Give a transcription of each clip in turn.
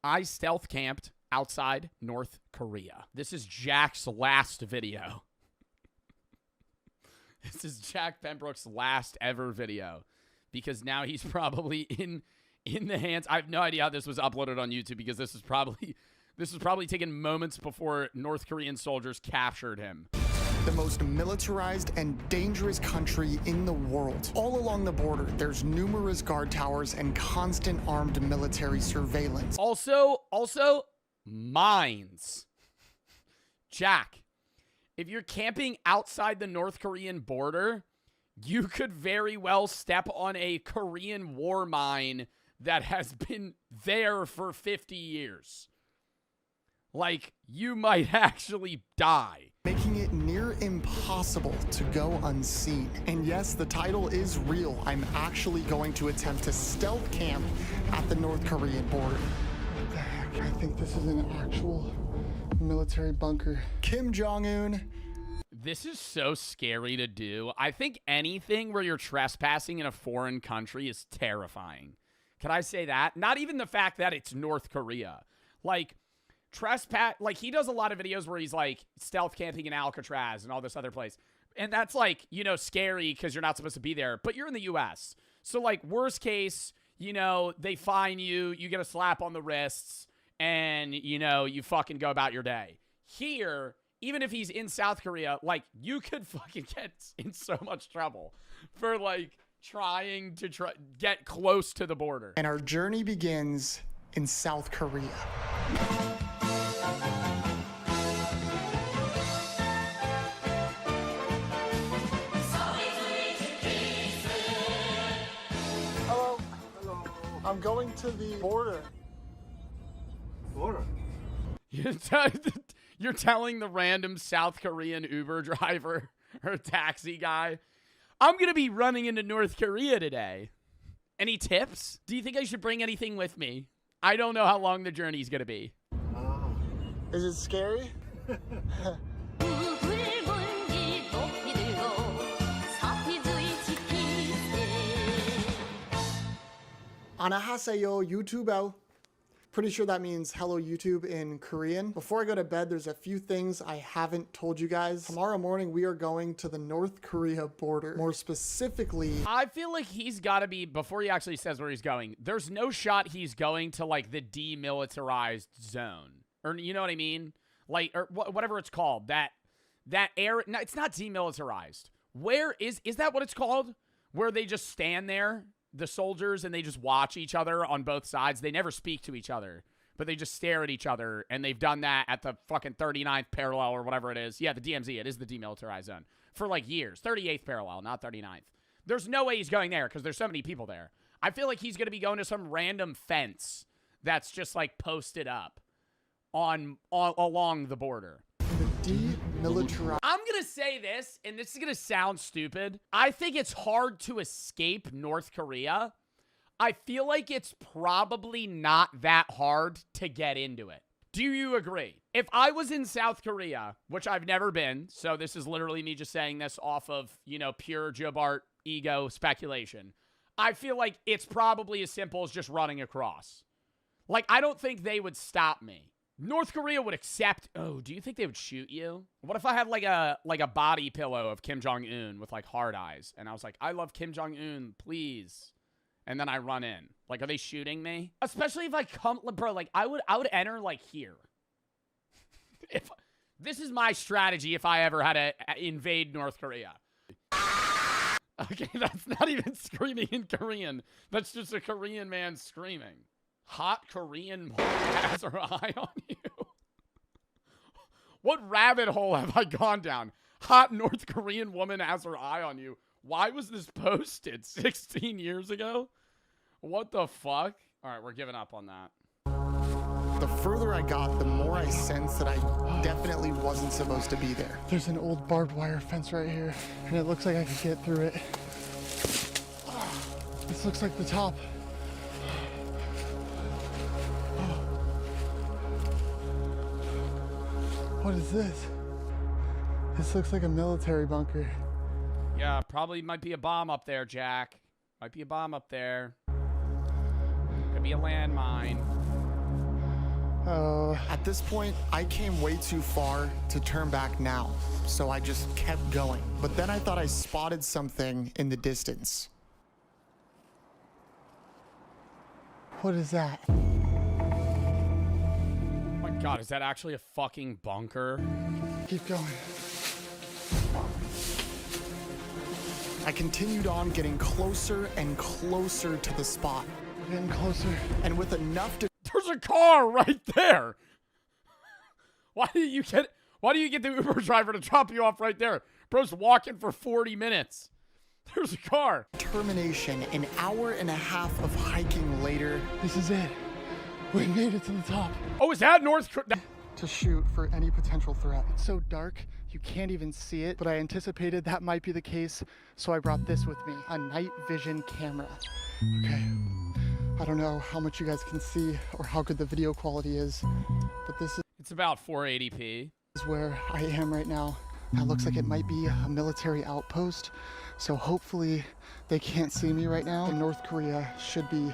I stealth camped outside North Korea. This is Jack's last video. This is Jack Pembroke's last ever video, because now he's probably in the hands. I have no idea how this was uploaded on YouTube, because this was probably taken moments before North Korean soldiers captured him. The most militarized and dangerous country in the world. All along the border, there's numerous guard towers and constant armed military surveillance. Also, mines. Jack, if you're camping outside the North Korean border, you could very well step on a Korean war mine that has been there for 50 years. Like, you might actually die. Making it near impossible to go unseen. And yes, the title is real. I'm actually going to attempt to stealth camp at the North Korean border. What the heck? I think this is an actual military bunker. Kim Jong-un. This is so scary to do. I think anything where you're trespassing in a foreign country is terrifying. Can I say that? Not even the fact that it's North Korea. Like, trespass, like, he does a lot of videos where he's like stealth camping in Alcatraz and all this other place, and that's like, you know, scary because you're not supposed to be there, but you're in the US, so like, worst case, you know, they fine you, you get a slap on the wrists, and you know, you fucking go about your day. Here, even if he's in South Korea, like, you could fucking get in so much trouble for like trying to get close to the border. And our journey begins in South Korea. I'm going to the border. Border? You're telling the random South Korean Uber driver or taxi guy, I'm going to be running into North Korea today. Any tips? Do you think I should bring anything with me? I don't know how long the journey's going to be. Is it scary? 안녕하세요, YouTube. Pretty sure that means hello YouTube in Korean. Before I go to bed, there's a few things I haven't told you guys. Tomorrow morning, we are going to the North Korea border. More specifically, I feel like he's got to be, before he actually says where he's going, there's no shot he's going to like the demilitarized zone. Or, you know what I mean? Like, or whatever it's called. That area, no, it's not demilitarized. Where is that what it's called? Where they just stand there, the soldiers, and they just watch each other on both sides. They never speak to each other, but they just stare at each other, and they've done that at the fucking 39th parallel or whatever it is. Yeah, the DMZ, it is the demilitarized zone. For like years. 38th parallel, not 39th. There's no way he's going there because there's so many people there. I feel like he's going to be going to some random fence that's just like posted up along the border. Demilitarized. I'm going to say this, and this is going to sound stupid. I think it's hard to escape North Korea. I feel like it's probably not that hard to get into it. Do you agree? If I was in South Korea, which I've never been, so this is literally me just saying this off of, you know, pure Jobart ego speculation, I feel like it's probably as simple as just running across. Like, I don't think they would stop me. North Korea would accept. Oh, do you think they would shoot you? What if I had like a body pillow of Kim Jong-un with like hard eyes, and I was like, I love Kim Jong-un, please. And then I run in. Like, are they shooting me? Especially if I come, bro, like I would enter like here. If this is my strategy if I ever had to invade North Korea. Okay, that's not even screaming in Korean. That's just a Korean man screaming. Hot Korean woman has her eye on you. What rabbit hole have I gone down? Hot North Korean woman has her eye on you. Why was this posted 16 years ago? What the fuck? All right, we're giving up on that. The further I got, the more I sensed that I definitely wasn't supposed to be there. There's an old barbed wire fence right here, and it looks like I could get through it. This looks like the top. What is this? This looks like a military bunker. Yeah, probably might be a bomb up there, Jack. Might be a bomb up there. Could be a landmine. At this point, I came way too far to turn back now, so I just kept going. But then I thought I spotted something in the distance. What is that? Oh my God, is that actually a fucking bunker? Keep going. I continued on, getting closer and closer to the spot. We're getting closer. And with enough to... There's a car right there. Why do you get the Uber driver to drop you off right there? Bro's walking for 40 minutes. There's a car. Termination, an hour and a half of hiking later. This is it. We made it to the top. Oh, is that North Korea? To shoot for any potential threat. It's so dark, you can't even see it, but I anticipated that might be the case, so I brought this with me, a night vision camera. Okay, I don't know how much you guys can see or how good the video quality is, but this It's about 480p. is where I am right now. That looks like it might be a military outpost, so hopefully they can't see me right now. And North Korea should be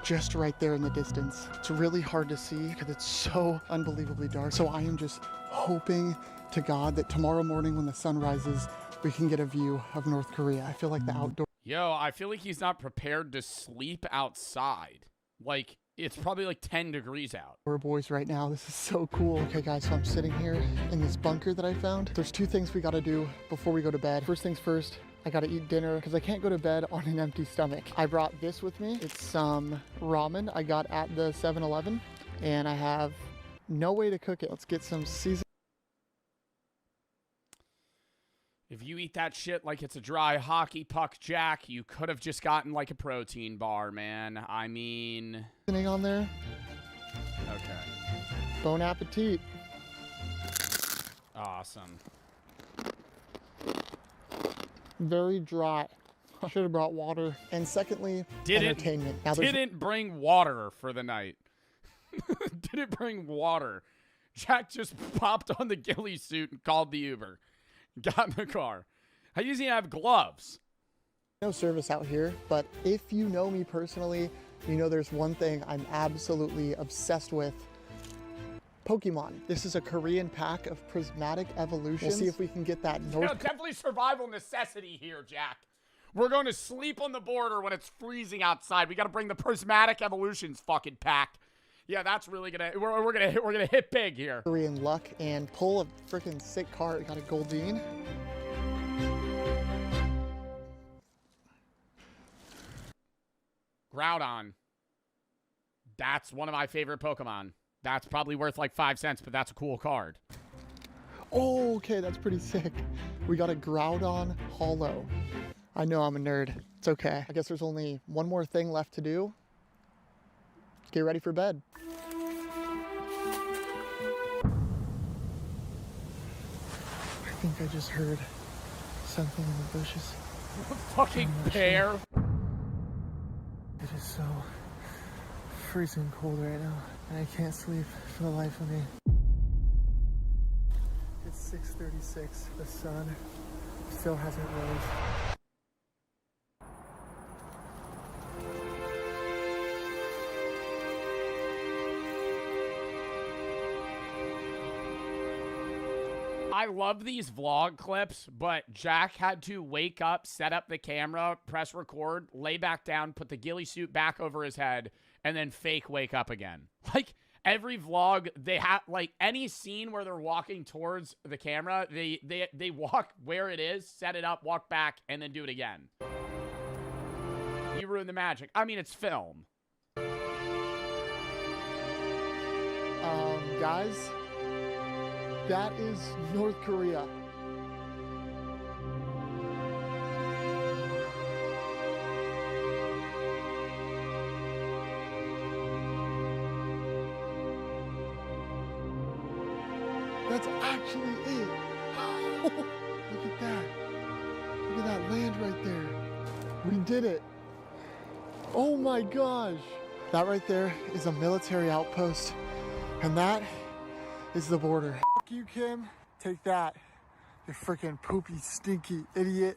just right there in the distance. It's really hard to see because it's so unbelievably dark. So I am just hoping to God that tomorrow morning when the sun rises, we can get a view of North Korea. I feel like the outdoor Yo, I feel like he's not prepared to sleep outside. Like, it's probably like 10 degrees out. boys right now. This is so cool. Okay guys, so I'm sitting here in this bunker that I found. There's two things we gotta do before we go to bed. First things first, I gotta eat dinner because I can't go to bed on an empty stomach. I brought this with me. It's some ramen I got at the 7-Eleven and I have no way to cook it. Let's get some seasoning. If you eat that shit like it's a dry hockey puck, Jack, you could have just gotten like a protein bar, man. I mean... on there. Okay. Bon appetit. Awesome. Very dry. I should have brought water. And secondly, entertainment. Now Didn't bring water for the night. Didn't bring water. Jack just popped on the ghillie suit and called the Uber. Got in the car. I usually have gloves. no service out here, but if you know me personally, you know there's one thing I'm absolutely obsessed with. Pokemon. This is a Korean pack of prismatic evolutions. We'll see if we can get that North. Yeah, definitely survival necessity here, Jack. We're going to sleep on the border when it's freezing outside. We got to bring the prismatic evolutions fucking pack. Yeah, that's really gonna. We're gonna hit big here. Korean luck and pull a freaking sick card. Got a Goldeen. Groudon. That's one of my favorite Pokemon. That's probably worth like 5 cents, but that's a cool card. Oh, okay, that's pretty sick. We got a Groudon Holo. I know I'm a nerd. It's okay. I guess there's only one more thing left to do. Get ready for bed. I think I just heard something in the bushes. Fucking bear. It is so freezing cold right now, and I can't sleep for the life of me. It's 6:36. The sun still hasn't rose. I love these vlog clips, but Jack had to wake up, set up the camera, press record, lay back down, put the ghillie suit back over his head, and then fake wake up again. Like, every vlog, they have, like, any scene where they're walking towards the camera, they walk where it is, set it up, walk back, and then do it again. You ruin the magic. I mean, it's film. Guys, that is North Korea. That's actually it. Look at that. Look at that land right there. We did it. Oh my gosh. That right there is a military outpost. And that is the border. Fuck you, Kim. Take that. You freaking poopy, stinky idiot.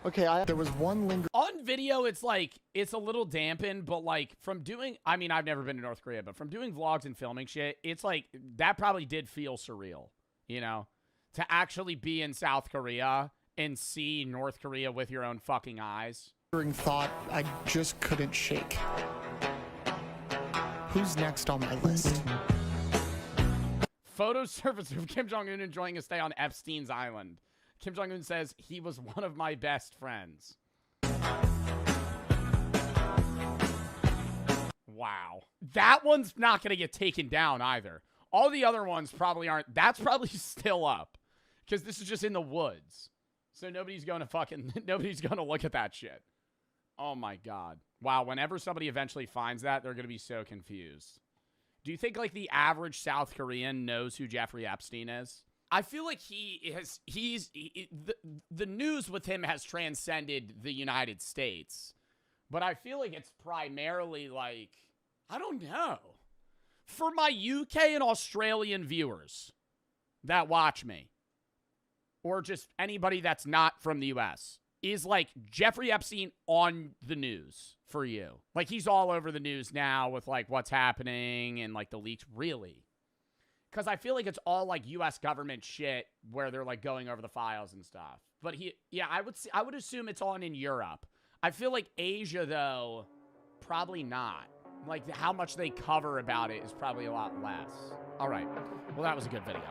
Okay, there was one lingering On video, it's like, it's a little dampened, but like from doing, I mean, I've never been to North Korea, but from doing vlogs and filming shit, it's like, that probably did feel surreal, you know? To actually be in South Korea and see North Korea with your own fucking eyes. thought I just couldn't shake. Who's next on my list? Photo surface of Kim Jong-un enjoying a stay on Epstein's Island. Kim Jong-un says, he was one of my best friends. Wow. That one's not going to get taken down either. All the other ones probably aren't. That's probably still up. Because this is just in the woods. So nobody's going to look at that shit. Oh my God. Wow, whenever somebody eventually finds that, they're going to be so confused. Do you think, like, the average South Korean knows who Jeffrey Epstein is? I feel like the news with him has transcended the United States. But I feel like it's primarily, like, I don't know. For my UK and Australian viewers that watch me, or just anybody that's not from the US, is like Jeffrey Epstein on the news for you? Like, he's all over the news now with like what's happening and like the leaks. Really? Because I feel like it's all like US government shit where they're like going over the files and stuff. But I would assume it's on in Europe. I feel like Asia though, probably not. Like how much they cover about it is probably a lot less. All right. Well, that was a good video.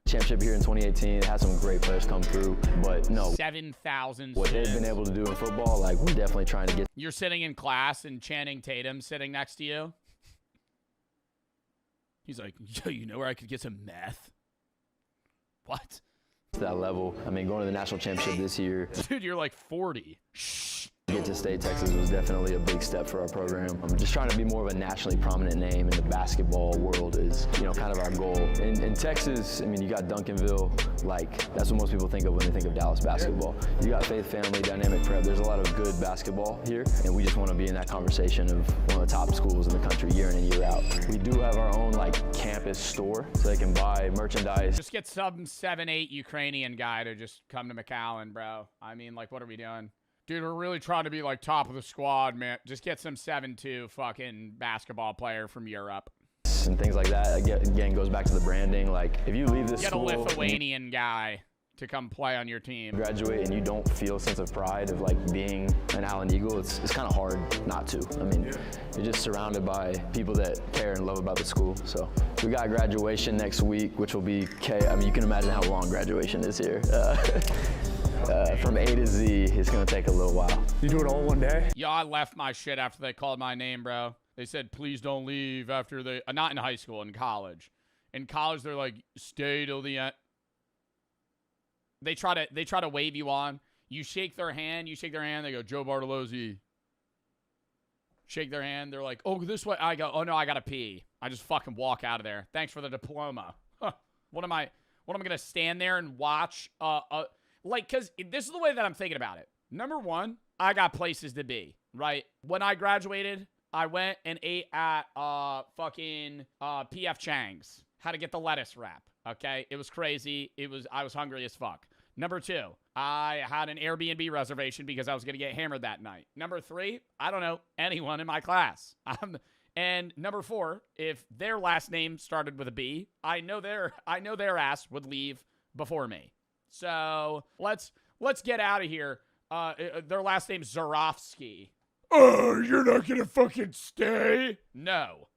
Championship here in 2018, it had some great players come through, but no. 7,000 what they've been able to do in football, like, we're definitely trying to get. You're sitting in class and Channing Tatum sitting next to you. He's like, yo, you know where I could get some meth? What? To that level. I mean, going to the national championship this year. Dude, you're like 40. Shh. Get to state Texas was definitely a big step for our program. I'm just trying to be more of a nationally prominent name in the basketball world is, you know, kind of our goal. In Texas, I mean, you got Duncanville, like, that's what most people think of when they think of Dallas basketball. You got Faith Family, Dynamic Prep. There's a lot of good basketball here, and we just want to be in that conversation of one of the top schools in the country year in and year out. We do have our own, like, campus store, so they can buy merchandise. Just get some 7'8" Ukrainian guy to just come to McAllen, bro. I mean, like, what are we doing? Dude, we're really trying to be, like, top of the squad, man. Just get some 7'2" fucking basketball player from Europe. And things like that. Again, goes back to the branding. Like, if you leave this school... Get a Lithuanian guy to come play on your team. Graduate and you don't feel a sense of pride of, like, being an Allen Eagle, it's kind of hard not to. I mean, you're just surrounded by people that care and love about the school. So we got graduation next week, which will be... I mean, you can imagine how long graduation is here. From A to Z, it's going to take a little while. You do it all one day? Yeah, I left my shit after they called my name, bro. They said, please don't leave after they... not in high school, in college. In college, they're like, stay till the end. They try to wave you on. You shake their hand, they go, Joe Bartolozzi. Shake their hand, they're like, oh, this way. I go, oh, no, I got to pee. I just fucking walk out of there. Thanks for the diploma. What am I going to stand there and watch... Like, because this is the way that I'm thinking about it. Number one, I got places to be, right? When I graduated, I went and ate at fucking P.F. Chang's. Had to get the lettuce wrap, okay? It was crazy. I was hungry as fuck. Number two, I had an Airbnb reservation because I was going to get hammered that night. Number three, I don't know anyone in my class. And number four, if their last name started with a B, I know their ass would leave before me. So let's get out of here. Their last name's Zarofsky. Oh, you're not gonna fucking stay? No.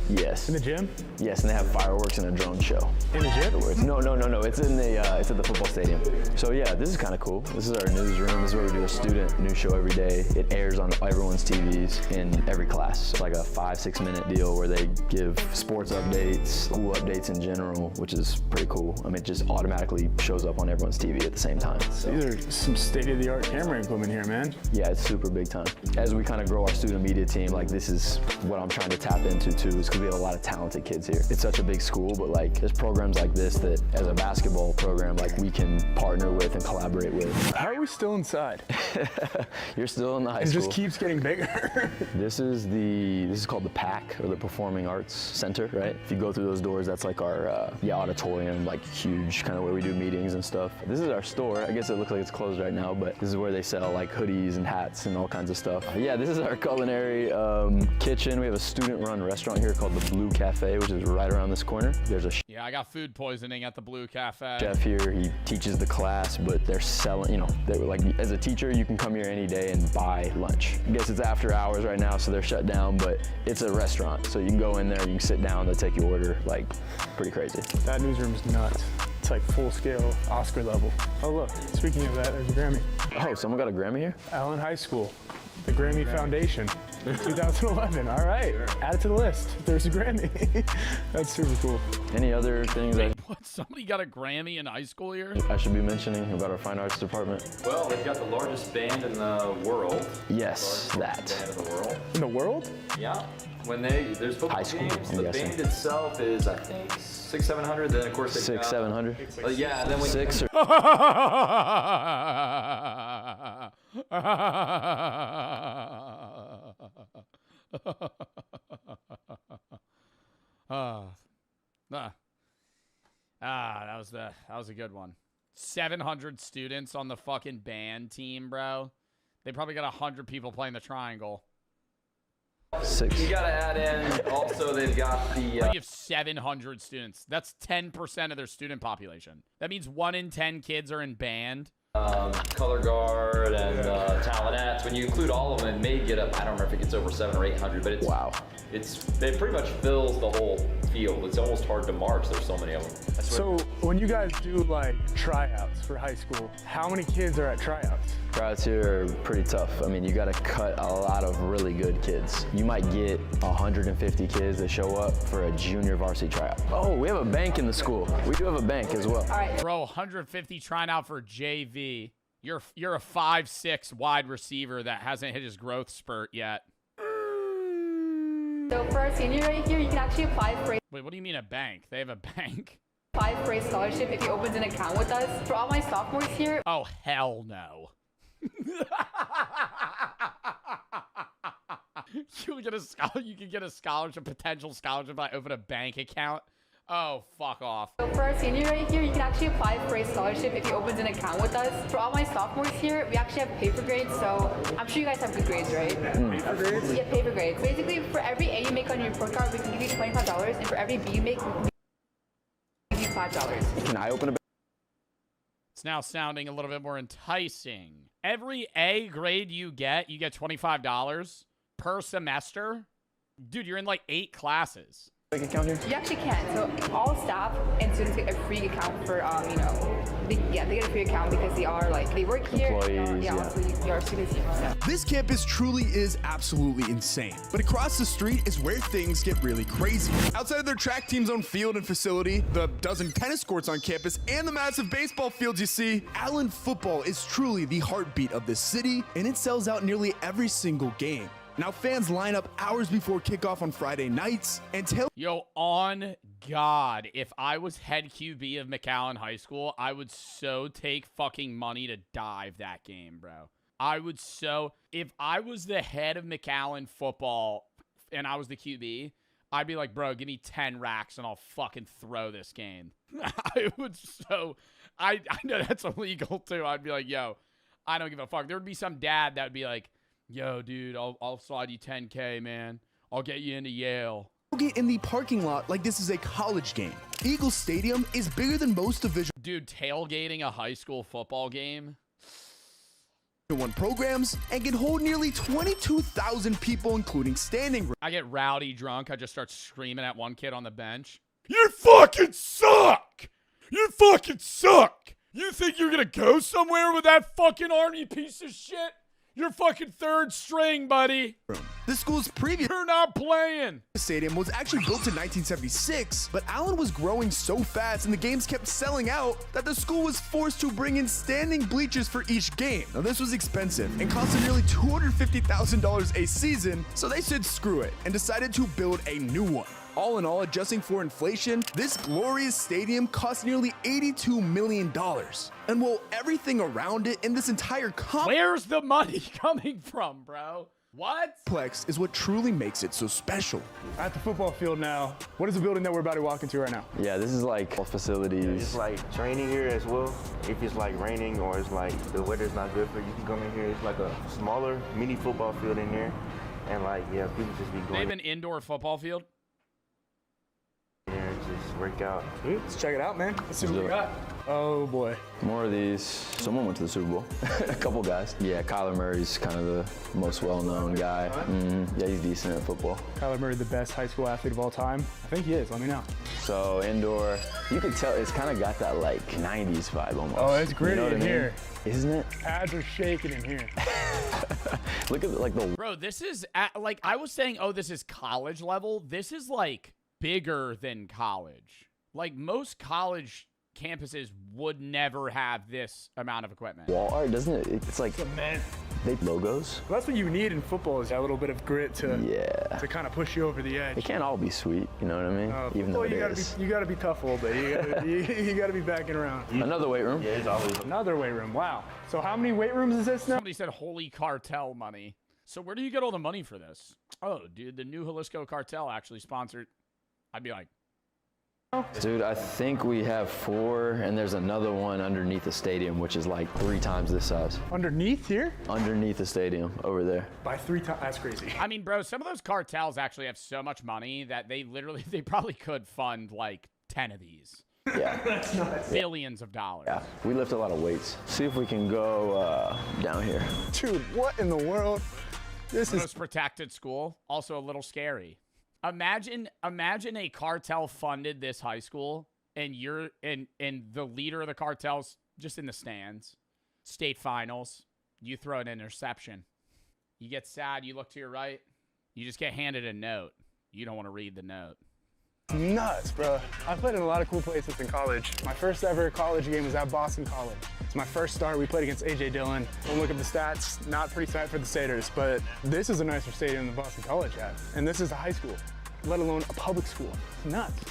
Yes. In the gym? Yes, and they have fireworks and a drone show. In the gym? No. It's in the it's at the football stadium. So yeah, this is kind of cool. This is our newsroom. This is where we do a student news show every day. It airs on everyone's TVs in every class. It's like a 5-6 minute deal where they give sports updates, school updates in general, which is pretty cool. I mean, it just automatically shows up on everyone's TV at the same time. So. These are some state-of-the-art camera equipment here, man. Yeah, it's super big time. As we kind of grow our student media team, like this is what I'm trying to tap into too, is because we have a lot of talented kids here. It's such a big school, but like there's programs like this that as a basketball program, like we can partner with and collaborate with. How are we still inside? You're still in the high It school. just keeps getting bigger. This is called the PAC, or the Performing Arts Center, right? If you go through those doors, that's like our auditorium, like huge, kind of where we do meetings and stuff. This is our store. I guess it looks like it's closed right now, but this is where they sell like hoodies and hats and all kinds of stuff. Yeah, this is our culinary kitchen. We have a student-run restaurant here called the Blue Cafe, which is right around this corner. There's a Yeah, I got food poisoning at the Blue Cafe. chef here. He teaches the class, but they're selling, you know, they're like, as a teacher, you can come here any day and buy lunch. I guess it's after hours right now, so they're shut down, but it's a restaurant. So you can go in there, you can sit down, they'll take your order, like, pretty crazy. That newsroom's nuts. It's like full-scale Oscar level. Oh look, speaking of that, there's a Grammy. Oh, someone got a Grammy here? Allen High School, the Grammy Foundation, 2011. All right, add it to the list. There's a Grammy. That's super cool. Any other things What? Somebody got a Grammy in high school here? I should be mentioning about our fine arts department? Well, they've got the largest band in the world. Yes, that. Band in the world. In the world? Yeah. When there's football High school, games, I'm the guessing. band itself is, I think, 600-700. Then of course they've got 700? Yeah, and then when 6 or that was a good one. 700 students on the fucking band team, bro. They probably got 100 people playing the triangle. 6. you gotta add in also they've got the You have 700 students. That's 10% of their student population. That means 1 in 10 kids are in band. color guard and talent. When you include all of them, it may get up. I don't know if it gets over 700 or 800, but it's Wow. It pretty much fills the whole field. It's almost hard to march. There's so many of them. So when you guys do like tryouts for high school, how many kids are at tryouts? Crowds here are pretty tough. I mean, you got to cut a lot of really good kids. You might get 150 kids that show up for a junior varsity tryout. Oh, we have a bank in the school. We do have a bank as well. Bro, 150 trying out for JV. You're a 5'6" wide receiver that hasn't hit his growth spurt yet. So for our senior right here, you can actually apply for a Wait, what do you mean a bank? They have a bank? 5 scholarship if he opens an account with us. For all my sophomores here, Oh, hell no. You can get a scholarship, potential scholarship by open a bank account. Oh, fuck off. so for our senior right here, you can actually apply for a scholarship if he opens an account with us. For all my sophomores here, we actually have paper grades, so I'm sure you guys have good grades, right? Paper grades? Yeah, paper grades. Basically, for every A you make on your report card, we can give you $25, and for every B you make, we can give you $5. Can I open a bank? It's now sounding a little bit more enticing. Every A grade you get $25 per semester. Dude, you're in like 8 classes. Account here? You actually can. So all staff and students get a free account for, they get a free account because they work here. Employees, Also you are students here. So. This campus truly is absolutely insane. But across the street is where things get really crazy. Outside of their track team's own field and facility, the dozen tennis courts on campus, and the massive baseball fields you see, Allen football is truly the heartbeat of this city, and it sells out nearly every single game. Now fans line up hours before kickoff on Friday nights and tell Yo, on God, if I was head QB of McAllen High School, I would so take fucking money to dive that game, bro. If I was the head of McAllen football and I was the QB, I'd be like, bro, give me 10 racks and I'll fucking throw this game. I know that's illegal too. I'd be like, yo, I don't give a fuck. There would be some dad that would be like, yo, dude, I'll slide you 10K, man. I'll get you into Yale. tailgate in the parking lot like this is a college game. Eagle Stadium is bigger than most Division Dude, tailgating a high school football game? I programs and can hold nearly 22,000 people, including standing room. I get rowdy drunk. I just start screaming at one kid on the bench. You fucking suck! You fucking suck! You think you're gonna go somewhere with that fucking Army piece of shit? You're fucking third string, buddy. The school's previous You're not playing. stadium was actually built in 1976, but Allen was growing so fast and the games kept selling out that the school was forced to bring in standing bleachers for each game. Now this was expensive and costed nearly $250,000 a season, so they said screw it and decided to build a new one. All in all, adjusting for inflation, this glorious stadium costs nearly $82 million. And while everything around it in this entire Where's the money coming from, bro? What? complex is what truly makes it so special. At the football field now. What is the building that we're about to walk into right now? Yeah, this is like facilities. It's like training here as well. If it's like raining or it's like the weather's not good for you, you can come in here. It's like a smaller mini football field in there. And like, yeah, people just be They going have an indoor football field. in there and just work out. Let's check it out, man. Let's see what we do it. got. Oh boy. More of these. Someone went to the Super Bowl. A couple guys. Yeah, Kyler Murray's kind of the most well-known guy. Yeah, he's decent at football. Kyler Murray, the best high school athlete of all time. I think he is. Let me know. So indoor, you can tell it's kind of got that like 90s vibe almost. Oh, it's gritty You know what in I mean? here. Isn't it? Pads are shaking in here. Look at like the Bro, this is like I was saying, oh, this is college level. This is like bigger than college. Like most college campuses would never have this amount of equipment. wall art, doesn't it? It's like Man, they logos. that's what you need in football is that little bit of grit to Yeah. kind of push you over the edge. It can't all be sweet, you know what I mean? Even though Football, it is. you gotta be tough a little bit. You gotta be backing around. Another weight room. Yeah, it's always Another weight room. Wow. So how many weight rooms is this now? Somebody said holy cartel money. So where do you get all the money for this? Oh, dude, the new Jalisco cartel actually sponsored. I'd be like, Dude, I think we have 4, and there's another one underneath the stadium, which is like 3 times this size. Underneath here? Underneath the stadium, over there. By 3 times. That's crazy. I mean, bro, some of those cartels actually have so much money that they probably could fund like 10 of these. Yeah. That's nuts. Billions of dollars. Yeah. We lift a lot of weights. See if we can go down here. Dude, what in the world? This is Most protected school. Also a little scary. Imagine a cartel funded this high school and you're and the leader of the cartel's just in the stands. State finals. You throw an interception. You get sad, you look to your right, you just get handed a note. You don't want to read the note. nuts, bro. I played in a lot of cool places in college. My first ever college game was at Boston College. It's my first start. We played against A.J. Dillon. Don't look at the stats. Not pretty set for the Staters, but this is a nicer stadium than Boston College had. And this is a high school, let alone a public school. It's nuts.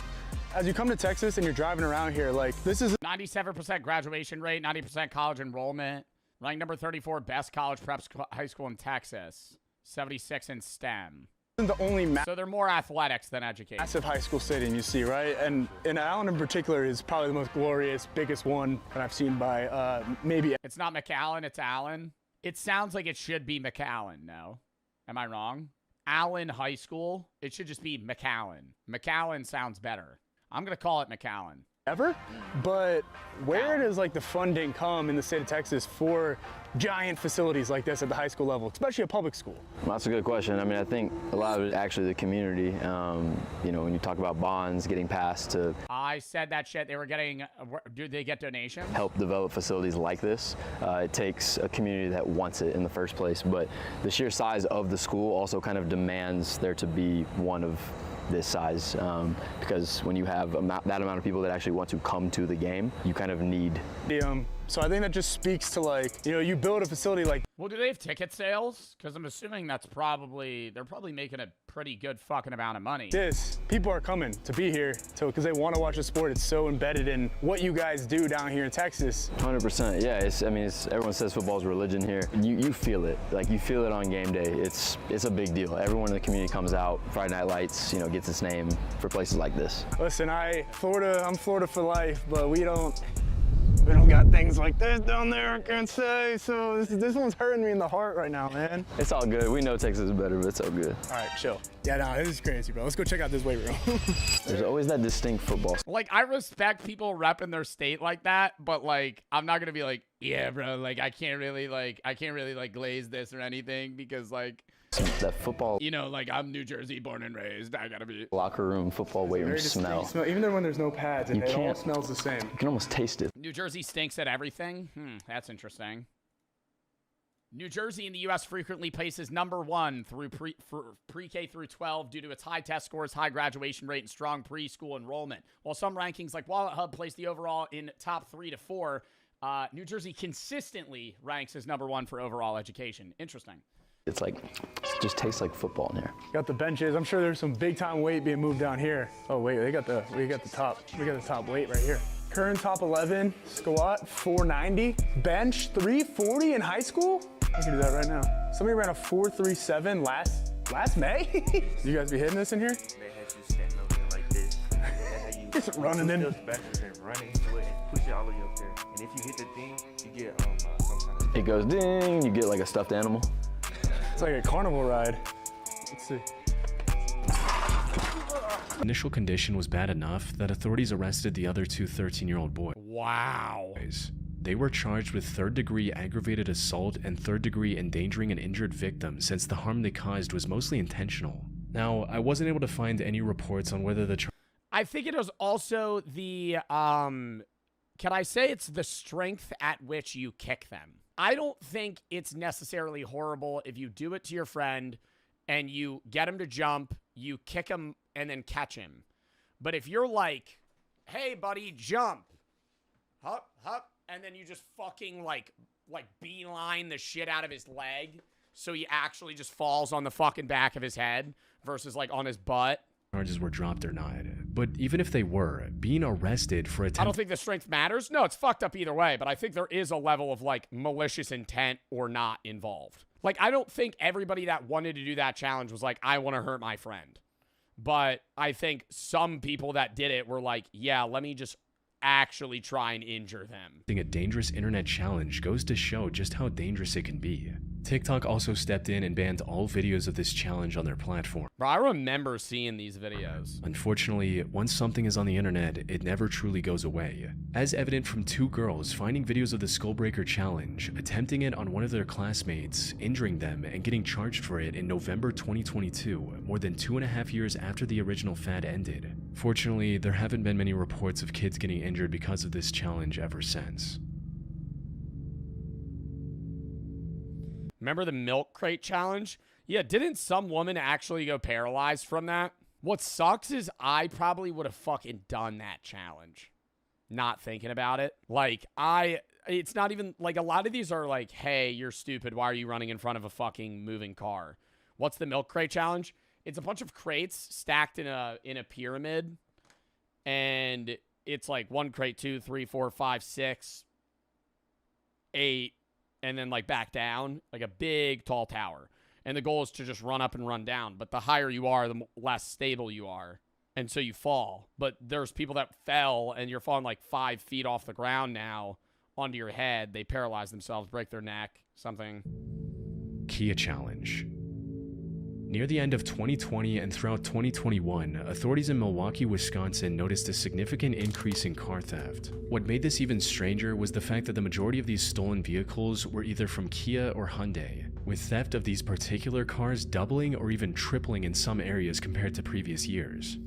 As you come to Texas and you're driving around here, like, this is 97% graduation rate, 90% college enrollment. Ranked number 34 best college prep high school in Texas. 76 in STEM. the only So they're more athletics than education. massive high school stadium you see, right? And Allen in particular is probably the most glorious, biggest one that I've seen by maybe. It's not McAllen, it's Allen. It sounds like it should be McAllen, no? Am I wrong? Allen High School, it should just be McAllen. McAllen sounds better. I'm going to call it McAllen. Ever, but where does like the funding come in the state of Texas for giant facilities like this at the high school level, especially a public school? Well, that's a good question. I mean, I think a lot of it is actually the community. You know, when you talk about bonds getting passed to I said that shit. They were getting, did they get donations? help develop facilities like this, it takes a community that wants it in the first place. But the sheer size of the school also kind of demands there to be one of this size, because when you have that amount of people that actually want to come to the game, you kind of need. So I think that just speaks to, like, you know, you build a facility like Well, do they have ticket sales? Because I'm assuming they're probably making a pretty good fucking amount of money. this. People are coming to be here because they want to watch the sport. It's so embedded in what you guys do down here in Texas. 100%. Yeah, everyone says football's religion here. You feel it. Like, you feel it on game day. It's a big deal. Everyone in the community comes out. Friday Night Lights, you know, gets its name for places like this. Listen, I'm Florida for life, but we don't got things like this down there, I can't say. So this one's hurting me in the heart right now, man. It's all good. We know Texas is better, but it's all good. All right, chill. Yeah, no, this is crazy, bro. Let's go check out this weight room. There's always that distinct football. Like, I respect people repping their state like that, but like, I'm not gonna be like, yeah, bro, like I can't really glaze this or anything because like, That football you know, like I'm New Jersey born and raised. I gotta be. locker room, football weight room Very distinct smell. Even when there's no pads, You it all can't- smells the same. You can almost taste it. New Jersey stinks at everything. That's interesting. New Jersey in the U.S. frequently places #1 through pre-K through 12 due to its high test scores, high graduation rate, and strong preschool enrollment. While some rankings like Wallet Hub place the overall in top 3 to 4, New Jersey consistently ranks as #1 for overall education. Interesting. It's like, it just tastes like football in here. Got the benches. I'm sure there's some big time weight being moved down here. Oh wait, we got the top weight right here. Current top 11 squat 490, bench 340 in high school. I can do that right now. Somebody ran a 437 last May. You guys be hitting this in here? They had you standing over there like this. That's how you Just running in. backwards and running into it and push it all the way up there. And if you hit the thing, you get some kind of. It goes ding, you get like a stuffed animal. It's like a carnival ride. Let's see. Initial condition was bad enough that authorities arrested the other two 13-year-old boys. Wow. They were charged with third-degree aggravated assault and third-degree endangering an injured victim since the harm they caused was mostly intentional. Now, I wasn't able to find any reports on whether the I think it was also the, can I say it's the strength at which you kick them. I don't think it's necessarily horrible if you do it to your friend and you get him to jump, you kick him, and then catch him. But if you're like, hey, buddy, jump, hup, hup, and then you just fucking like beeline the shit out of his leg so he actually just falls on the fucking back of his head versus like on his butt. charges were dropped or not. But even if they were, being arrested for I don't think the strength matters. No, it's fucked up either way, but I think there is a level of like malicious intent or not involved. Like, I don't think everybody that wanted to do that challenge was like, I want to hurt my friend. But I think some people that did it were like, yeah, let me just actually try and injure them. A dangerous internet challenge goes to show just how dangerous it can be. TikTok also stepped in and banned all videos of this challenge on their platform. Bro, I remember seeing these videos. Unfortunately, once something is on the internet, it never truly goes away. As evident from two girls finding videos of the Skullbreaker challenge, attempting it on one of their classmates, injuring them, and getting charged for it in November 2022, more than 2.5 years after the original fad ended. Fortunately, there haven't been many reports of kids getting injured because of this challenge ever since. Remember the milk crate challenge? Yeah, didn't some woman actually go paralyzed from that? What sucks is I probably would have fucking done that challenge. Not thinking about it. Like, it's not even, like, a lot of these are like, hey, you're stupid. Why are you running in front of a fucking moving car? What's the milk crate challenge? It's a bunch of crates stacked in a pyramid. And it's like 1 crate, 2, 3, 4, 5, 6, 8. And then like back down, like a big tall tower. And the goal is to just run up and run down. But the higher you are, the less stable you are. And so you fall. But there's people that fell and you're falling like 5 feet off the ground now onto your head. They paralyze themselves, break their neck, something. Kia challenge. Near the end of 2020 and throughout 2021, authorities in Milwaukee, Wisconsin noticed a significant increase in car theft. What made this even stranger was the fact that the majority of these stolen vehicles were either from Kia or Hyundai, with theft of these particular cars doubling or even tripling in some areas compared to previous years.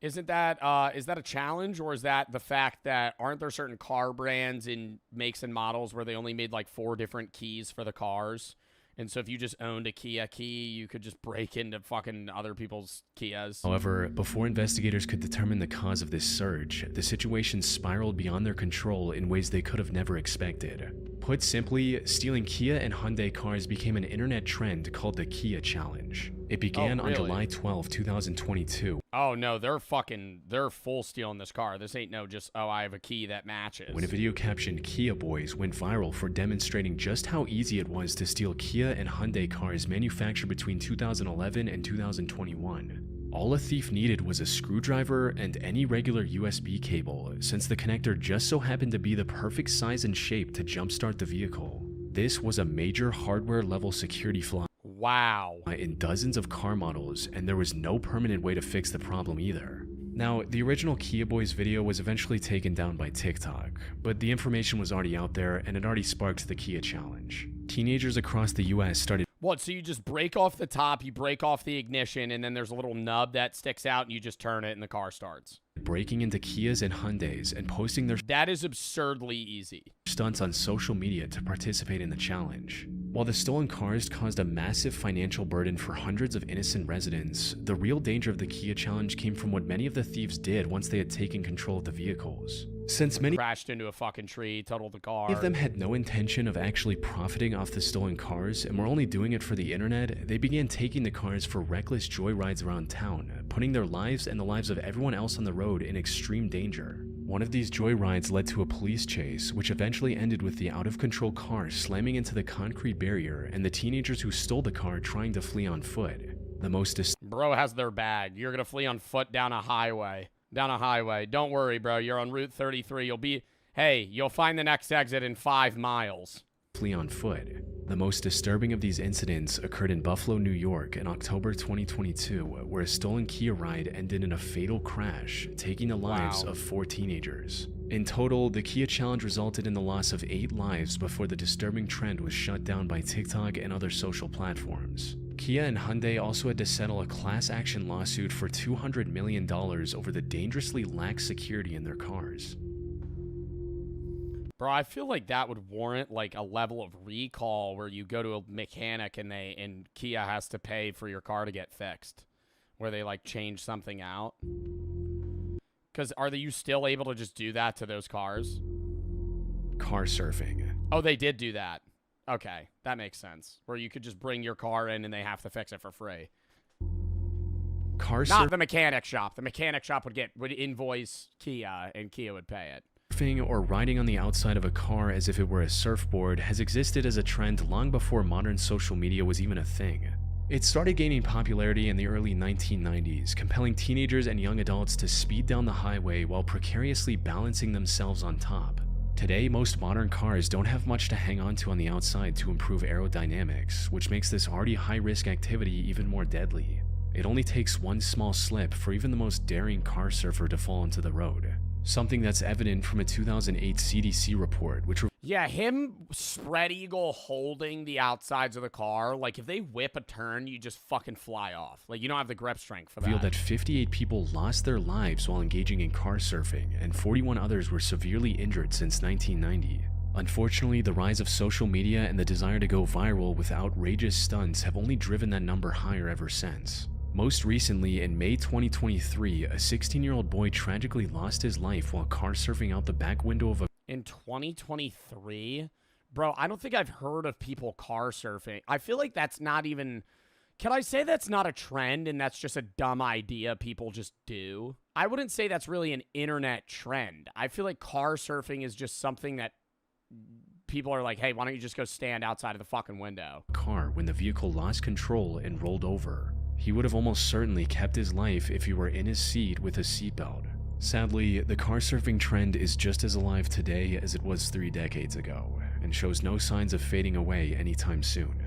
Isn't that, is that a challenge, or is that the fact that aren't there certain car brands and makes and models where they only made like 4 different keys for the cars? And so if you just owned a Kia key, you could just break into fucking other people's Kias. However, before investigators could determine the cause of this surge, the situation spiraled beyond their control in ways they could have never expected. Put simply, stealing Kia and Hyundai cars became an internet trend called the Kia Challenge. It began on July 12, 2022. Oh no, they're full stealing this car. This ain't no just, oh, I have a key that matches. When a video captioned Kia Boys went viral for demonstrating just how easy it was to steal Kia and Hyundai cars manufactured between 2011 and 2021. All a thief needed was a screwdriver and any regular USB cable, since the connector just so happened to be the perfect size and shape to jumpstart the vehicle. This was a major hardware-level security flaw. Wow. In dozens of car models, and there was no permanent way to fix the problem either. Now, the original Kia Boys video was eventually taken down by TikTok, but the information was already out there and it already sparked the Kia challenge. Teenagers across the US started. What, so you just break off the top, you break off the ignition, and then there's a little nub that sticks out and you just turn it and the car starts. Breaking into Kias and Hyundais and posting their That is absurdly easy. stunts on social media to participate in the challenge. While the stolen cars caused a massive financial burden for hundreds of innocent residents, the real danger of the Kia challenge came from what many of the thieves did once they had taken control of the vehicles. Since many Crashed into a fucking tree, totaled the car. of them had no intention of actually profiting off the stolen cars and were only doing it for the internet, they began taking the cars for reckless joyrides around town, putting their lives and the lives of everyone else on the road in extreme danger. One of these joyrides led to a police chase, which eventually ended with the out-of-control car slamming into the concrete barrier and the teenagers who stole the car trying to flee on foot. The most Bro has their bag. You're gonna flee on foot down a highway. Down a highway. Don't worry, bro. You're on Route 33. You'll find the next exit in 5 miles. flee on foot. The most disturbing of these incidents occurred in Buffalo, New York in October 2022, where a stolen Kia ride ended in a fatal crash, taking the lives of 4 teenagers. In total, the Kia challenge resulted in the loss of 8 lives before the disturbing trend was shut down by TikTok and other social platforms. Kia and Hyundai also had to settle a class action lawsuit for $200 million over the dangerously lax security in their cars. Bro, I feel like that would warrant like a level of recall where you go to a mechanic and Kia has to pay for your car to get fixed, where they like change something out. Because are you still able to just do that to those cars? Car surfing. Oh, they did do that. Okay, that makes sense. Where you could just bring your car in and they have to fix it for free. Not the mechanic shop. The mechanic shop would invoice Kia and Kia would pay it. Surfing or riding on the outside of a car as if it were a surfboard has existed as a trend long before modern social media was even a thing. It started gaining popularity in the early 1990s, compelling teenagers and young adults to speed down the highway while precariously balancing themselves on top. Today, most modern cars don't have much to hang on to on the outside to improve aerodynamics, which makes this already high-risk activity even more deadly. It only takes one small slip for even the most daring car surfer to fall into the road. Something that's evident from a 2008 CDC report, which yeah, him spread eagle holding the outsides of the car, like if they whip a turn, you just fucking fly off. Like you don't have the grip strength for that. revealed that 58 people lost their lives while engaging in car surfing, and 41 others were severely injured since 1990. Unfortunately, the rise of social media and the desire to go viral with outrageous stunts have only driven that number higher ever since. Most recently, in May 2023, a 16-year-old boy tragically lost his life while car surfing out the back window of a... In 2023? Bro, I don't think I've heard of people car surfing. I feel like that's not even... Can I say that's not a trend and that's just a dumb idea people just do? I wouldn't say that's really an internet trend. I feel like car surfing is just something that people are like, hey, why don't you just go stand outside of the fucking window? car when the vehicle lost control and rolled over. He would have almost certainly kept his life if he were in his seat with a seatbelt. Sadly, the car surfing trend is just as alive today as it was 3 decades ago, and shows no signs of fading away anytime soon.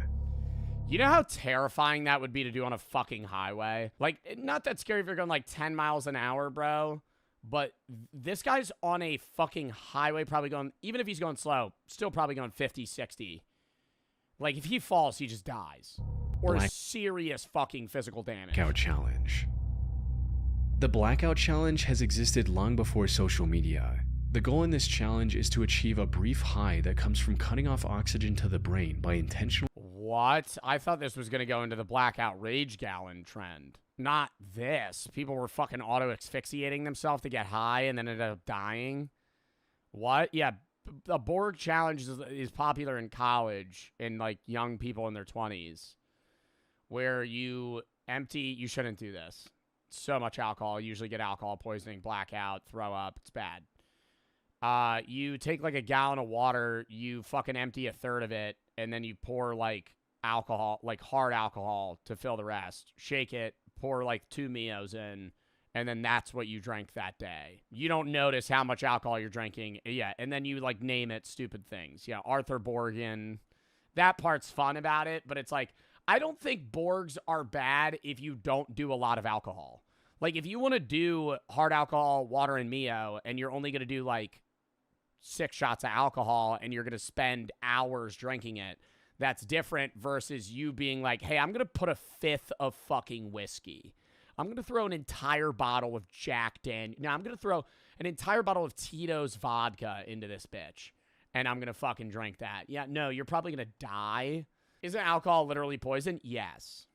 You know how terrifying that would be to do on a fucking highway? Like, not that scary if you're going like 10 miles an hour, bro, but this guy's on a fucking highway probably going, even if he's going slow, still probably going 50, 60. Like, if he falls, he just dies. Or serious fucking physical damage. Blackout Challenge. The Blackout Challenge has existed long before social media. The goal in this challenge is to achieve a brief high that comes from cutting off oxygen to the brain by intentional... What? I thought this was going to go into the blackout rage gallon trend. Not this. People were fucking auto-asphyxiating themselves to get high and then ended up dying. What? Yeah, the Borg challenge is popular in college and like young people in their 20s. Where you shouldn't do this. So much alcohol. You usually get alcohol poisoning, blackout, throw up. It's bad. You take like a gallon of water, you fucking empty a third of it, and then you pour like alcohol, like hard alcohol to fill the rest. Shake it, pour like 2 Mios in, and then that's what you drank that day. You don't notice how much alcohol you're drinking. Yeah, and then you like name it stupid things. Yeah, Arthur Borgen. That part's fun about it, but it's like, I don't think Borgs are bad if you don't do a lot of alcohol. Like, if you want to do hard alcohol, water, and Mio, and you're only going to do, like, 6 shots of alcohol, and you're going to spend hours drinking it, that's different versus you being like, hey, I'm going to put a 5th of fucking whiskey. I'm going to throw an entire bottle of Jack Daniels. Now, I'm going to throw an entire bottle of Tito's vodka into this bitch, and I'm going to fucking drink that. Yeah, no, you're probably going to die. Isn't alcohol literally poison? Yes.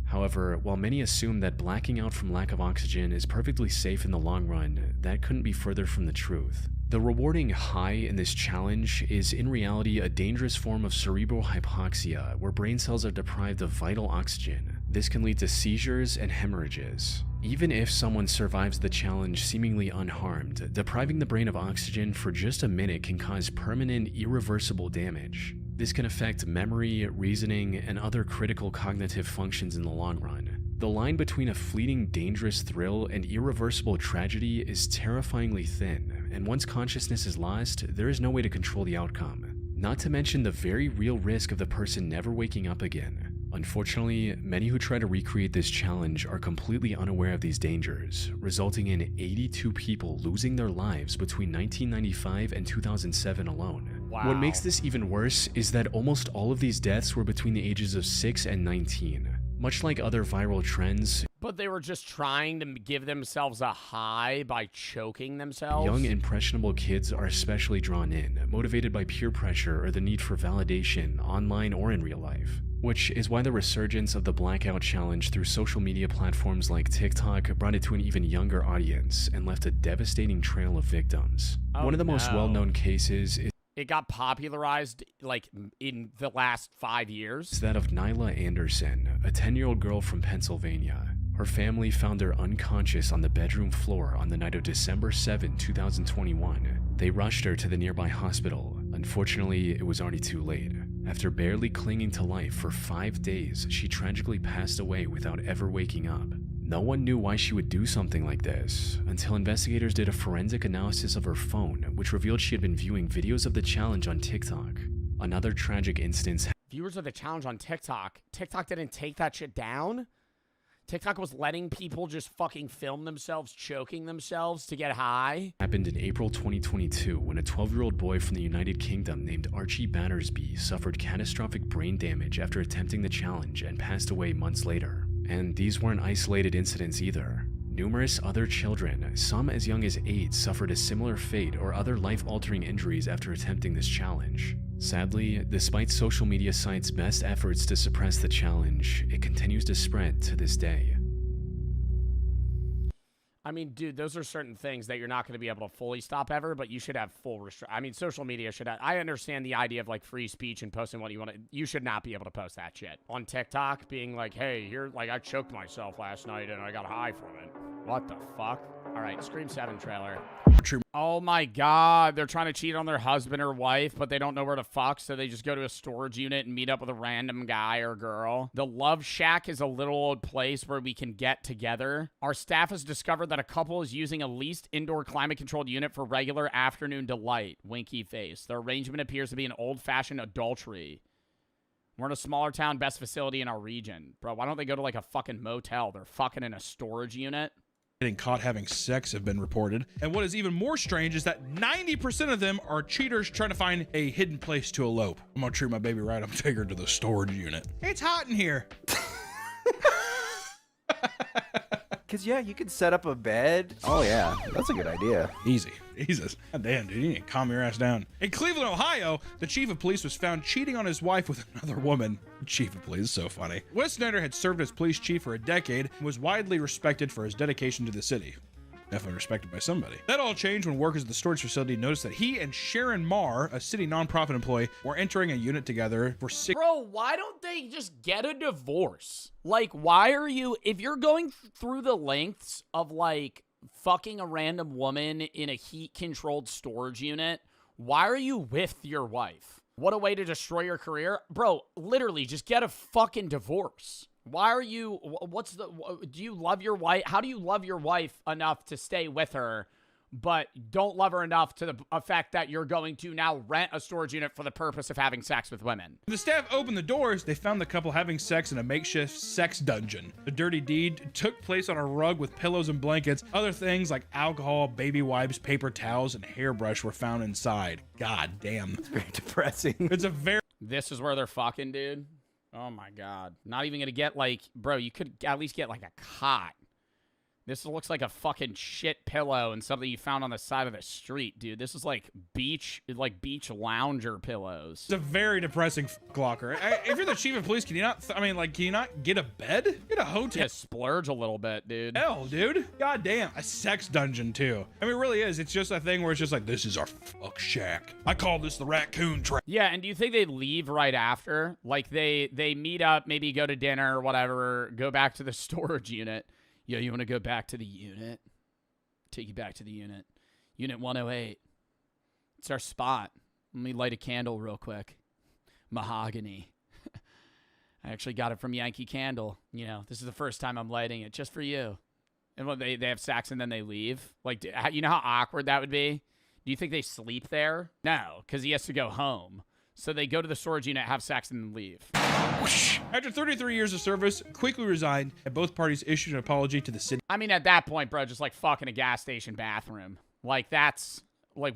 However, while many assume that blacking out from lack of oxygen is perfectly safe in the long run, that couldn't be further from the truth. The rewarding high in this challenge is in reality a dangerous form of cerebral hypoxia where brain cells are deprived of vital oxygen. This can lead to seizures and hemorrhages. Even if someone survives the challenge seemingly unharmed, depriving the brain of oxygen for just a minute can cause permanent, irreversible damage. This can affect memory, reasoning, and other critical cognitive functions in the long run. The line between a fleeting dangerous thrill and irreversible tragedy is terrifyingly thin, and once consciousness is lost, there is no way to control the outcome. Not to mention the very real risk of the person never waking up again. Unfortunately, many who try to recreate this challenge are completely unaware of these dangers, resulting in 82 people losing their lives between 1995 and 2007 alone. Wow. What makes this even worse is that almost all of these deaths were between the ages of 6 and 19. Much like other viral trends, But they were just trying to give themselves a high by choking themselves. young, impressionable kids are especially drawn in, motivated by peer pressure or the need for validation, online or in real life. Which is why the resurgence of the blackout challenge through social media platforms like TikTok brought it to an even younger audience and left a devastating trail of victims. Oh, One of the most no. well-known cases is It got popularized like in the last 5 years. that of Nyla Anderson, a 10-year-old girl from Pennsylvania. Her family found her unconscious on the bedroom floor on the night of December 7, 2021. They rushed her to the nearby hospital. Unfortunately, it was already too late. After barely clinging to life for 5 days, she tragically passed away without ever waking up. No one knew why she would do something like this, until investigators did a forensic analysis of her phone, which revealed she had been viewing videos of the challenge on TikTok. Another tragic instance. Viewers of the challenge on TikTok. TikTok didn't take that shit down? TikTok was letting people just fucking film themselves choking themselves to get high? Happened in April 2022 when a 12-year-old boy from the United Kingdom named Archie Battersby suffered catastrophic brain damage after attempting the challenge and passed away months later. And these weren't isolated incidents either. Numerous other children, some as young as 8, suffered a similar fate or other life-altering injuries after attempting this challenge. Sadly, despite social media sites' best efforts to suppress the challenge, it continues to spread to this day. I mean, dude, those are certain things that you're not going to be able to fully stop ever, but you should have full restriction. I mean, social media should have, I understand the idea of like free speech and posting what you want to, you should not be able to post that shit. On TikTok, being like, hey, here, like I choked myself last night and I got high from it. What the fuck? All right, Scream 7 trailer. Oh my god, they're trying to cheat on their husband or wife, but they don't know where to fuck, so they just go to a storage unit and meet up with a random guy or girl. The Love Shack is a little old place where we can get together. Our staff has discovered that a couple is using a leased indoor climate-controlled unit for regular afternoon delight. Winky face. Their arrangement appears to be an old-fashioned adultery. We're in a smaller town, best facility in our region. Bro, why don't they go to like a fucking motel? They're fucking in a storage unit. Getting caught having sex have been reported. And what is even more strange is that 90% of them are cheaters trying to find a hidden place to elope. I'm gonna treat my baby right. I'm taking her to the storage unit. It's hot in here. Cause yeah, you could set up a bed. Oh yeah, that's a good idea. Easy. Jesus. God damn, dude, you need to calm your ass down. In Cleveland, Ohio, the chief of police was found cheating on his wife with another woman. Chief of police, so funny. Wes Snyder had served as police chief for a decade and was widely respected for his dedication to the city. Definitely respected by somebody. That all changed when workers at the storage facility noticed that he and Sharon Marr, a city nonprofit employee, were entering a unit together for 6 Bro, why don't they just get a divorce? Like, why are you, if you're going through the lengths of like fucking a random woman in a heat-controlled storage unit, why are you with your wife? What a way to destroy your career. Bro, literally, just get a fucking divorce. Why are you, do you love your wife? How do you love your wife enough to stay with her, but don't love her enough to the effect that you're going to now rent a storage unit for the purpose of having sex with women? The staff opened the doors. They found the couple having sex in a makeshift sex dungeon. The dirty deed took place on a rug with pillows and blankets. Other things like alcohol, baby wipes, paper towels, and hairbrush were found inside. God damn. It's very depressing. It's a very... This is where they're fucking, dude. Oh my god. Not even gonna get like, bro, you could at least get like a cot. This looks like a fucking shit pillow and something you found on the side of the street, dude. This is like beach lounger pillows. It's a very depressing locker. If you're the chief of police, can you not, can you not get a bed? Get a hotel. Yeah, splurge a little bit, dude. Hell, dude. God damn. A sex dungeon, too. I mean, it really is. It's just a thing where it's just like, this is our fuck shack. I call this the raccoon trap. Yeah, and do you think they leave right after? Like, they meet up, maybe go to dinner or whatever, go back to the storage unit. Yo, you want to go back to the unit? Take you back to the unit. Unit 108. It's our spot. Let me light a candle real quick. Mahogany. I actually got it from Yankee Candle. You know, this is the first time I'm lighting it just for you. And when they have sex and then they leave. Like, you know how awkward that would be? Do you think they sleep there? No, because he has to go home. So they go to the storage unit, have sex, and then leave. After 33 years of service, quickly resigned, and both parties issued an apology to the city. I mean, at that point, bro, just like fucking a gas station bathroom. Like, that's, like,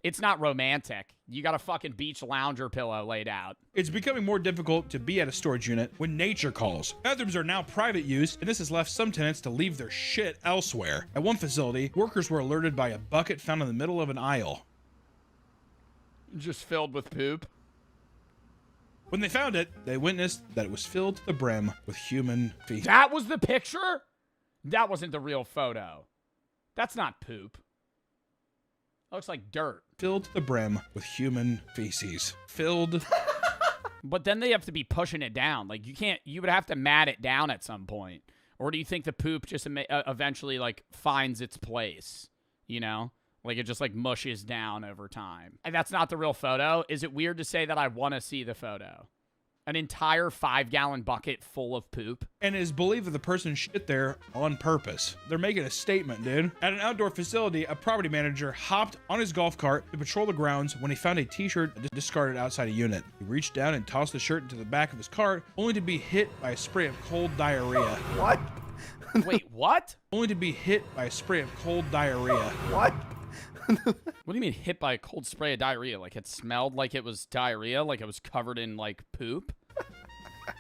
it's not romantic. You got a fucking beach lounger pillow laid out. It's becoming more difficult to be at a storage unit when nature calls. Bathrooms are now private use, and this has left some tenants to leave their shit elsewhere. At one facility, workers were alerted by a bucket found in the middle of an aisle. Just filled with poop. When they found it, they witnessed that it was filled to the brim with human feces. That was the picture? That wasn't the real photo. That's not poop. That looks like dirt. Filled to the brim with human feces. Filled. But then they have to be pushing it down. Like, you would have to mat it down at some point. Or do you think the poop just eventually, like, finds its place? You know? Like, it just, like, mushes down over time. And that's not the real photo. Is it weird to say that I want to see the photo? An entire 5-gallon bucket full of poop? And it is believed that the person shit there on purpose. They're making a statement, dude. At an outdoor facility, a property manager hopped on his golf cart to patrol the grounds when he found a t-shirt discarded outside a unit. He reached down and tossed the shirt into the back of his cart, only to be hit by a spray of cold diarrhea. What? Wait, what? Only to be hit by a spray of cold diarrhea. What? What do you mean hit by a cold spray of diarrhea? Like it smelled like it was diarrhea? Like it was covered in, like, poop?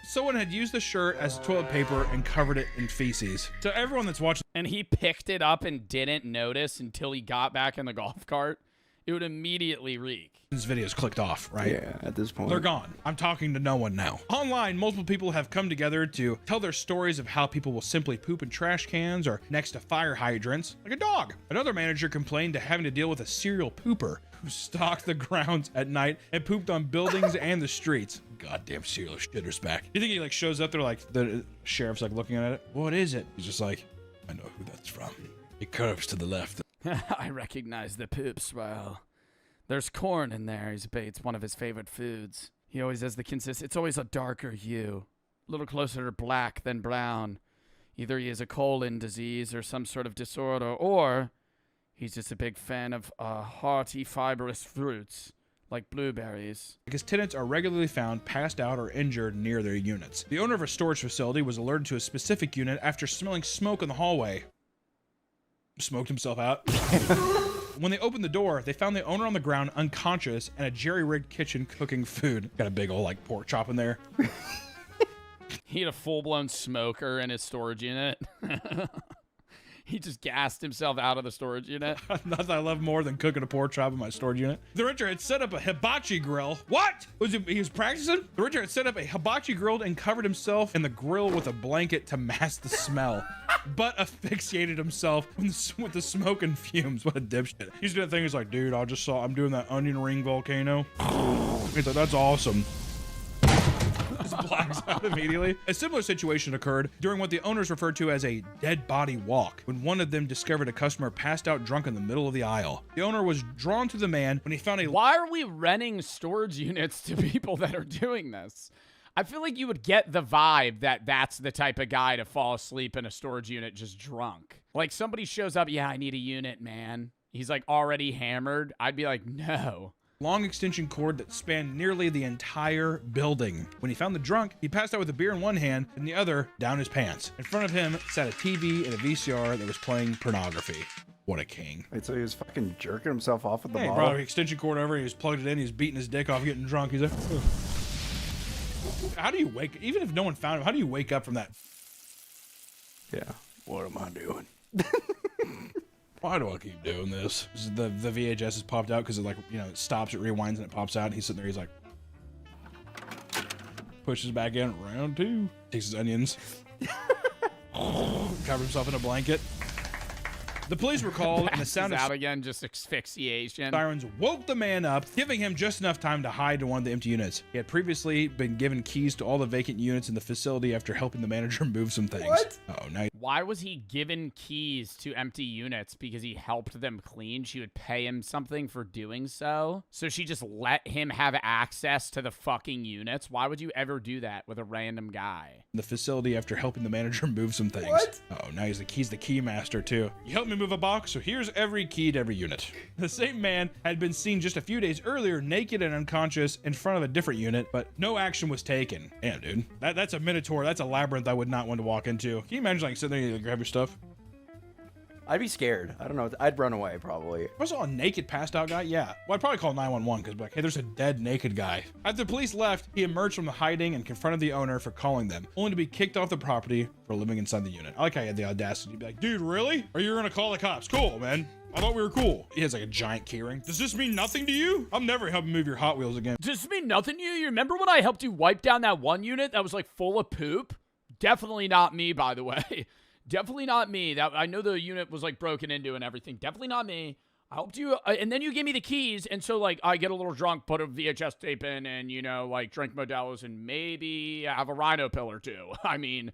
Someone had used the shirt as toilet paper and covered it in feces. So everyone that's watching... And he picked it up and didn't notice until he got back in the golf cart? It would immediately reek. This video's clicked off, right? Yeah, at this point. They're gone. I'm talking to no one now. Online, multiple people have come together to tell their stories of how people will simply poop in trash cans or next to fire hydrants, like a dog. Another manager complained to having to deal with a serial pooper who stalked the grounds at night and pooped on buildings and the streets. Goddamn serial shitter's back. You think he, like, shows up there, like, the sheriff's, like, looking at it? What is it? He's just like, I know who that's from. It curves to the left. I recognize the poop swirl. There's corn in there. It's one of his favorite foods. He always has the it's always a darker hue. A little closer to black than brown. Either he has a colon disease or some sort of disorder, or he's just a big fan of hearty, fibrous fruits, like blueberries. Because tenants are regularly found passed out or injured near their units. The owner of a storage facility was alerted to a specific unit after smelling smoke in the hallway. Smoked himself out. When they opened the door, they found the owner on the ground unconscious and a jerry-rigged kitchen cooking food. Got a big old, like, pork chop in there. He had a full-blown smoker in his storage unit. He just gassed himself out of the storage unit. Nothing I love more than cooking a pork chop in my storage unit. The renter had set up a hibachi grill. What? He was practicing? The renter had set up a hibachi grill and covered himself in the grill with a blanket to mask the smell, but asphyxiated himself with the smoke and fumes. What a dipshit. He's doing that thing. He's like, dude, I'm doing that onion ring volcano. He's like, that's awesome. Just blacks out immediately. A similar situation occurred during what the owners referred to as a dead body walk, when one of them discovered a customer passed out drunk in the middle of the aisle. The owner was drawn to the man when he found a... Why are we renting storage units to people that are doing this? I feel like you would get the vibe that that's the type of guy to fall asleep in a storage unit just drunk. Like, somebody shows up, yeah, I need a unit, man. He's, like, already hammered. I'd be like, no. Long extension cord that spanned nearly the entire building. When he found the drunk, he passed out with a beer in one hand and the other down his pants. In front of him sat a TV and a VCR that was playing pornography. What a king. Wait, so he was fucking jerking himself off with the He bottle? brought an extension cord over, he was plugged it in, he was beating his dick off, getting drunk. He's like, ugh. How do you wake, even if no one found him, how do you wake up from that? Yeah. What am I doing? Why do I keep doing this? The VHS has popped out because it, like, you know, it stops, it rewinds, and it pops out. And he's sitting there, he's like, pushes back in, round 2. Takes his onions. Covers himself in a blanket. The police were called, and the sound of out again, just asphyxiation. sirens woke the man up, giving him just enough time to hide to one of the empty units. He had previously been given keys to all the vacant units in the facility after helping the manager move some things. What? Oh, now Why was he given keys to empty units? Because he helped them clean? She would pay him something for doing so? So she just let him have access to the fucking units? Why would you ever do that with a random guy? the facility after helping the manager move some things. What? Oh, now he's the key master too. You helped me move a box, so here's every key to every unit. The same man had been seen just a few days earlier naked and unconscious in front of a different unit, but no action was taken. Damn, dude. That's a minotaur. That's a labyrinth I would not want to walk into. Can you imagine like sitting there and you grab your stuff? I'd be scared. I don't know. I'd run away probably. If I saw a naked passed out guy, yeah. Well, I'd probably call 911 because like, hey, there's a dead naked guy. After the police left, he emerged from the hiding and confronted the owner for calling them, only to be kicked off the property for living inside the unit. I like how he had the audacity to be like, dude, really? Or you're gonna call the cops? Cool, man. I thought we were cool. He has like a giant keyring. Does this mean nothing to you? I'm never helping move your Hot Wheels again. Does this mean nothing to you? You remember when I helped you wipe down that one unit that was like full of poop? Definitely not me, by the way. Definitely not me. That I know the unit was like broken into and everything. Definitely not me. I helped you, and then you gave me the keys, and so like I get a little drunk, put a VHS tape in, and you know like drink Modelo's and maybe have a rhino pill or two. I mean,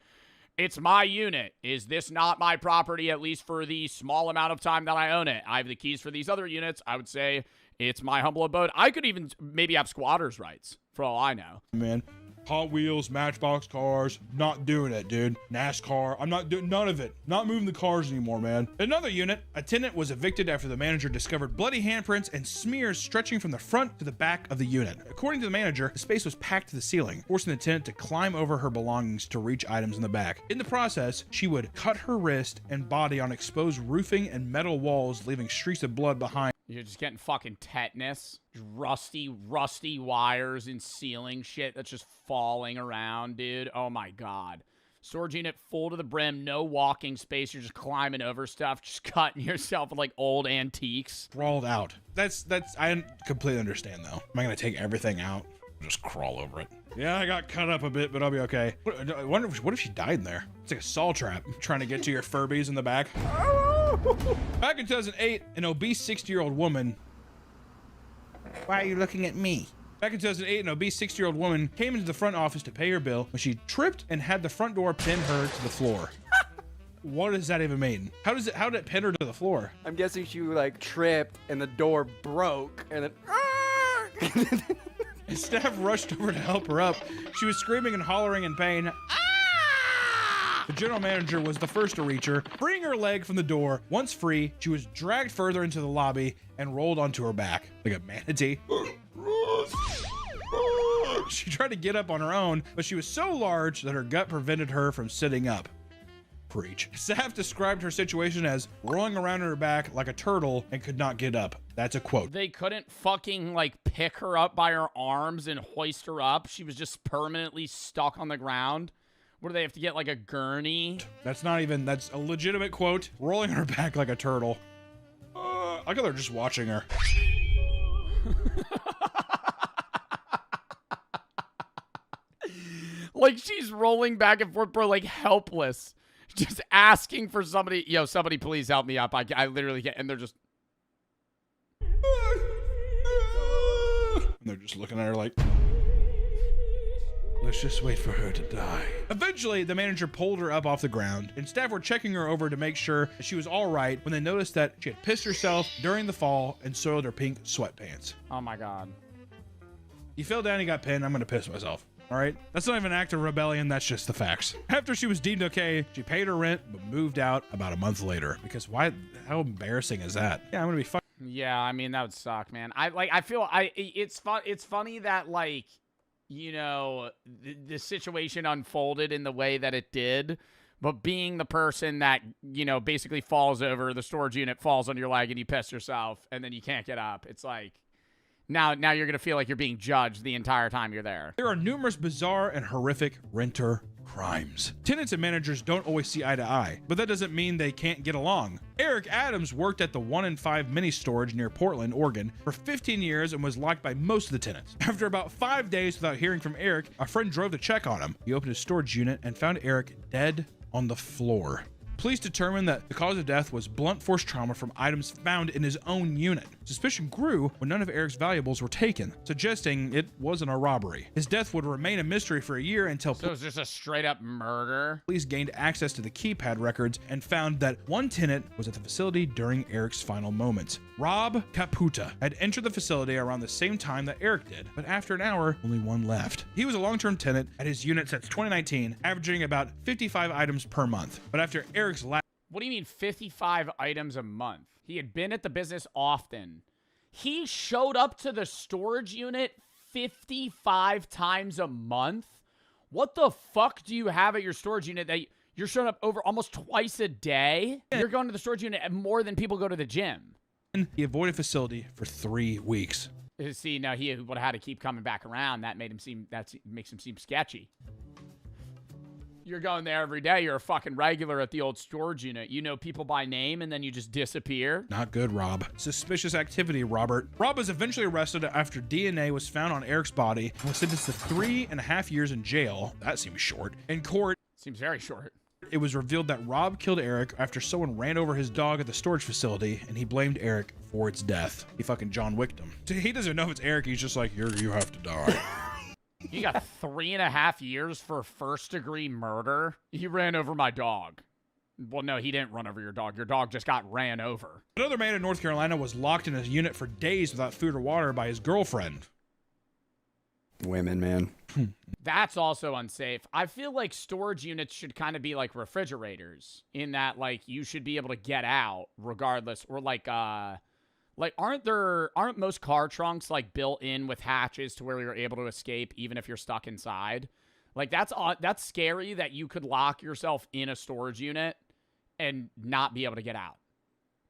it's my unit. Is this not my property? At least for the small amount of time that I own it. I have the keys for these other units. I would say it's my humble abode. I could even maybe have squatters' rights for all I know. Man. Hot Wheels, Matchbox cars, not doing it, dude. NASCAR, I'm not doing none of it. Not moving the cars anymore, man. Another unit, a tenant was evicted after the manager discovered bloody handprints and smears stretching from the front to the back of the unit. According to the manager, the space was packed to the ceiling, forcing the tenant to climb over her belongings to reach items in the back. In the process, she would cut her wrist and body on exposed roofing and metal walls, leaving streaks of blood behind. You're just getting fucking tetanus. Rusty wires and ceiling shit that's just falling around, dude. Oh my god. Storage unit full to the brim, no walking space. You're just climbing over stuff, just cutting yourself with like old antiques. Crawled out. That's I completely understand though. Am I gonna take everything out? Just crawl over it. Yeah, I got cut up a bit, but I'll be okay. I wonder what if she died in there? It's like a saw trap trying to get to your Furbies in the back. Back in 2008, an obese 60-year-old woman. Why are you looking at me? Back in 2008, an obese 60-year-old woman came into the front office to pay her bill when she tripped and had the front door pin her to the floor. What does that even mean? How did it pin her to the floor? I'm guessing she like tripped and the door broke and then. Staff rushed over to help her up. She was screaming and hollering in pain. The general manager was the first to reach her, freeing her leg from the door. Once free, she was dragged further into the lobby and rolled onto her back like a manatee. She tried to get up on her own, but she was so large that her gut prevented her from sitting up. Preach. Staff described her situation as rolling around on her back like a turtle and could not get up. That's a quote. They couldn't fucking like pick her up by her arms and hoist her up. She was just permanently stuck on the ground. What do they have to get, like a gurney? That's a legitimate quote. Rolling on her back like a turtle. I thought they're just watching her. Like she's rolling back and forth, bro, like helpless. Just asking for somebody, yo, somebody please help me up. I literally can't, and they're just. And they're just looking at her like, let's just wait for her to die. Eventually, the manager pulled her up off the ground, and staff were checking her over to make sure that she was all right when they noticed that she had pissed herself during the fall and soiled her pink sweatpants. Oh my god. You fell down, you got pinned, I'm gonna piss myself. All right? That's not even an act of rebellion, that's just the facts. After she was deemed okay, she paid her rent, but moved out about a month later. Because why? How embarrassing is that? Yeah, I'm gonna be fucking. Yeah, I mean, that would suck, man. It's funny that, like, you know, the situation unfolded in the way that it did, but being the person that, you know, basically falls over, the storage unit falls on your leg and you piss yourself and then you can't get up. It's like, Now you're going to feel like you're being judged the entire time you're there. There are numerous bizarre and horrific renter crimes. Tenants and managers don't always see eye to eye, but that doesn't mean they can't get along. Eric Adams worked at the 1 in 5 mini storage near Portland, Oregon for 15 years and was liked by most of the tenants. After about 5 days without hearing from Eric, a friend drove to check on him. He opened his storage unit and found Eric dead on the floor. Police determined that the cause of death was blunt force trauma from items found in his own unit. Suspicion grew when none of Eric's valuables were taken, suggesting it wasn't a robbery. His death would remain a mystery for a year until So it was just a straight up murder? police gained access to the keypad records and found that one tenant was at the facility during Eric's final moments. Rob Caputa had entered the facility around the same time that Eric did, but after an hour, only one left. He was a long-term tenant at his unit since 2019, averaging about 55 items per month. But after Eric's last... What do you mean 55 items a month? He had been at the business often. He showed up to the storage unit 55 times a month? What the fuck do you have at your storage unit that you're showing up over almost twice a day? You're going to the storage unit more than people go to the gym. He avoided facility for 3 weeks. See, now he would have had to keep coming back around. That makes him seem sketchy. You're going there every day. You're a fucking regular at the old storage unit. You know people by name, and then you just disappear. Not good, Rob. Suspicious activity, Robert. Rob was eventually arrested after DNA was found on Eric's body and was sentenced to 3.5 years in jail. That seems short. In court, seems very short. It was revealed that Rob killed Eric after someone ran over his dog at the storage facility, and he blamed Eric for its death. He fucking John Wicked him. He doesn't know if it's Eric. He's just like, you have to die. You got 3.5 years for first-degree murder? He ran over my dog. Well, no, he didn't run over your dog. Your dog just got ran over. Another man in North Carolina was locked in his unit for days without food or water by his girlfriend. Women, man. That's also unsafe. I feel like storage units should kind of be like refrigerators in that, like, you should be able to get out regardless. Or like aren't most car trunks like built in with hatches to where you're able to escape even if you're stuck inside? Like that's scary that you could lock yourself in a storage unit and not be able to get out.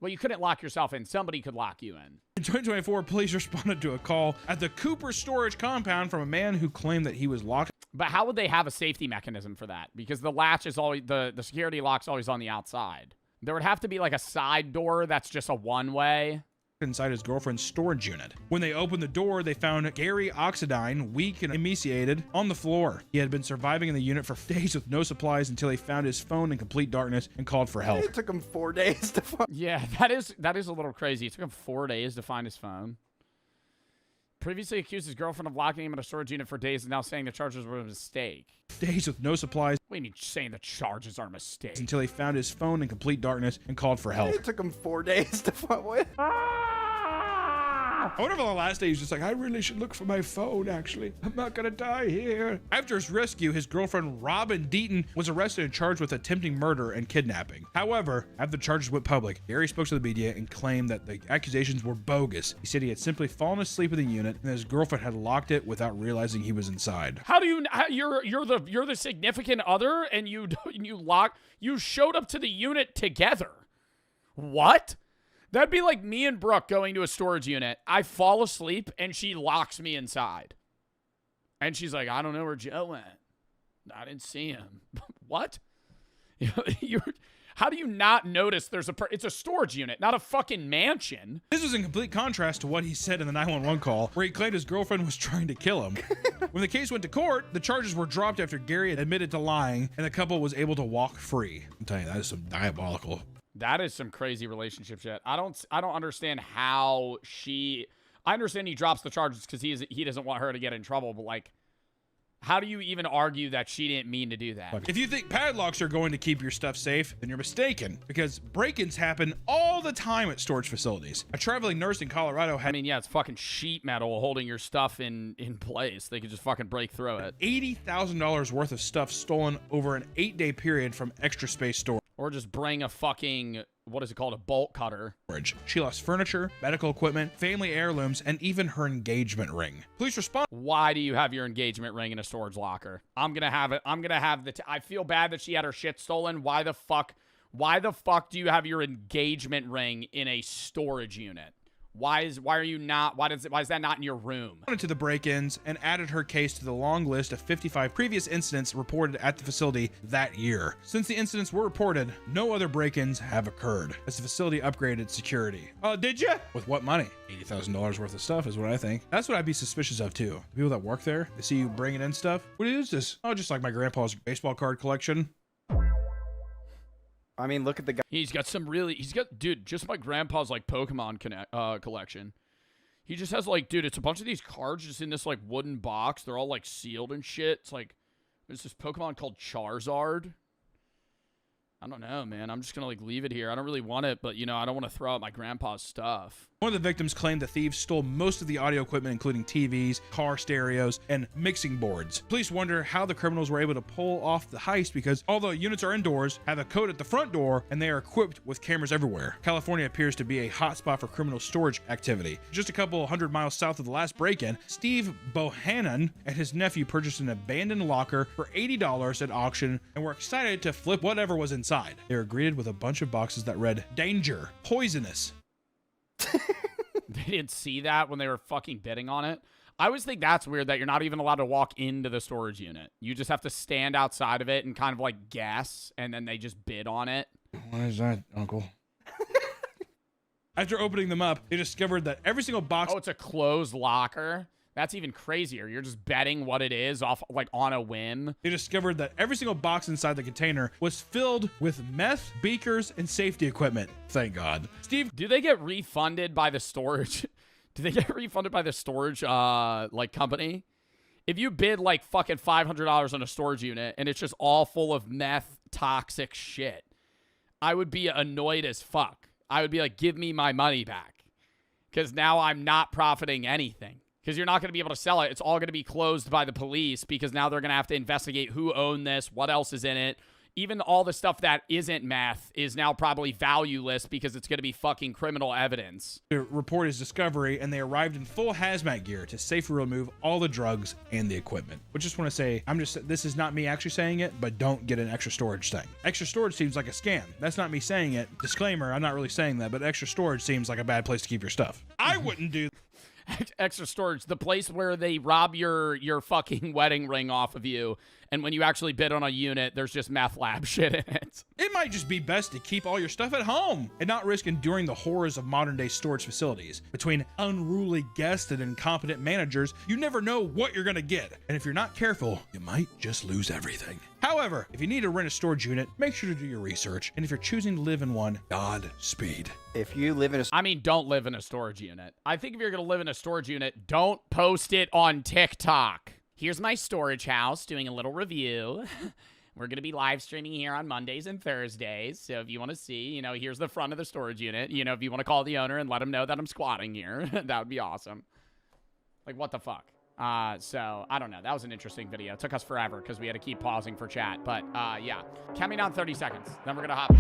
Well, you couldn't lock yourself in. Somebody could lock you in. In 2024, police responded to a call at the Cooper storage compound from a man who claimed that he was locked. But how would they have a safety mechanism for that? Because the latch is always, the security lock's always on the outside. There would have to be like a side door that's just a one-way. Inside his girlfriend's storage unit. When they opened the door, they found Gary Oxidine, weak and emaciated, on the floor. He had been surviving in the unit for days with no supplies until they found his phone in complete darkness and called for help. It took him 4 days to find. Yeah, that is a little crazy. It took him 4 days to find his phone. Previously accused his girlfriend of locking him in a storage unit for days and now saying the charges were a mistake. Days with no supplies. What do you mean saying the charges are a mistake? Until they found his phone in complete darkness and called for help. It took him 4 days to find what? I wonder if on the last day he's just like, I really should look for my phone, actually. I'm not gonna die here. After his rescue, his girlfriend, Robin Deaton, was arrested and charged with attempting murder and kidnapping. However, after the charges went public, Gary spoke to the media and claimed that the accusations were bogus. He said he had simply fallen asleep in the unit and his girlfriend had locked it without realizing he was inside. How do you, you're the significant other and you showed up to the unit together? What? That'd be like me and Brooke going to a storage unit. I fall asleep, and she locks me inside. And she's like, I don't know where Joe went. I didn't see him. What? How do you not notice it's a storage unit, not a fucking mansion? This was in complete contrast to what he said in the 911 call, where he claimed his girlfriend was trying to kill him. When the case went to court, the charges were dropped after Gary had admitted to lying, and the couple was able to walk free. I'm telling you, that is some diabolical. That is some crazy relationship shit. I don't understand how I understand he drops the charges because he doesn't want her to get in trouble, but like, how do you even argue that she didn't mean to do that? If you think padlocks are going to keep your stuff safe, then you're mistaken, because break-ins happen all the time at storage facilities. A traveling nurse in Colorado had... I mean, yeah, it's fucking sheet metal holding your stuff in place. They could just fucking break through it. $80,000 worth of stuff stolen over an 8-day period from Extra Space Storage. Or just bring a fucking, what is it called, a bolt cutter. She lost furniture, medical equipment, family heirlooms, and even her engagement ring. Police respond. Why do you have your engagement ring in a storage locker? I'm gonna have it. I feel bad that she had her shit stolen. Why the fuck do you have your engagement ring in a storage unit? Why is that not in your room? Went into the break-ins and added her case to the long list of 55 previous incidents reported at the facility that year. Since the incidents were reported, no other break-ins have occurred as the facility upgraded security. Oh, did you? With what money? $80,000 worth of stuff is what I think. That's what I'd be suspicious of too. The people that work there, they see you bringing in stuff. What is this? Oh, just like my grandpa's baseball card collection. I mean, look at the guy. He's got, dude, just my grandpa's like Pokemon collection. He just has like, dude, it's a bunch of these cards just in this like wooden box. They're all like sealed and shit. It's like, there's this Pokemon called Charizard. I don't know, man. I'm just gonna like leave it here. I don't really want it, but you know, I don't want to throw out my grandpa's stuff. One of the victims claimed the thieves stole most of the audio equipment, including TVs, car stereos, and mixing boards. Police wonder how the criminals were able to pull off the heist because although units are indoors, have a code at the front door, and they are equipped with cameras everywhere. California appears to be a hotspot for criminal storage activity. Just a couple 100 miles south of the last break-in, Steve Bohannon and his nephew purchased an abandoned locker for $80 at auction and were excited to flip whatever was inside. They were greeted with a bunch of boxes that read, "Danger, poisonous." They didn't see that when they were fucking bidding on it. I always think that's weird that you're not even allowed to walk into the storage unit. You just have to stand outside of it and kind of like guess, and then they just bid on it. What is that, Uncle? After opening them up, they discovered that every single box... Oh, it's a closed locker? That's even crazier. You're just betting what it is off like on a whim. They discovered that every single box inside the container was filled with meth, beakers, and safety equipment. Thank God. Steve, do they get refunded by the storage? Do they get refunded by the storage like company? If you bid like fucking $500 on a storage unit and it's just all full of meth, toxic shit, I would be annoyed as fuck. I would be like, give me my money back. Because now I'm not profiting anything. Because you're not going to be able to sell it. It's all going to be closed by the police because now they're going to have to investigate who owned this, what else is in it. Even all the stuff that isn't meth is now probably valueless because it's going to be fucking criminal evidence. The report is discovery, and they arrived in full hazmat gear to safely remove all the drugs and the equipment. But just want to say, this is not me actually saying it, but don't get an extra storage thing. Extra storage seems like a scam. That's not me saying it. Disclaimer, I'm not really saying that, but extra storage seems like a bad place to keep your stuff. I wouldn't do extra storage, the place where they rob your fucking wedding ring off of you, and when you actually bid on a unit, there's just meth lab shit in it. It might just be best to keep all your stuff at home and not risk enduring the horrors of modern-day storage facilities. Between unruly guests and incompetent managers, you never know what you're gonna get, and if you're not careful, you might just lose everything. However, if you need to rent a storage unit, make sure to do your research, and if you're choosing to live in one, Godspeed. If you live in a... I mean, don't live in a storage unit. I think if you're gonna live in a storage unit, don't post it on TikTok. Here's my storage house, doing a little review. We're going to be live streaming here on Mondays and Thursdays. So if you want to see, you know, here's the front of the storage unit. You know, if you want to call the owner and let him know that I'm squatting here, that would be awesome. Like, what the fuck? So, I don't know. That was an interesting video. It took us forever because we had to keep pausing for chat. But, yeah. Count me down 30 seconds. Then we're going to hop.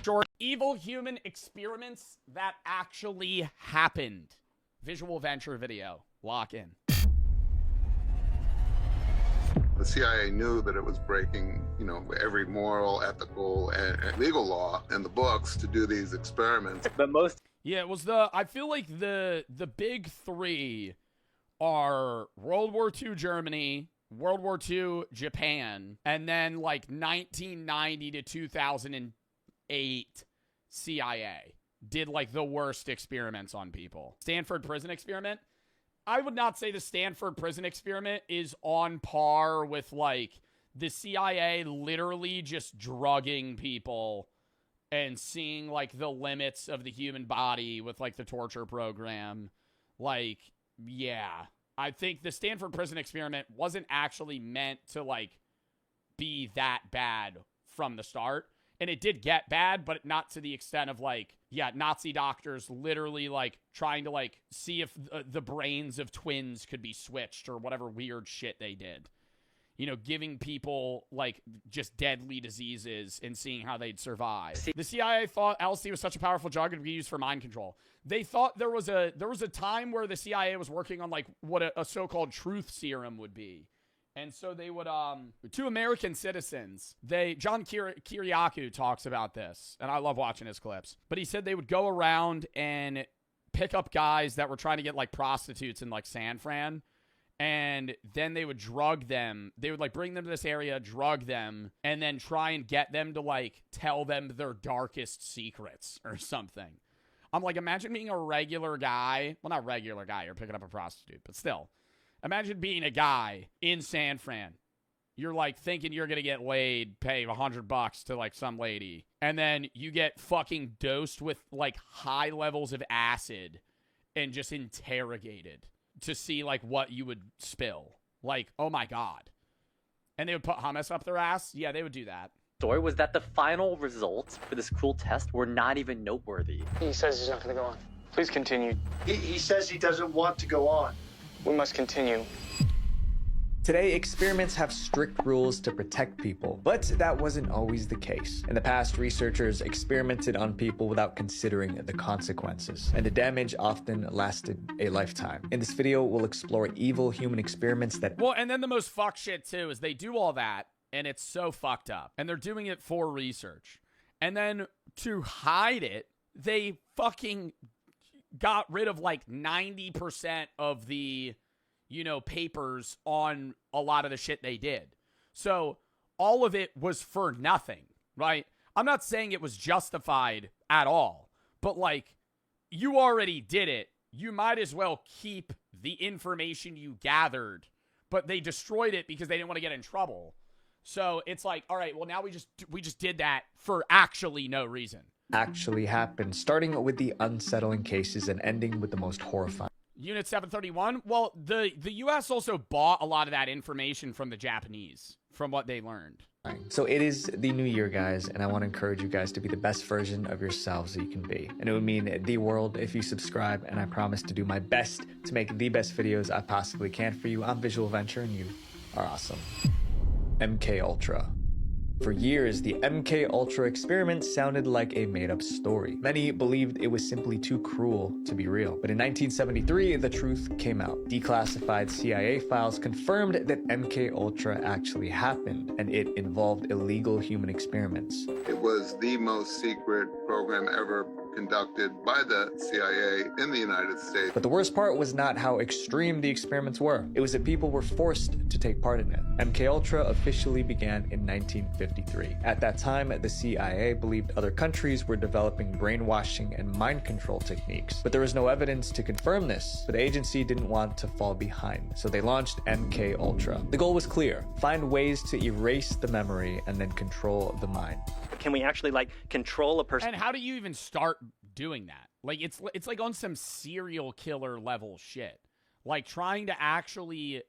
Short evil human experiments that actually happened. Visual venture video. Lock in. The CIA knew that it was breaking, you know, every moral, ethical, and legal law in the books to do these experiments. But most... Yeah, it was I feel like the big three are World War II Germany, World War II Japan, and then like 1990 to 2008 CIA did like the worst experiments on people. Stanford prison experiment. I would not say the Stanford prison experiment is on par with like the CIA literally just drugging people and seeing like the limits of the human body with like the torture program. Like, yeah, I think the Stanford prison experiment wasn't actually meant to like be that bad from the start. And it did get bad, but not to the extent of like, yeah, Nazi doctors literally like trying to like see if the brains of twins could be switched or whatever weird shit they did. you know, giving people like just deadly diseases and seeing how they'd survive. The CIA thought LSD was such a powerful drug it could be used for mind control. They thought there was a time where the CIA was working on like what a so-called truth serum would be. And so they would, two American citizens, John Kiriakou talks about this, and I love watching his clips, but he said they would go around and pick up guys that were trying to get like prostitutes in like San Fran, and then they would drug them. They would like bring them to this area, drug them, and then try and get them to like tell them their darkest secrets or something. I'm like, imagine being a regular guy. Well, not regular guy, you're picking up a prostitute, but still. Imagine being a guy in San Fran. You're like thinking you're going to get laid, pay $100 to like some lady. And then you get fucking dosed with like high levels of acid and just interrogated to see like what you would spill. Like, oh my God. And they would put hummus up their ass. Yeah, they would do that. Story was that the final results for this cruel test were not even noteworthy. He says he's not going to go on. Please continue. He says he doesn't want to go on. We must continue. Today, experiments have strict rules to protect people, but that wasn't always the case. In the past, researchers experimented on people without considering the consequences, and the damage often lasted a lifetime. In this video, we'll explore evil human experiments that— Well, and then the most fuck shit too is they do all that, and it's so fucked up, and they're doing it for research. And then to hide it, they fucking got rid of like 90% of the, you know, papers on a lot of the shit they did. So all of it was for nothing, right? I'm not saying it was justified at all, but like, you already did it. You might as well keep the information you gathered, but they destroyed it because they didn't want to get in trouble. So it's like, all right, well now we just did that for actually no reason. Actually happened, starting with the unsettling cases and ending with the most horrifying. Unit 731, well, the U.S. also bought a lot of that information from the Japanese, from what they learned. So it is the new year, guys, and I want to encourage you guys to be the best version of yourselves that you can be. And it would mean the world if you subscribe, and I promise to do my best to make the best videos I possibly can for you. I'm Visual Venture, and you are awesome. MK Ultra. For years, the MK Ultra experiment sounded like a made-up story. Many believed it was simply too cruel to be real. But in 1973, the truth came out. Declassified CIA files confirmed that MK Ultra actually happened, and it involved illegal human experiments. It was the most secret program ever conducted by the CIA in the United States. But the worst part was not how extreme the experiments were. It was that people were forced to take part in it. MK Ultra officially began in 1953. At that time, the CIA believed other countries were developing brainwashing and mind control techniques. But there was no evidence to confirm this. But the agency didn't want to fall behind, so they launched MK Ultra. The goal was clear: find ways to erase the memory and then control the mind. Can we actually like control a person? And how do you even start doing that? Like it's like on some serial killer level shit. Like trying to actually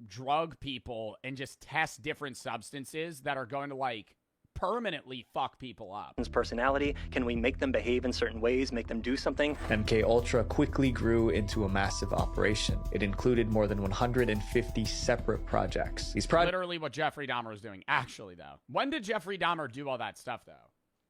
drug people and just test different substances that are going to like permanently fuck people up. Personality, can we make them behave in certain ways, make them do something? MK Ultra quickly grew into a massive operation. It included more than 150 separate projects. These literally what Jeffrey Dahmer was doing. Actually, though, when did Jeffrey Dahmer do all that stuff, though?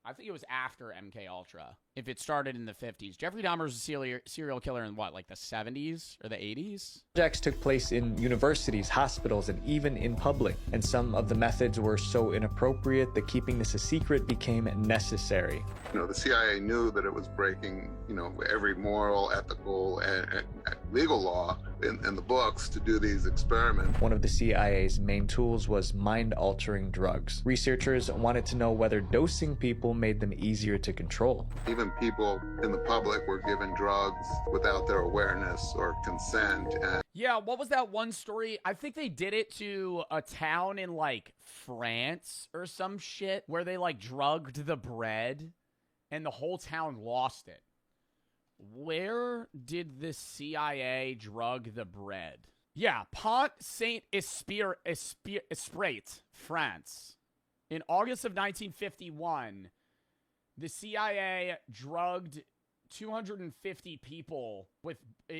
I think it was after MK Ultra. If it started in the 50s. Jeffrey Dahmer was a serial killer in what, like the 70s or the 80s? Projects took place in universities, hospitals, and even in public. And some of the methods were so inappropriate that keeping this a secret became necessary. You know, the CIA knew that it was breaking, you know, every moral, ethical, and legal law in the books to do these experiments. One of the CIA's main tools was mind-altering drugs. Researchers wanted to know whether dosing people made them easier to control. Even people in the public were given drugs without their awareness or consent. Yeah, what was that one story? I think they did it to a town in like France or some shit where they like drugged the bread and the whole town lost it. Where did the CIA drug the bread? Yeah, Pont Saint-Esprit, France. In August of 1951, the CIA drugged 250 people with,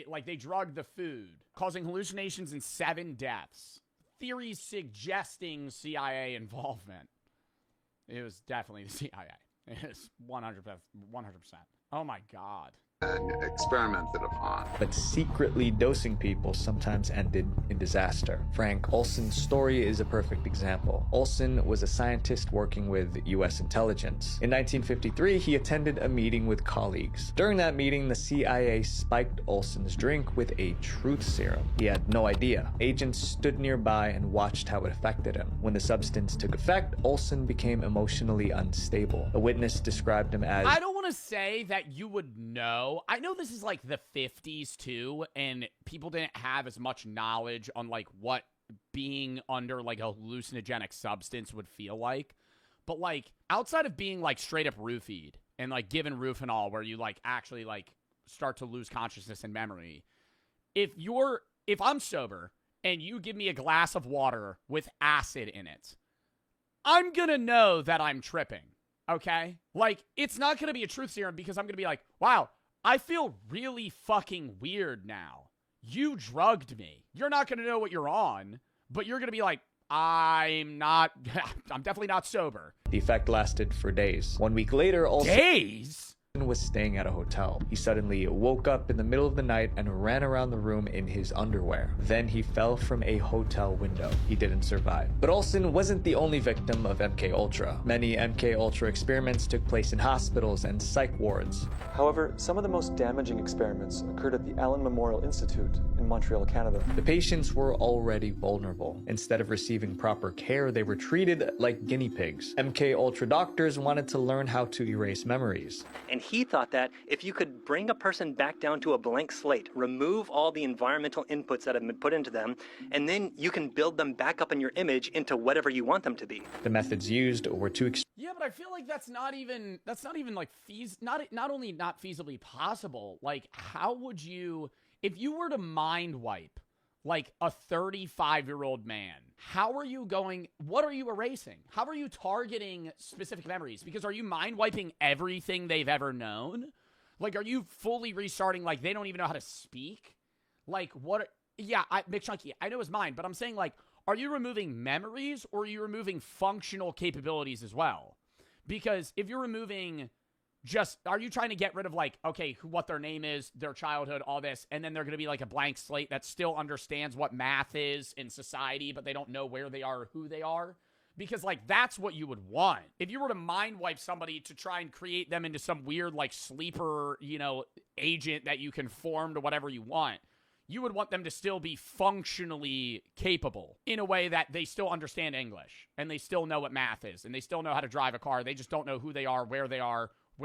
like, they drugged the food, causing hallucinations and 7 deaths. theories suggesting CIA involvement. It was definitely the CIA. It's 100%. Oh my God. Experimented upon. But secretly dosing people sometimes ended in disaster. Frank Olson's story is a perfect example. Olson was a scientist working with U.S. intelligence. In 1953, he attended a meeting with colleagues. During that meeting, the CIA spiked Olson's drink with a truth serum. He had no idea. Agents stood nearby and watched how it affected him. When the substance took effect, Olson became emotionally unstable. A witness described him as, I don't want to say that you would know. I know this is like the 50s too, and people didn't have as much knowledge on like what being under like a hallucinogenic substance would feel like. But like outside of being like straight up roofied and like given Rufinol where you like actually like start to lose consciousness and memory, if I'm sober and you give me a glass of water with acid in it, I'm gonna know that I'm tripping. Okay? Like, it's not gonna be a truth serum because I'm gonna be like, wow, I feel really fucking weird now. You drugged me. You're not gonna know what you're on, but you're gonna be like, I'm definitely not sober. the effect lasted for days. 1 week later, Olson was staying at a hotel. He suddenly woke up in the middle of the night and ran around the room in his underwear. Then he fell from a hotel window. He didn't survive. But Olson wasn't the only victim of MKUltra. Many MKUltra experiments took place in hospitals and psych wards. However, some of the most damaging experiments occurred at the Allen Memorial Institute in Montreal, Canada. The patients were already vulnerable. Instead of receiving proper care, they were treated like guinea pigs. MKUltra doctors wanted to learn how to erase memories. And he thought that if you could bring a person back down to a blank slate, remove all the environmental inputs that have been put into them, and then you can build them back up in your image into whatever you want them to be. The methods used were too Yeah, but I feel like that's not even like not only not feasibly possible. Like, how would you, if you were to mind wipe like a 35-year-old man, what are you erasing? How are you targeting specific memories? Because are you mind wiping everything they've ever known? Like, are you fully restarting, like, they don't even know how to speak? Like, what? McChunky, I know his mind, but I'm saying, like, are you removing memories or are you removing functional capabilities as well? Because if you're removing are you trying to get rid of, like, okay, what their name is, their childhood, all this, and then they're going to be like a blank slate that still understands what math is in society, but they don't know where they are or who they are? Because, like, that's what you would want. If you were to mind wipe somebody to try and create them into some weird, like, sleeper, agent that you can form to whatever you want, you would want them to still be functionally capable in a way that they still understand English, and they still know what math is, and they still know how to drive a car. They just don't know who they are, where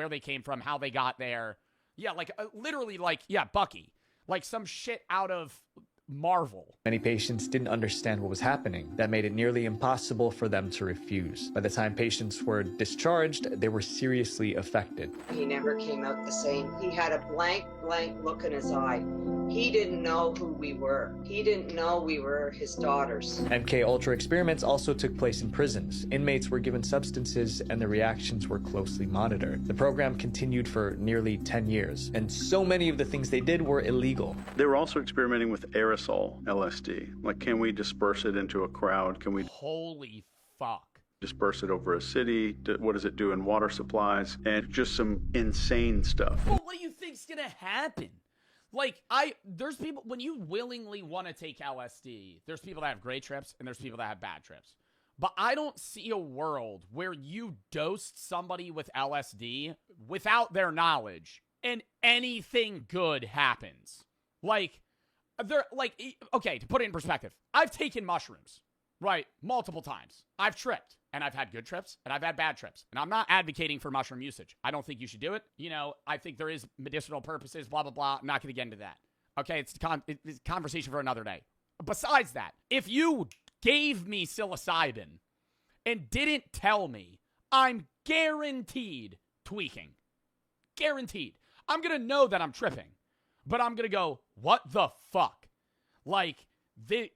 they came from, how they got there. Yeah, like, literally, like, yeah, Bucky. Like, some shit out of Marvel. Many patients didn't understand what was happening. That made it nearly impossible for them to refuse. By the time patients were discharged, they were seriously affected. He never came out the same. He had a blank look in his eye. He didn't know who we were. He didn't know we were his daughters. MKUltra experiments also took place in prisons. Inmates were given substances and their reactions were closely monitored. The program continued for nearly 10 years, and so many of the things they did were illegal. They were also experimenting with aerosol LSD. Like, can we disperse it into a crowd? Can we... Holy fuck. Disperse it over a city? What does it do in water supplies? And just some insane stuff. Well, what do you think's gonna happen? Like, there's people, when you willingly want to take LSD, there's people that have great trips and there's people that have bad trips. But I don't see a world where you dosed somebody with LSD without their knowledge and anything good happens. Like, okay, to put it in perspective, I've taken mushrooms, right, multiple times. I've tripped, and I've had good trips, and I've had bad trips. And I'm not advocating for mushroom usage. I don't think you should do it. I think there is medicinal purposes, blah, blah, blah. I'm not going to get into that. Okay, it's a conversation for another day. Besides that, if you gave me psilocybin and didn't tell me, I'm guaranteed tweaking. Guaranteed. I'm going to know that I'm tripping. But I'm going to go, what the fuck? Like, because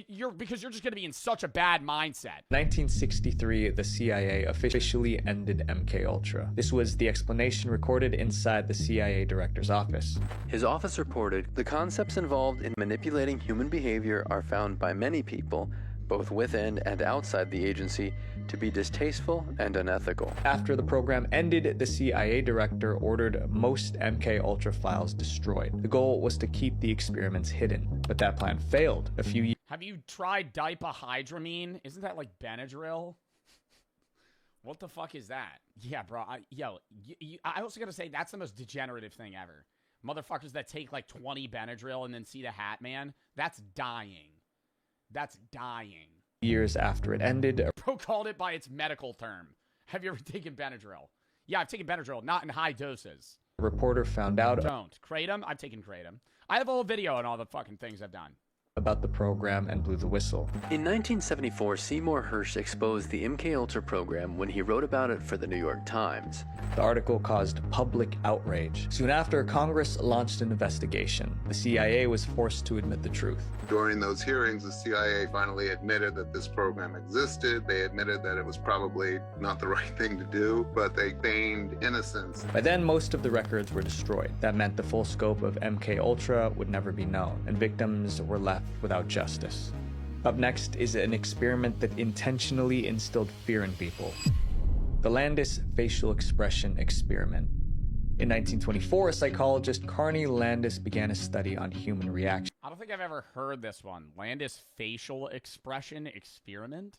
you're just going to be in such a bad mindset. 1963, the CIA officially ended MKUltra. This was the explanation recorded inside the CIA director's office. His office reported, "The concepts involved in manipulating human behavior are found by many people both within and outside the agency, to be distasteful and unethical. After the program ended, the CIA director ordered most MKUltra files destroyed. The goal was to keep the experiments hidden, but that plan failed a few years. Have you tried dipahydramine? Isn't that like Benadryl? What the fuck is that? Yeah, bro. I also gotta say, that's the most degenerative thing ever. Motherfuckers that take like 20 Benadryl and then see the Hat Man. That's dying. That's dying. Years after it ended, Bro called it by its medical term. Have you ever taken Benadryl? Yeah, I've taken Benadryl, not in high doses. a reporter found out Don't. Kratom? I've taken Kratom. I have a whole video on all the fucking things I've done. about the program and blew the whistle. In 1974, Seymour Hersh exposed the MKUltra program when he wrote about it for the New York Times. The article caused public outrage. Soon after, Congress launched an investigation. The CIA was forced to admit the truth. During those hearings, the CIA finally admitted that this program existed. They admitted that it was probably not the right thing to do, but they feigned innocence. By then, most of the records were destroyed. That meant the full scope of MKUltra would never be known, and victims were left without justice. Up next is an experiment that intentionally instilled fear in people. The Landis Facial Expression Experiment. In 1924, psychologist Carney Landis began a study on human reactions. I don't think I've ever heard this one. Landis Facial Expression Experiment?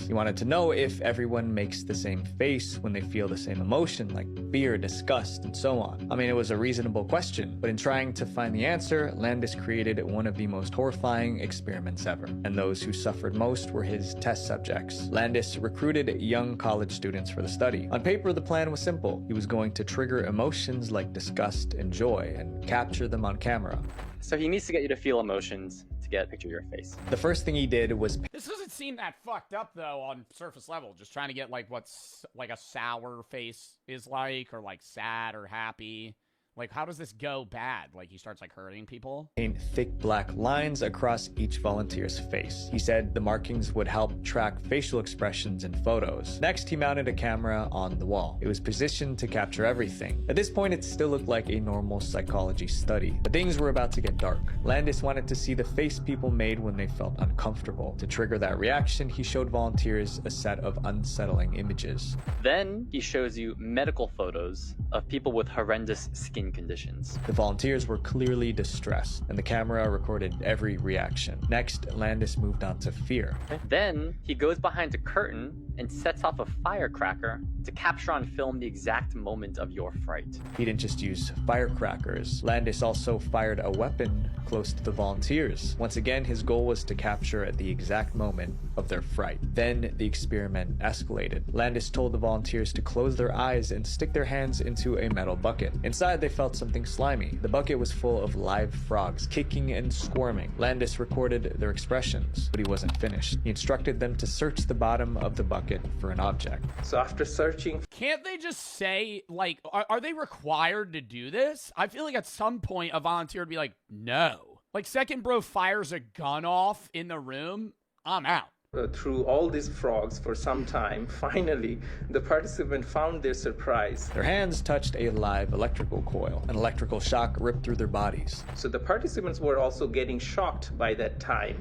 He wanted to know if everyone makes the same face when they feel the same emotion, like fear, disgust, and so on. I mean, it was a reasonable question, but in trying to find the answer, Landis created one of the most horrifying experiments ever, and those who suffered most were his test subjects. Landis recruited young college students for the study. On paper, the plan was simple. He was going to trigger emotions like disgust and joy and capture them on camera. So he needs to get you to feel emotions to get a picture of your face. The first thing he did was This doesn't seem that fucked up, though, on surface level. Just trying to get, like, what's, like, a sour face is like, or, like, sad or happy. Like, how does this go bad? Like, he starts, like, hurting people? paint thick black lines across each volunteer's face. He said the markings would help track facial expressions in photos. Next, he mounted a camera on the wall. It was positioned to capture everything. At this point, it still looked like a normal psychology study. But things were about to get dark. Landis wanted to see the face people made when they felt uncomfortable. To trigger that reaction, he showed volunteers a set of unsettling images. Then he shows you medical photos of people with horrendous skin conditions. The volunteers were clearly distressed, and the camera recorded every reaction. Next, Landis moved on to fear. Then he goes behind a curtain and sets off a firecracker to capture on film the exact moment of your fright. He didn't just use firecrackers. Landis also fired a weapon close to the volunteers. Once again, his goal was to capture at the exact moment of their fright. Then the experiment escalated. Landis told the volunteers to close their eyes and stick their hands into a metal bucket. Inside, they felt something slimy. The bucket was full of live frogs, kicking and squirming. Landis recorded their expressions, but he wasn't finished. He instructed them to search the bottom of the bucket for an object. So after searching... Can't they just say, like, are they required to do this? I feel like at some point a volunteer would be like, no. Like, second bro fires a gun off in the room, I'm out. Through all these frogs for some time, finally, the participant found their surprise. Their hands touched a live electrical coil. An electrical shock ripped through their bodies. So the participants were also getting shocked by that time.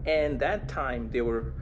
And that time, they were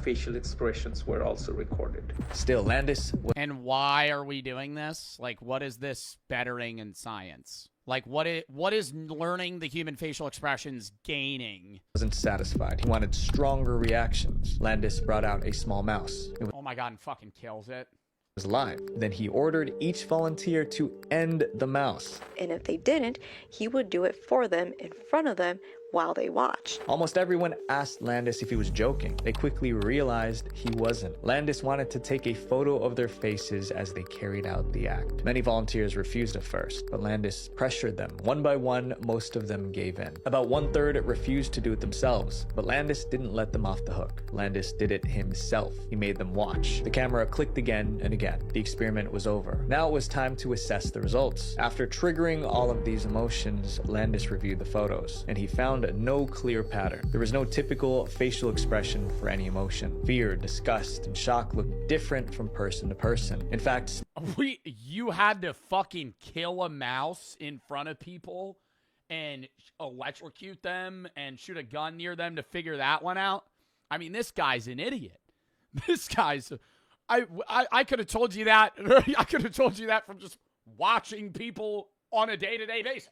facial expressions were also recorded. Still, Landis... And why are we doing this? Like, what is this bettering in science? Like, what is learning the human facial expressions gaining? Wasn't satisfied. He wanted stronger reactions. Landis brought out a small mouse. It Oh my god, and fucking kills it. was live. Then he ordered each volunteer to end the mouse. And if they didn't, he would do it for them in front of them while they watched. Almost everyone asked Landis if he was joking. They quickly realized he wasn't. Landis wanted to take a photo of their faces as they carried out the act. Many volunteers refused at first, but Landis pressured them. One by one, most of them gave in. About 1/3 refused to do it themselves, but Landis didn't let them off the hook. Landis did it himself. He made them watch. The camera clicked again and again. The experiment was over. Now it was time to assess the results. After triggering all of these emotions, Landis reviewed the photos, and he found no clear pattern. There was no typical facial expression for any emotion. Fear, disgust, and shock looked different from person to person. In fact, You had to fucking kill a mouse in front of people and electrocute them and shoot a gun near them to figure that one out? I mean, this guy's an idiot. This guy's... I could have told you that. I could have told you that from just watching people on a day-to-day basis.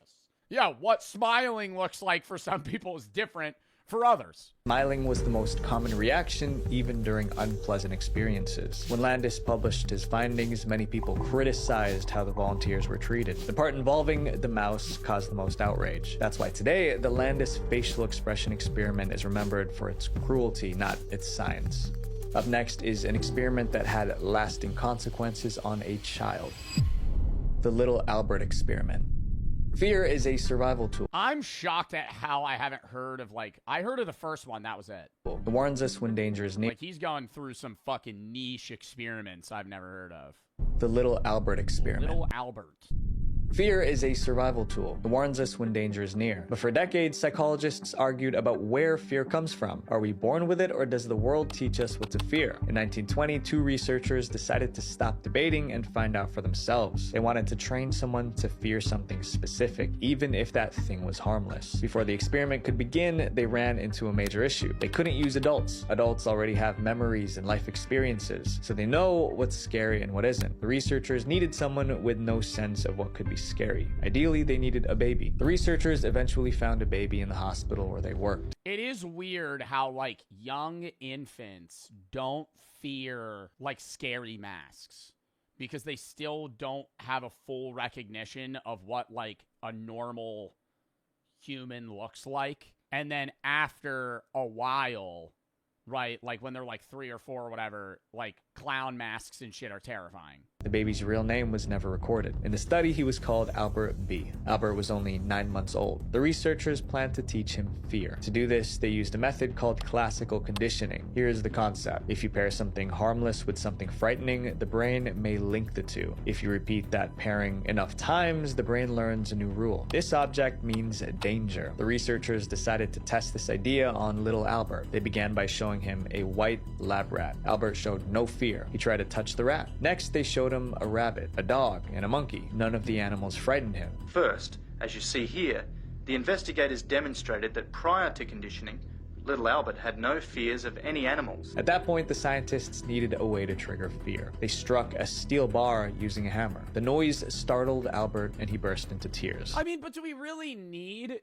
Yeah, what smiling looks like for some people is different for others. Smiling was the most common reaction, even during unpleasant experiences. When Landis published his findings, many people criticized how the volunteers were treated. The part involving the mouse caused the most outrage. That's why today, the Landis facial expression experiment is remembered for its cruelty, not its science. Up next is an experiment that had lasting consequences on a child. The Little Albert experiment. Fear is a survival tool. I'm shocked at how I haven't heard of, like, I heard of the first one, that was it. It warns us when danger is near. Like, he's going through some fucking niche experiments I've never heard of. The Little Albert experiment. Little Albert. Fear is a survival tool. It warns us when danger is near. But for decades, psychologists argued about where fear comes from. Are we born with it, or does the world teach us what to fear? In 1920, two researchers decided to stop debating and find out for themselves. They wanted to train someone to fear something specific, even if that thing was harmless. Before the experiment could begin, they ran into a major issue. They couldn't use adults. Adults already have memories and life experiences, so they know what's scary and what isn't. The researchers needed someone with no sense of what could be scary. Ideally, they needed a baby. The researchers eventually found a baby in the hospital where they worked. It is weird how, like, young infants don't fear, like, scary masks because they still don't have a full recognition of what, like, a normal human looks like. And then after a while, right, like when they're like 3 or 4 or whatever, like clown masks and shit are terrifying. The baby's real name was never recorded. In the study, he was called Albert B. Albert was only 9 months old. The researchers planned to teach him fear. To do this, they used a method called classical conditioning. Here's the concept. If you pair something harmless with something frightening, the brain may link the two. If you repeat that pairing enough times, the brain learns a new rule. This object means danger. The researchers decided to test this idea on little Albert. They began by showing him a white lab rat. Albert showed no fear. He tried to touch the rat. Next, they showed him a rabbit, a dog, and a monkey. None of the animals frightened him. First, as you see here, the investigators demonstrated that prior to conditioning, little Albert had no fears of any animals. At that point, the scientists needed a way to trigger fear. They struck a steel bar using a hammer. The noise startled Albert, and he burst into tears. I mean, but do we really need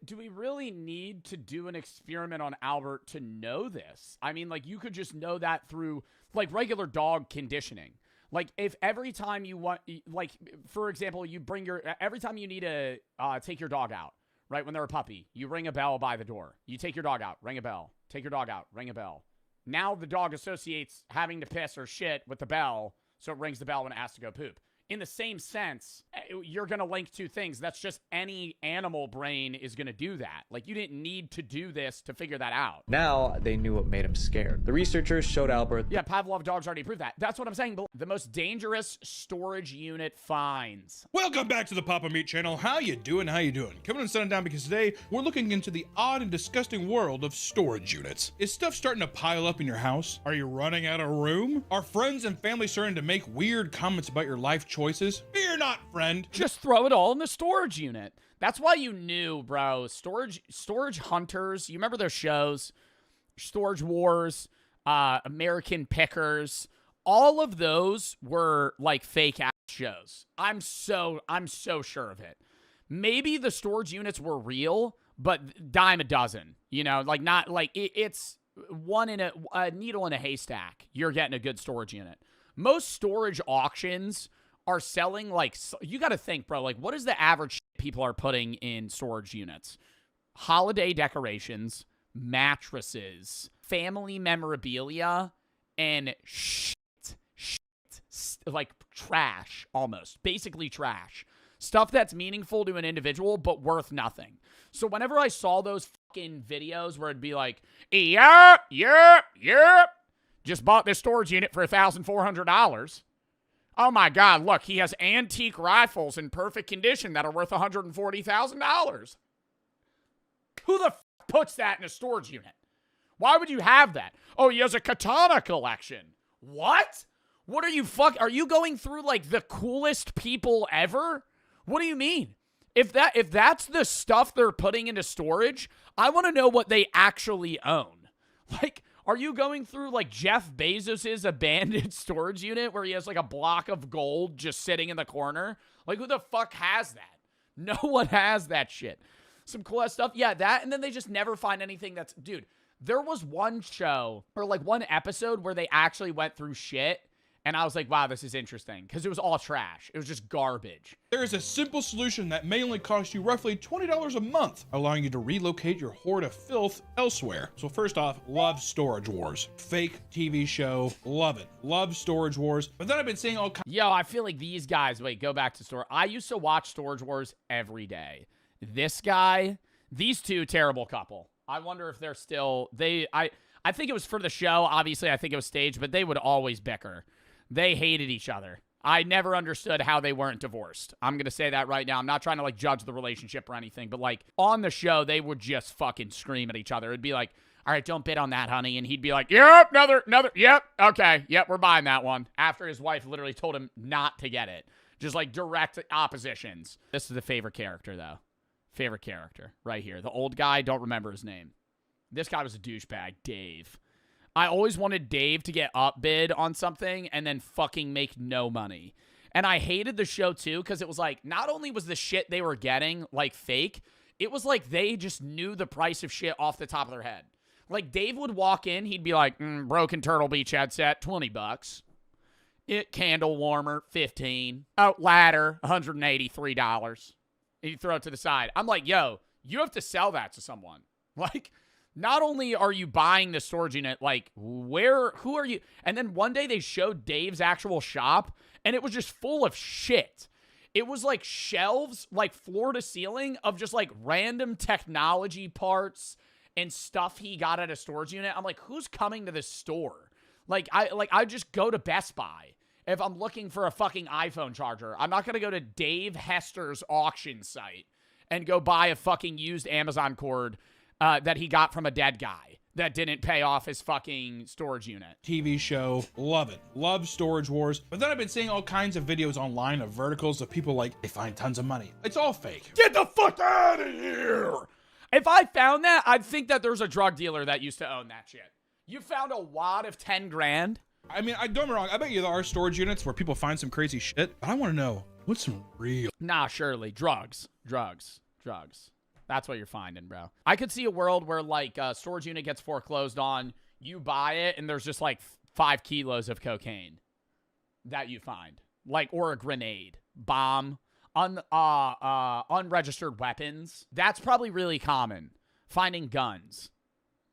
to do an experiment on Albert to know this? I mean, like, you could just know that through, like, regular dog conditioning. Like, if every time you want, like, for example, you bring every time you need to take your dog out, right, when they're a puppy, you ring a bell by the door. You take your dog out, ring a bell. Take your dog out, ring a bell. Now the dog associates having to piss or shit with the bell, so it rings the bell when it has to go poop. In the same sense, you're going to link two things. That's just any animal brain is going to do that. Like, you didn't need to do this to figure that out. Now they knew what made him scared. The researchers showed Albert... Yeah, Pavlov dogs already proved that. That's what I'm saying. The most dangerous storage unit finds. Welcome back to the Papa Meat channel. How you doing? How you doing? Coming and sitting down because today we're looking into the odd and disgusting world of storage units. Is stuff starting to pile up in your house? Are you running out of room? Are friends and family starting to make weird comments about your life choices? Fear not, friend. Just throw it all in the storage unit. That's why you knew, bro. Storage hunters. You remember those shows? Storage Wars, American Pickers. All of those were like fake ass shows. I'm so sure of it. Maybe the storage units were real, but dime a dozen. You know, like not like it's one in a needle in a haystack. You're getting a good storage unit. Most storage auctions are selling, like, you got to think, bro, like, what is the average people are putting in storage units? Holiday decorations, mattresses, family memorabilia, and like trash, almost. Basically trash. Stuff that's meaningful to an individual, but worth nothing. So whenever I saw those fucking videos where it'd be like, yep, just bought this storage unit for $1,400. Oh my God, look, he has antique rifles in perfect condition that are worth $140,000. Who the puts that in a storage unit? Why would you have that? Oh, he has a katana collection. What? What are you are you going through like the coolest people ever? What do you mean? If that's the stuff they're putting into storage, I want to know what they actually own. Like, Are you going through like Jeff Bezos's abandoned storage unit where he has like a block of gold just sitting in the corner? Like, who the fuck has that? No one has that shit. Some cool ass stuff. Yeah, that, and then they just never find anything that's... Dude, there was one show, or like one episode where they actually went through shit, and I was like, wow, this is interesting, because it was all trash. It was just garbage. There is a simple solution that may only cost you roughly $20 a month, allowing you to relocate your hoard of filth elsewhere. So first off, love Storage Wars. Fake TV show, love it. Love Storage Wars. But then I've been seeing all kinds... Yo, I feel like these guys... Wait, go back to Storage... I used to watch Storage Wars every day. This guy... These two, terrible couple. I wonder if they're still... I think it was for the show. Obviously, I think it was staged, but they would always bicker. They hated each other. I never understood how they weren't divorced. I'm going to say that right now. I'm not trying to, like, judge the relationship or anything, but, like, on the show, they would just fucking scream at each other. It'd be like, all right, don't bid on that, honey. And he'd be like, yep, another, yep, okay, yep, we're buying that one. After his wife literally told him not to get it. Just, like, direct oppositions. This is the favorite character, though. Favorite character right here. The old guy, don't remember his name. This guy was a douchebag, Dave. I always wanted Dave to get upbid on something and then fucking make no money. And I hated the show too because it was like, not only was the shit they were getting like fake, it was like they just knew the price of shit off the top of their head. Like Dave would walk in, he'd be like, broken Turtle Beach headset, $20. Candle warmer, $15. Oh, ladder, $183. And you throw it to the side. I'm like, yo, you have to sell that to someone. Like, not only are you buying the storage unit, like, who are you? And then one day they showed Dave's actual shop, and it was just full of shit. It was like shelves, like floor to ceiling, of just like random technology parts and stuff he got at a storage unit. I'm like, who's coming to this store? I just go to Best Buy. If I'm looking for a fucking iPhone charger, I'm not going to go to Dave Hester's auction site and go buy a fucking used Amazon cord that he got from a dead guy that didn't pay off his fucking storage unit. TV show, love it. Love Storage Wars. But then I've been seeing all kinds of videos online of verticals of people like, they find tons of money. It's all fake. Get the fuck out of here! If I found that, I'd think that there's a drug dealer that used to own that shit. You found a wad of 10 grand? I mean, don't get me wrong. I bet you there are storage units where people find some crazy shit. But I want to know, what's some real? Nah, surely. Drugs. That's what you're finding, bro. I could see a world where, like, a storage unit gets foreclosed on, you buy it, and there's just, like, 5 kilos of cocaine that you find. Like, or a grenade. Bomb. Unregistered weapons. That's probably really common. Finding guns.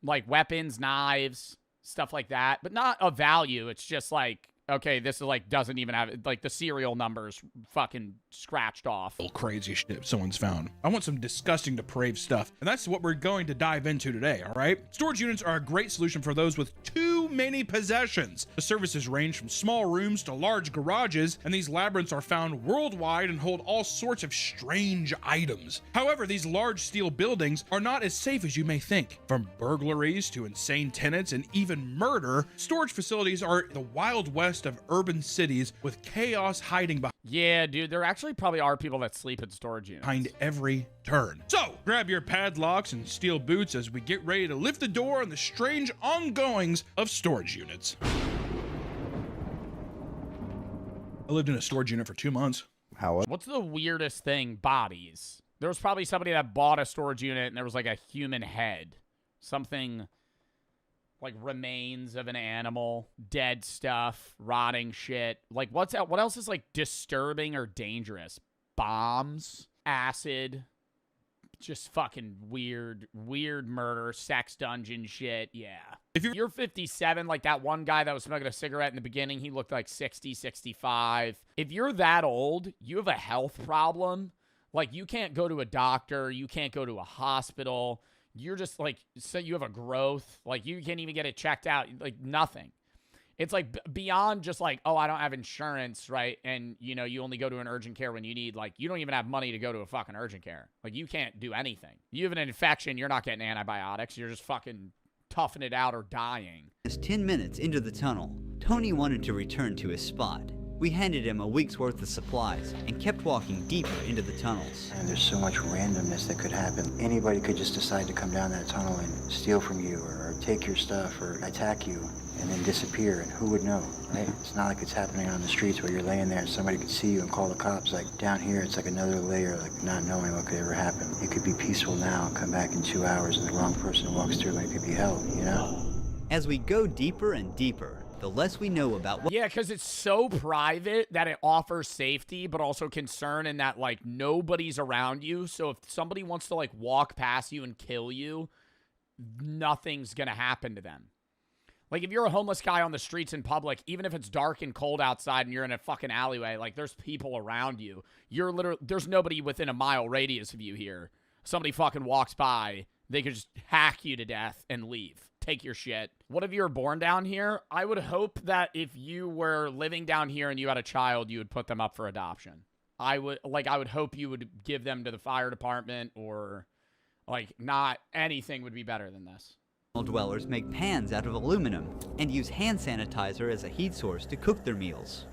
Like, weapons, knives, stuff like that. But not of value. It's just, like, okay, this is like doesn't even have like the serial numbers fucking scratched off. Crazy shit someone's found. I want some disgusting, depraved stuff, and that's what we're going to dive into today. All right, storage units are a great solution for those with too many possessions. The services range from small rooms to large garages, and these labyrinths are found worldwide and hold all sorts of strange items. However, these large steel buildings are not as safe as you may think. From burglaries to insane tenants and even murder, storage facilities are the Wild West of urban cities with chaos hiding behind. Yeah, dude, there actually probably are people that sleep in storage units. Behind every turn. So, grab your padlocks and steel boots as we get ready to lift the door on the strange ongoings of storage units. I lived in a storage unit for 2 months. What's the weirdest thing? Bodies. There was probably somebody that bought a storage unit and there was like a human head. Something like remains of an animal, dead stuff, rotting shit. Like, what else is like disturbing or dangerous? Bombs, acid, just fucking weird murder, sex dungeon shit. Yeah. If you're 57, like that one guy that was smoking a cigarette in the beginning, he looked like 60, 65. If you're that old, you have a health problem. Like, you can't go to a doctor, you can't go to a hospital. You're just like, so you have a growth, like you can't even get it checked out, like nothing. It's like beyond just like, oh, I don't have insurance, right? And you know, you only go to an urgent care when you need, like, you don't even have money to go to a fucking urgent care. Like, you can't do anything. You have an infection, you're not getting antibiotics. You're just fucking toughing it out or dying. Just 10 minutes into the tunnel, Tony wanted to return to his spot. We handed him a week's worth of supplies and kept walking deeper into the tunnels. And there's so much randomness that could happen. Anybody could just decide to come down that tunnel and steal from you or take your stuff or attack you and then disappear, and who would know, right? It's not like it's happening on the streets where you're laying there and somebody could see you and call the cops. Like down here, it's like another layer, like not knowing what could ever happen. It could be peaceful now and come back in 2 hours and the wrong person walks through and it could be hell, you know? As we go deeper and deeper, the less we know about what— Yeah, because it's so private that it offers safety, but also concern in that, like, nobody's around you. So if somebody wants to, like, walk past you and kill you, nothing's going to happen to them. Like, if you're a homeless guy on the streets in public, even if it's dark and cold outside and you're in a fucking alleyway, like, there's people around you. You're literally— there's nobody within a mile radius of you here. Somebody fucking walks by, they could just hack you to death and leave. Take your shit. What if you were born down here? I would hope that if you were living down here and you had a child, you would put them up for adoption. I would hope you would give them to the fire department, or like not anything would be better than this. Dwellers make pans out of aluminum and use hand sanitizer as a heat source to cook their meals.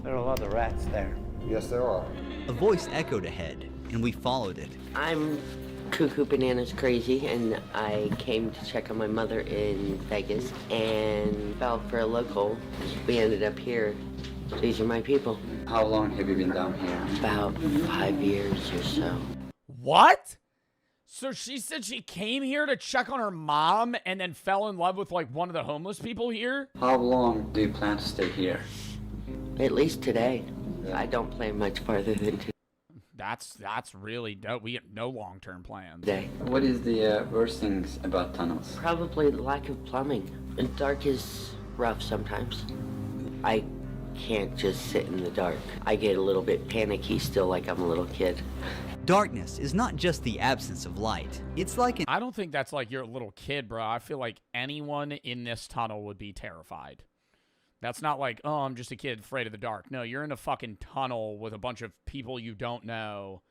There are a lot of rats there. Yes, there are. A voice echoed ahead, and we followed it. I'm Cuckoo Bananas Crazy, and I came to check on my mother in Vegas and fell for a local. We ended up here. These are my people. How long have you been down here? About 5 years or so. What? So she said she came here to check on her mom and then fell in love with, like, one of the homeless people here? How long do you plan to stay here? At least today. I don't plan much farther than today. That's really dope. We have no long-term plans. What is the worst things about tunnels? Probably the lack of plumbing. And dark is rough sometimes. I can't just sit in the dark. I get a little bit panicky still, like I'm a little kid. Darkness is not just the absence of light. It's like I don't think that's like you're a little kid, bro. I feel like anyone in this tunnel would be terrified. That's not like, oh, I'm just a kid afraid of the dark. No, you're in a fucking tunnel with a bunch of people you don't know,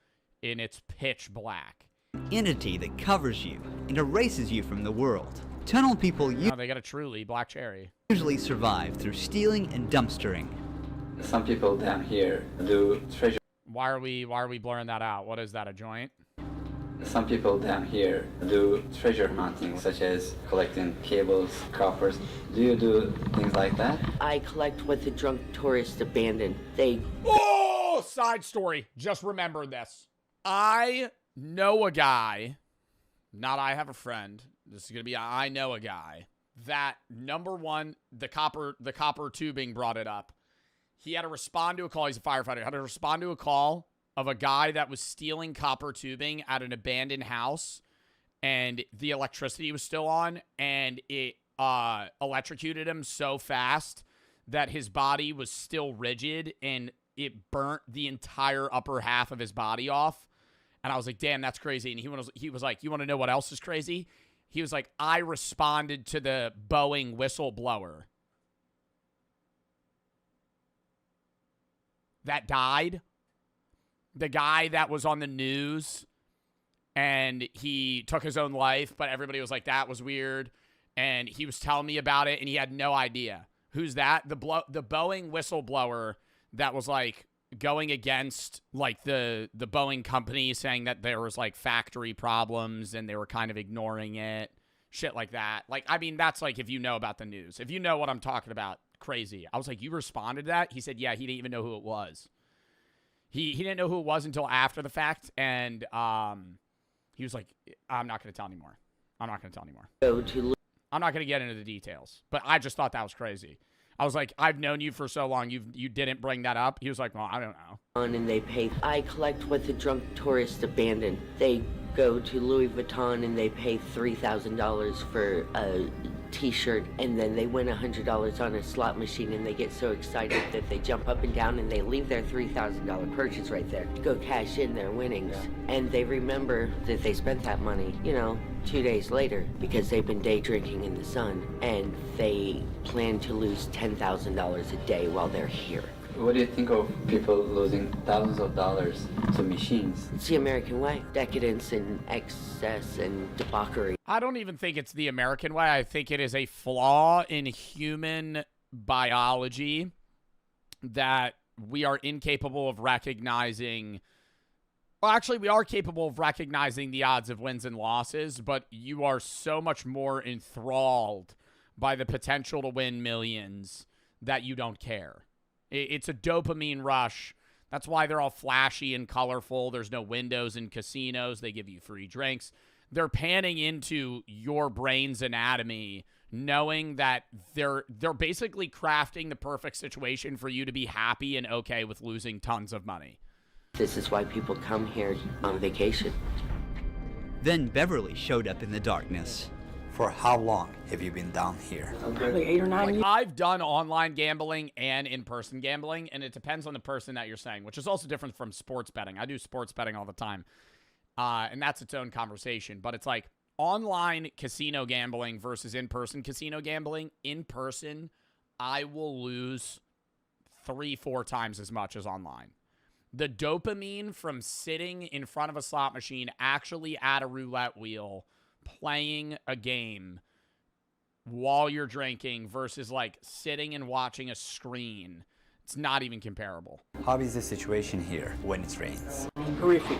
and it's pitch black. Entity that covers you and erases you from the world. Tunnel people they got a truly black cherry. Usually survive through stealing and dumpstering. Some people down here do treasure. Why are we blurring that out? What is that, a joint? Some people down here do treasure hunting, such as collecting cables, coppers. Do you do things like that? I collect what the drunk tourists abandon. Oh, side story. Just remembered this. I know a guy, not I have a friend. This is going to be I know a guy that, number one, the copper tubing brought it up. He had to respond to a call. He's a firefighter. Had to respond to a call of a guy that was stealing copper tubing at an abandoned house, and the electricity was still on, and it electrocuted him so fast that his body was still rigid, and it burnt the entire upper half of his body off. And I was like, damn, that's crazy. And he was like, you want to know what else is crazy? He was like, I responded to the Boeing whistleblower that died. The guy that was on the news and he took his own life, but everybody was like, that was weird. And he was telling me about it, and he had no idea. Who's that? The Boeing whistleblower that was like going against like the Boeing company, saying that there was like factory problems and they were kind of ignoring it. Shit like that. Like, I mean, that's like if you know about the news. If you know what I'm talking about, crazy. I was like, you responded to that? He said, yeah, he didn't even know who it was. He didn't know who it was until after the fact, and he was like, I'm not going to tell anymore. I'm not going to tell anymore. I'm not going to get into the details, but I just thought that was crazy. I was like, I've known you for so long. You didn't bring that up. He was like, well, I don't know. And they pay. I collect what the drunk tourists abandon. They go to Louis Vuitton and they pay $3,000 for a t-shirt, and then they win $100 on a slot machine, and they get so excited that they jump up and down and they leave their $3,000 purchase right there to go cash in their winnings. And they remember that they spent that money, 2 days later, because they've been day drinking in the sun, and they plan to lose $10,000 a day while they're here. What do you think of people losing thousands of dollars to machines? It's the American way. Decadence and excess and debauchery. I don't even think it's the American way. I think it is a flaw in human biology that we are incapable of recognizing. Well, actually, we are capable of recognizing the odds of wins and losses, but you are so much more enthralled by the potential to win millions that you don't care. It's a dopamine rush. That's why they're all flashy and colorful. There's no windows in casinos. They give you free drinks. They're panning into your brain's anatomy, knowing that they're basically crafting the perfect situation for you to be happy and okay with losing tons of money. This is why people come here on vacation. Then Beverly showed up in the darkness. For how long have you been down here? Probably 8 or 9 years. I've done online gambling and in-person gambling, and it depends on the person that you're saying, which is also different from sports betting. I do sports betting all the time, and that's its own conversation. But it's like online casino gambling versus in-person casino gambling. In person, I will lose 3-4 times as much as online. The dopamine from sitting in front of a slot machine, actually at a roulette wheel, playing a game while you're drinking versus like sitting and watching a screen, it's not even comparable. How is the situation here when it rains? Horrific.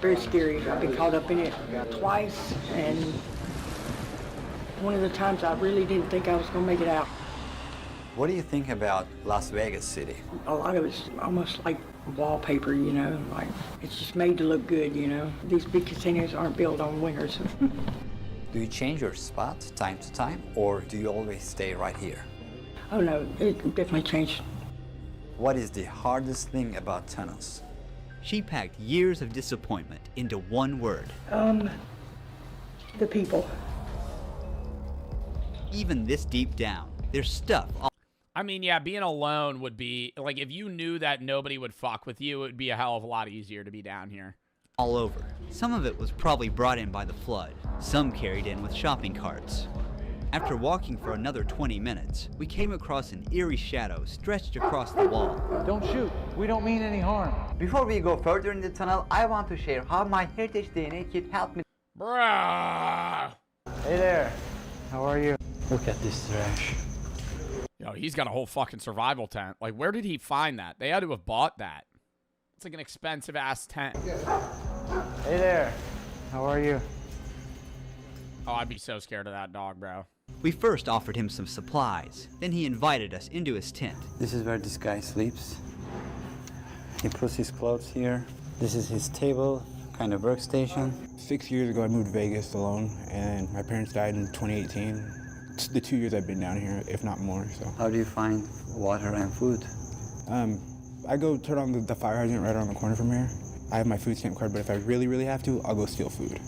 Very scary. I've been caught up in it twice, and one of the times I really didn't think I was going to make it out. What do you think about Las Vegas City? A lot of it's almost like wallpaper, you know, like it's just made to look good, you know. These big casinos aren't built on winners. Do you change your spot time to time, or do you always stay right here? Oh no, it definitely changed. What is the hardest thing about tunnels? She packed years of disappointment into one word. The people. Even this deep down, there's stuff all I mean, yeah, being alone would be, like, if you knew that nobody would fuck with you, it would be a hell of a lot easier to be down here. all over. Some of it was probably brought in by the flood, some carried in with shopping carts. After walking for another 20 minutes, we came across an eerie shadow stretched across the wall. Don't shoot. We don't mean any harm. Before we go further in the tunnel, I want to share how my heritage DNA kit helped me. Bruh! Hey there. How are you? Look at this trash. Yo, he's got a whole fucking survival tent. Like, where did he find that? They had to have bought that. It's like an expensive-ass tent. Hey there. How are you? Oh, I'd be so scared of that dog, bro. We first offered him some supplies, then he invited us into his tent. This is where this guy sleeps. He puts his clothes here. This is his table, kind of workstation. 6 years ago, I moved to Vegas alone, and my parents died in 2018. It's the 2 years I've been down here, if not more. So. How do you find water and food? I go turn on the fire hydrant right around the corner from here. I have my food stamp card, but if I really, really have to, I'll go steal food.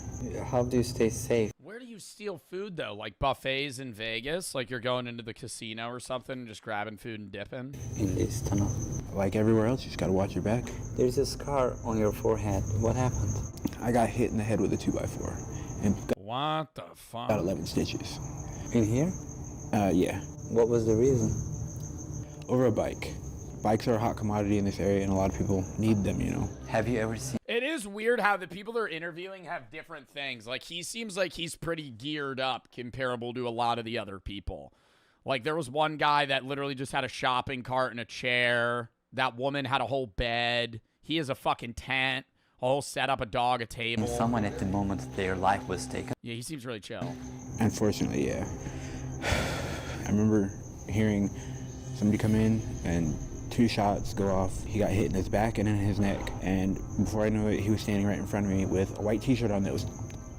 How do you stay safe? Where do you steal food, though? Like buffets in Vegas? Like you're going into the casino or something and just grabbing food and dipping? In this tunnel. Like everywhere else, you just gotta watch your back. There's a scar on your forehead. What happened? I got hit in the head with a 2x4. And what the fuck? Got 11 stitches. In here? Yeah. What was the reason? Over a bike. Bikes are a hot commodity in this area, and a lot of people need them, you know. Have you ever seen... It is weird how the people they're interviewing have different things. Like, he seems like he's pretty geared up comparable to a lot of the other people. Like, there was one guy that literally just had a shopping cart and a chair. That woman had a whole bed. He has a fucking tent, a whole setup, a dog, a table. And someone at the moment their life was taken? Yeah, he seems really chill. Unfortunately, yeah. I remember hearing somebody come in and 2 shots go off. He got hit in his back and in his neck. And before I knew it, he was standing right in front of me with a white t-shirt on that was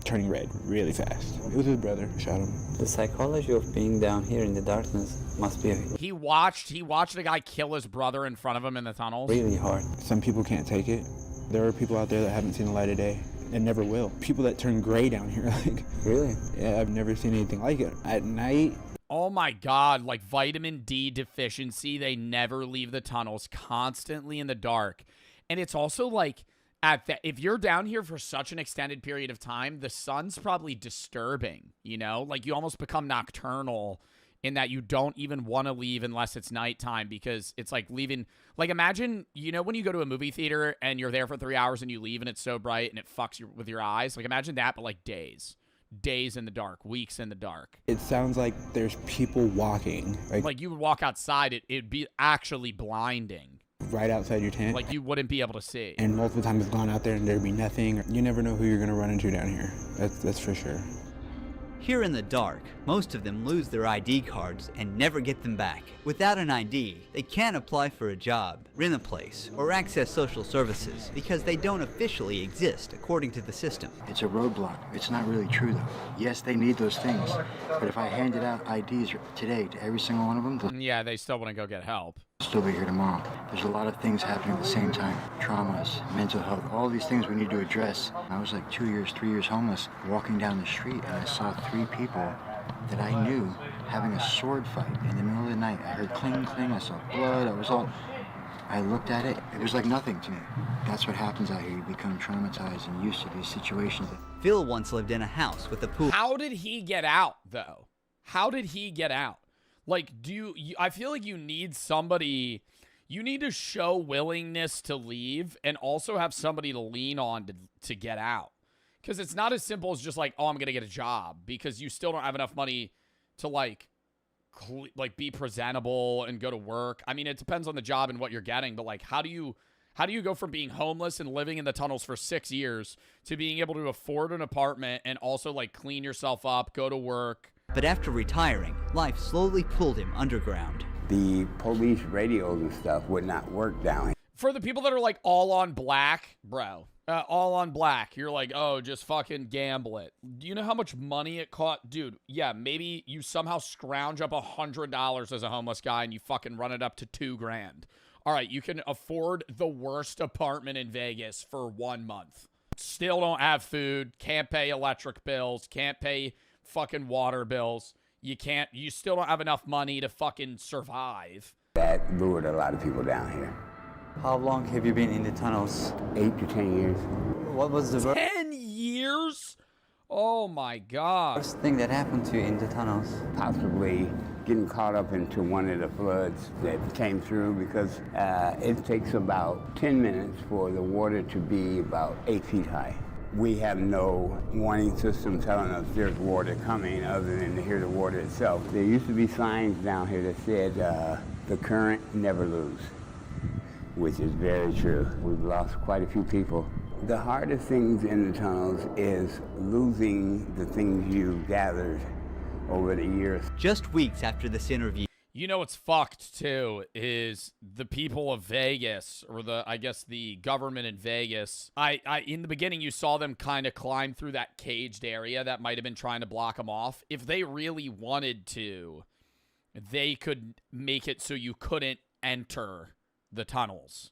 turning red really fast. It was his brother who shot him. The psychology of being down here in the darkness must be He watched a guy kill his brother in front of him in the tunnels. Really hard. Some people can't take it. There are people out there that haven't seen the light of day and never will. People that turn gray down here. Like, really? Yeah, I've never seen anything like it. At night, oh my God, like vitamin D deficiency. They never leave the tunnels, constantly in the dark. And it's also like, if you're down here for such an extended period of time, the sun's probably disturbing, you know? Like you almost become nocturnal in that you don't even want to leave unless it's nighttime, because it's like leaving. Like, imagine, you know, when you go to a movie theater and you're there for 3 hours and you leave and it's so bright and it fucks you with your eyes. Like, imagine that, but like days in the dark, weeks in the dark. It sounds like there's people walking. Like you would walk outside, it'd be actually blinding. Right outside your tent. Like you wouldn't be able to see. And multiple times I've gone out there and there'd be nothing. You never know who you're gonna run into down here. That's for sure. Here in the dark, most of them lose their ID cards and never get them back. Without an ID, they can't apply for a job, rent a place, or access social services because they don't officially exist according to the system. It's a roadblock. It's not really true though. Yes, they need those things, but if I handed out IDs today to every single one of them, they'll Yeah, they still want to go get help. still be here tomorrow. There's a lot of things happening at the same time. Traumas, mental health, all these things we need to address. I was like 2 years, 3 years homeless, walking down the street, and I saw 3 people that I knew having a sword fight in the middle of the night. I heard cling, cling, I saw blood, I looked at it, it was like nothing to me. That's what happens out here. You become traumatized and used to these situations. Phil once lived in a house with a pool. How did he get out, though? How did he get out? Like, I feel like you need somebody, you need to show willingness to leave and also have somebody to lean on to get out. Because it's not as simple as just like, oh, I'm going to get a job, because you still don't have enough money to like be presentable and go to work. I mean, it depends on the job and what you're getting, but like, how do you go from being homeless and living in the tunnels for 6 years to being able to afford an apartment and also like clean yourself up, go to work? But after retiring, life slowly pulled him underground. The police radios and stuff would not work down here. For the people that are like all on black, bro, all on black, you're like, oh, just fucking gamble it. Do you know how much money it cost? Dude, yeah, maybe you somehow scrounge up $100 as a homeless guy and you fucking run it up to $2 grand. All right, you can afford the worst apartment in Vegas for 1 month. Still don't have food, can't pay electric bills, can't pay fucking water bills. You still don't have enough money to fucking survive. That lured a lot of people down here. How long have you been in the tunnels? 8 to 10 years. What was the 10 years? Oh my God. worst thing that happened to you in the tunnels? Possibly getting caught up into one of the floods that came through, because it takes about 10 minutes for the water to be about 8 feet high. We have no warning system telling us there's water coming other than to hear the water itself. There used to be signs down here that said, the current never lose, which is very true. We've lost quite a few people. The hardest things in the tunnels is losing the things you gathered over the years. Just weeks after this interview, you know what's fucked too is the people of Vegas, or I guess the government in Vegas. In the beginning you saw them kind of climb through that caged area that might have been trying to block them off. If they really wanted to, they could make it so you couldn't enter the tunnels.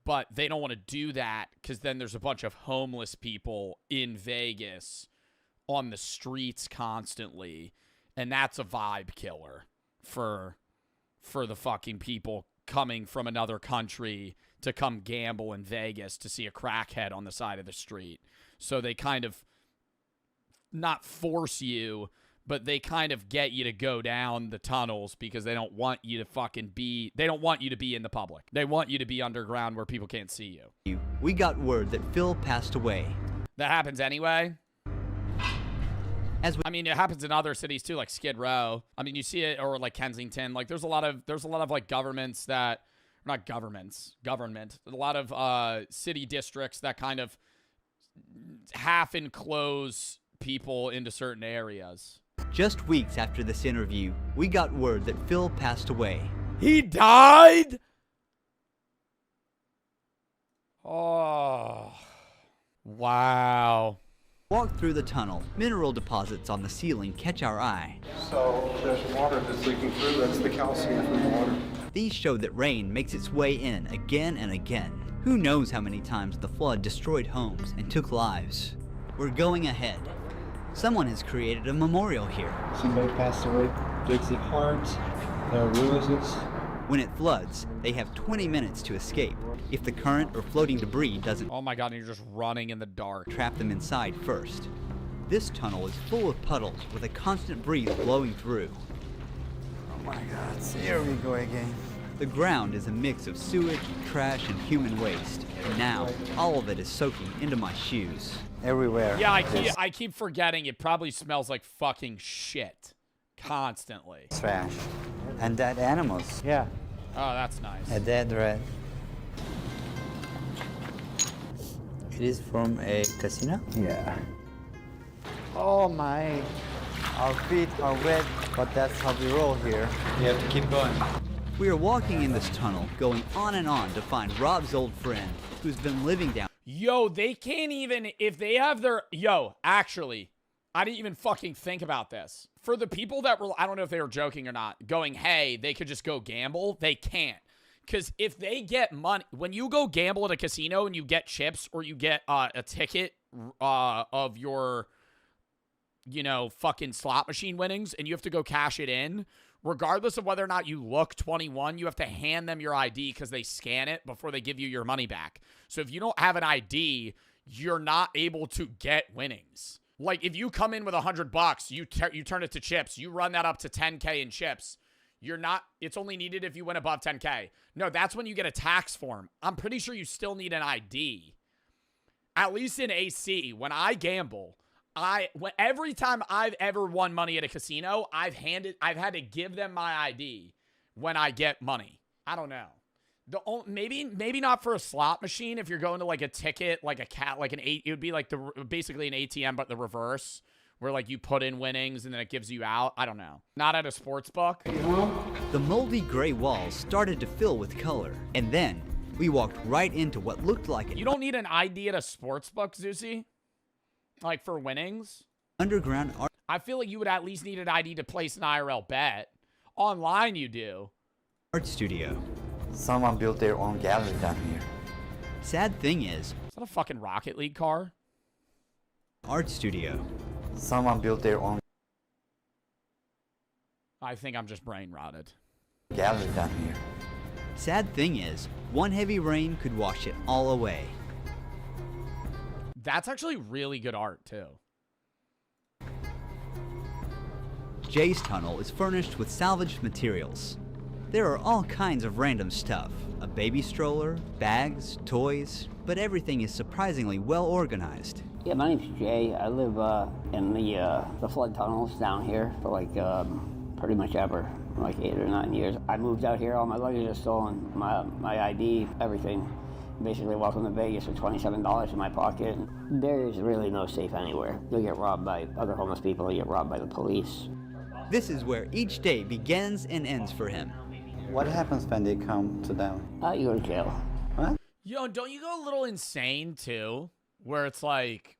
But they don't want to do that because then there's a bunch of homeless people in Vegas on the streets constantly, and that's a vibe killer for the fucking people coming from another country to come gamble in Vegas to see a crackhead on the side of the street. So they kind of not force you, but they kind of get you to go down the tunnels because they don't want you to they don't want you to be in the public. They want you to be underground where people can't see you. We got word that Phil passed away. That happens anyway. I mean, it happens in other cities too, like Skid Row. I mean, you see it, or like Kensington. Like, there's a lot of like government, a lot of city districts that kind of half enclose people into certain areas. Just weeks after this interview, we got word that Phil passed away. He died? Oh, wow. Walk through the tunnel. Mineral deposits on the ceiling catch our eye. So there's water that's leaking through. That's the calcium from the water. These show that rain makes its way in again and again. Who knows how many times the flood destroyed homes and took lives. We're going ahead. Someone has created a memorial here. Somebody passed away. Dixie Hart, Ruins. When it floods, they have 20 minutes to escape. If the current or floating debris doesn't... Oh my God, you're just running in the dark. ...trap them inside first. This tunnel is full of puddles with a constant breeze blowing through. my God, here we go again. The ground is a mix of sewage, trash, and human waste. And now, all of it is soaking into my shoes. Everywhere. Yeah, I keep forgetting it probably smells like fucking shit. Constantly. Trash. And dead animals. Yeah. Oh, that's nice. A dead rat. It is from a casino? Yeah. Oh my. Our feet are wet, but that's how we roll here. You have to keep going. We are walking in this tunnel, going on and on to find Rob's old friend, who's been living down. Yo, they can't even, if they have their, actually, I didn't even fucking think about this. For the people that were, I don't know if they were joking or not, going, hey, they could just go gamble, they can't. Because if they get money, when you go gamble at a casino and you get chips or you get a ticket of your, fucking slot machine winnings and you have to go cash it in, regardless of whether or not you look 21, you have to hand them your ID because they scan it before they give you your money back. So if you don't have an ID, you're not able to get winnings. Like if you come in with $100, you turn it to chips, you run that up to 10K in chips. It's only needed if you win above 10K. No, that's when you get a tax form. I'm pretty sure you still need an ID. At least in AC, when I gamble, every time I've ever won money at a casino, I've had to give them my ID when I get money. I don't know. Maybe not for a slot machine. If you're going to like a ticket, like it would be like basically an ATM, but the reverse, where like you put in winnings and then it gives you out. I don't know. Not at a sports book. The moldy gray walls started to fill with color, and then we walked right into what looked like You don't need an ID at a sports book, Zeusy? Like for winnings? Underground art. I feel like you would at least need an ID to place an IRL bet. Online you do. Art studio. Someone built their own gallery down here. Sad thing is that a fucking Rocket League car? Art studio. Someone built their own I think I'm just brain rotted. gallery down here. Sad thing is, one heavy rain could wash it all away. That's actually really good art, too. Jay's tunnel is furnished with salvaged materials. There are all kinds of random stuff. A baby stroller, bags, toys, but everything is surprisingly well organized. Yeah, my name's Jay. I live in the flood tunnels down here for like pretty much ever, like 8 or 9 years. I moved out here, all my luggage is stolen, my ID, everything. Basically, welcome to Vegas with $27 in my pocket. There's really no safe anywhere. You'll get robbed by other homeless people, you'll get robbed by the police. This is where each day begins and ends for him. What happens when they come to them? You go to jail. What? Yo, don't you go a little insane, too? Where it's like,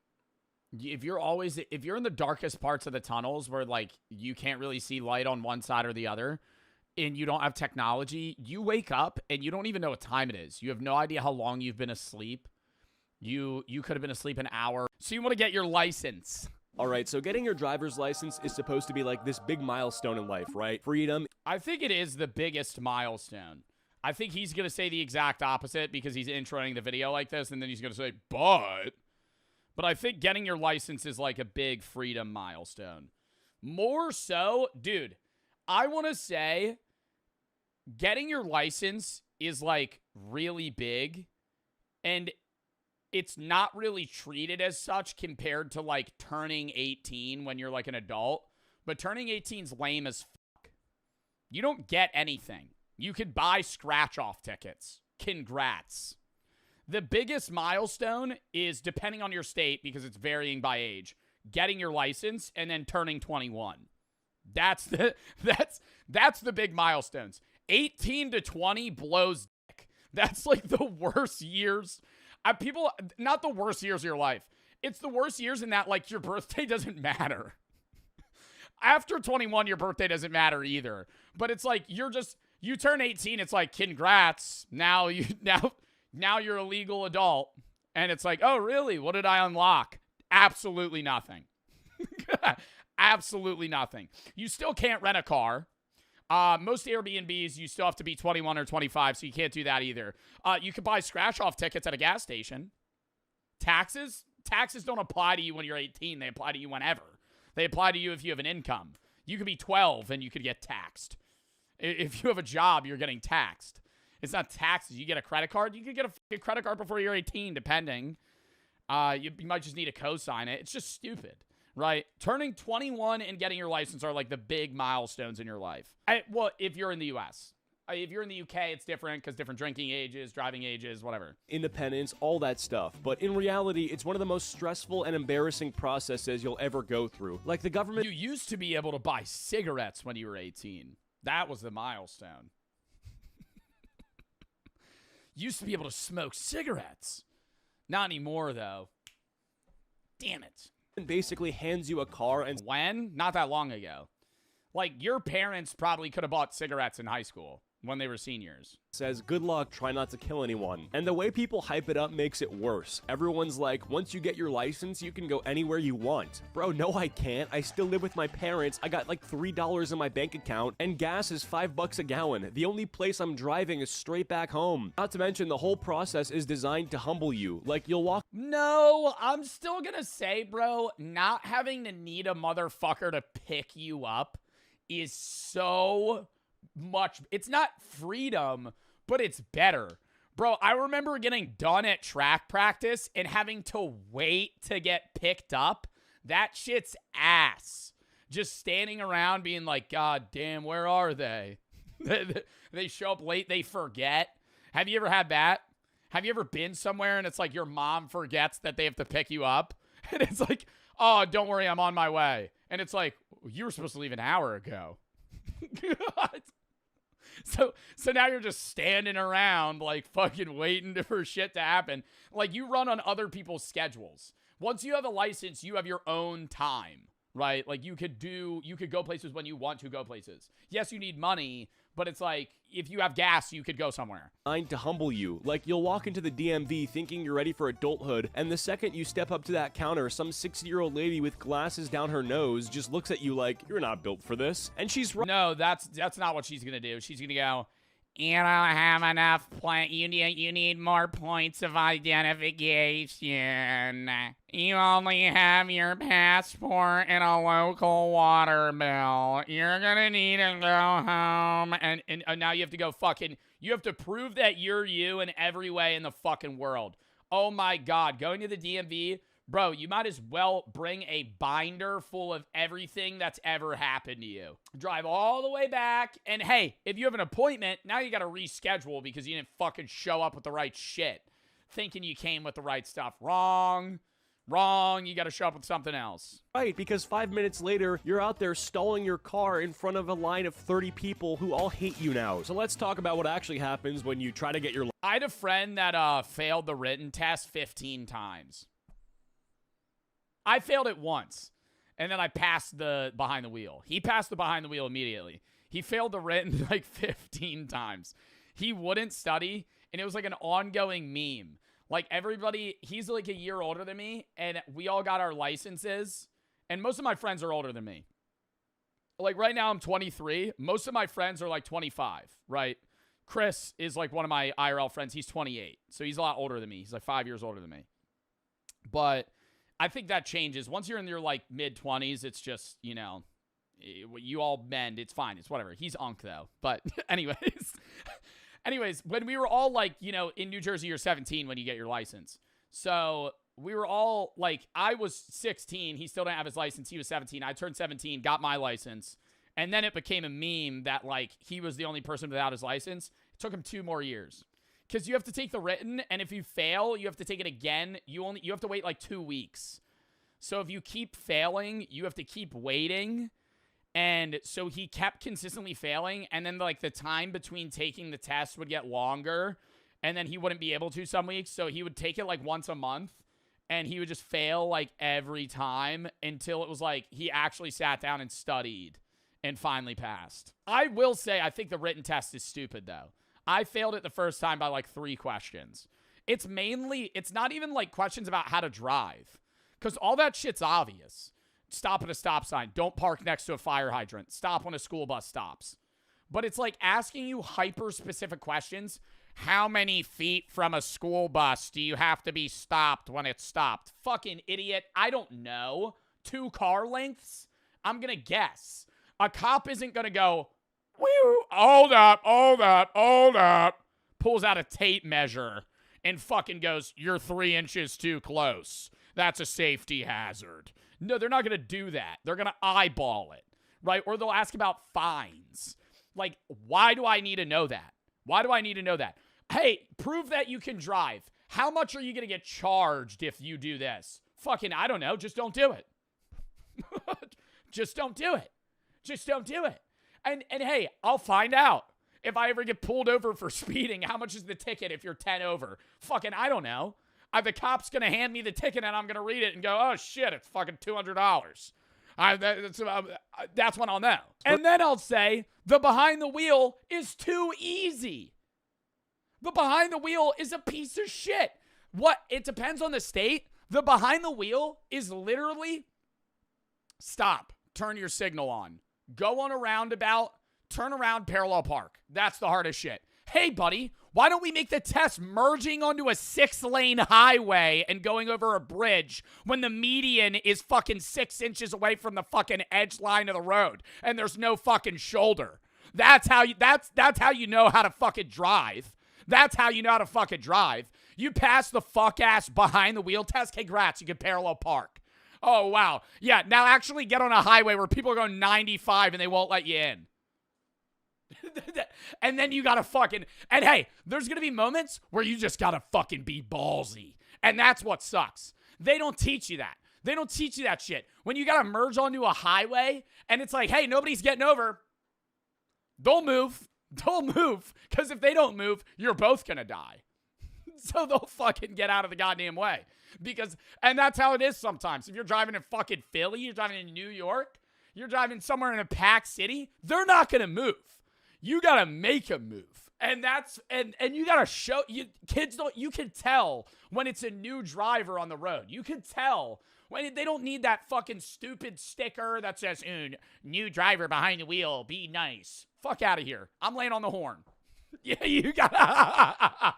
if you're in the darkest parts of the tunnels where, like, you can't really see light on one side or the other, and you don't have technology, you wake up and you don't even know what time it is. You have no idea how long you've been asleep. You could have been asleep an hour. So you want to get your license. All right, so getting your driver's license is supposed to be like this big milestone in life, right? Freedom. I think it is the biggest milestone. I think he's going to say the exact opposite because he's introing the video like this, and then he's going to say, But I think getting your license is like a big freedom milestone. More so, dude, I want to say getting your license is like really big, and it's not really treated as such compared to like turning 18 when you're like an adult. But turning 18's lame as fuck. You don't get anything. You could buy scratch-off tickets. Congrats. The biggest milestone is, depending on your state, because it's varying by age, getting your license and then turning 21. That's the big milestones. 18 to 20 blows dick. That's like the worst years. Not the worst years of your life. It's the worst years in that, like, your birthday doesn't matter. After 21, your birthday doesn't matter either. But it's like, you turn 18, it's like, congrats. Now you're a legal adult. And it's like, oh, really? What did I unlock? Absolutely nothing. Absolutely nothing. You still can't rent a car. Most Airbnbs, you still have to be 21 or 25, so you can't do that either. You can buy scratch-off tickets at a gas station. Taxes don't apply to you when you're 18. They apply to you whenever. They apply to you if you have an income. You could be 12 and you could get taxed. If you have a job, you're getting taxed. It's not taxes. You get a credit card. You could get a fucking credit card before you're 18, depending. You might just need to co-sign it. It's just stupid, right? Turning 21 and getting your license are like the big milestones in your life. Well, if you're in the U.S. If you're in the UK, it's different because different drinking ages, driving ages, whatever. Independence, all that stuff. But in reality, it's one of the most stressful and embarrassing processes you'll ever go through. Like the government... You used to be able to buy cigarettes when you were 18. That was the milestone. Used to be able to smoke cigarettes. Not anymore, though. Damn it. Basically hands you a car and... When? Not that long ago. Like, your parents probably could have bought cigarettes in high school when they were seniors. Says, good luck, try not to kill anyone. And the way people hype it up makes it worse. Everyone's like, once you get your license, you can go anywhere you want. Bro, no I can't. I still live with my parents. I got like $3 in my bank account, and gas is $5 a gallon. The only place I'm driving is straight back home. Not to mention, the whole process is designed to humble you. Like, you'll walk... No, I'm still gonna say, bro, not having to need a motherfucker to pick you up is so much. It's not freedom, but it's better. Bro, I remember getting done at track practice and having to wait to get picked up. That shit's ass. Just standing around being like, God damn, where are they? They show up late, they forget. Have you ever had that? Have you ever been somewhere and it's like your mom forgets that they have to pick you up? And it's like, oh, don't worry, I'm on my way. And it's like, you were supposed to leave an hour ago. So now you're just standing around like fucking waiting for shit to happen. Like, you run on other people's schedules. Once you have a license, you have your own time, right? Like, you could go places when you want to go places. Yes, you need money, but it's like, if you have gas, you could go somewhere. Designed to humble you. Like, you'll walk into the DMV thinking you're ready for adulthood, and the second you step up to that counter, some 60-year-old lady with glasses down her nose just looks at you like, you're not built for this. And she's right. No, that's not what she's gonna do. She's gonna go, you don't have enough you need more points of identification. You only have your passport and a local water bill. You're gonna need to go home. And now you have to go you have to prove that you're you in every way in the fucking world. Oh my God, going to the DMV, bro, you might as well bring a binder full of everything that's ever happened to you. Drive all the way back, and hey, if you have an appointment, now you gotta reschedule because you didn't fucking show up with the right shit. Thinking you came with the right stuff. Wrong, you gotta show up with something else. Right, because 5 minutes later, you're out there stalling your car in front of a line of 30 people who all hate you now. So let's talk about what actually happens when you try to get your... I had a friend that failed the written test 15 times. I failed it once, and then I passed the behind the wheel. He passed the behind the wheel immediately. He failed the written like 15 times. He wouldn't study, and it was like an ongoing meme. Like, everybody, he's like a year older than me, and we all got our licenses, and most of my friends are older than me. Like, right now I'm 23. Most of my friends are like 25, right? Chris is like one of my IRL friends. He's 28, so he's a lot older than me. He's like 5 years older than me. But I think that changes. Once you're in your, like, mid-20s, it's just, you know, you all mend. It's fine. It's whatever. He's unk, though. But anyways, when we were all, like, you know, in New Jersey, you're 17 when you get your license. So we were all, like, I was 16. He still didn't have his license. He was 17. I turned 17, got my license. And then it became a meme that, like, he was the only person without his license. It took him 2 more years. Because you have to take the written, and if you fail, you have to take it again. You have to wait like 2 weeks. So if you keep failing, you have to keep waiting. And so he kept consistently failing, and then like the time between taking the test would get longer, and then he wouldn't be able to some weeks. So he would take it like once a month, and he would just fail like every time until it was like he actually sat down and studied and finally passed. I will say I think the written test is stupid though. I failed it the first time by like 3 questions. It's not even like questions about how to drive. Because all that shit's obvious. Stop at a stop sign. Don't park next to a fire hydrant. Stop when a school bus stops. But it's like asking you hyper-specific questions. How many feet from a school bus do you have to be stopped when it's stopped? Fucking idiot. I don't know. 2 car lengths? I'm going to guess. A cop isn't going to go, Woo! Hold up. Pulls out a tape measure and fucking goes, you're 3 inches too close. That's a safety hazard. No, they're not going to do that. They're going to eyeball it, right? Or they'll ask about fines. Like, why do I need to know that? Why do I need to know that? Hey, prove that you can drive. How much are you going to get charged if you do this? Fucking, I don't know. Just don't do it. Just don't do it. Just don't do it. And hey, I'll find out. If I ever get pulled over for speeding, how much is the ticket if you're 10 over? Fucking, I don't know. The cop's going to hand me the ticket and I'm going to read it and go, oh shit, it's fucking $200. That's when I'll know. And then I'll say, the behind the wheel is too easy. The behind the wheel is a piece of shit. What? It depends on the state. The behind the wheel is literally stop, turn your signal on, go on a roundabout, turn around, parallel park. That's the hardest shit. Hey, buddy, why don't we make the test merging onto a 6-lane highway and going over a bridge when the median is fucking 6 inches away from the fucking edge line of the road and there's no fucking shoulder? That's how you know how to fucking drive. That's how you know how to fucking drive. You pass the fuck ass behind the wheel test. Congrats, you can parallel park. Oh, wow. Yeah, now actually get on a highway where people are going 95 and they won't let you in. And then you gotta fucking, and hey, there's gonna be moments where you just gotta fucking be ballsy. And that's what sucks. They don't teach you that. They don't teach you that shit. When you gotta merge onto a highway and it's like, hey, nobody's getting over. Don't move. Don't move. Because if they don't move, you're both gonna die. So they'll fucking get out of the goddamn way. And that's how it is sometimes. If you're driving in fucking Philly, you're driving in New York, you're driving somewhere in a packed city, they're not gonna move. You gotta make a move. And you gotta show, you can tell when it's a new driver on the road. You can tell when they don't need that fucking stupid sticker that says, new driver behind the wheel, be nice. Fuck out of here. I'm laying on the horn. Yeah, you gotta.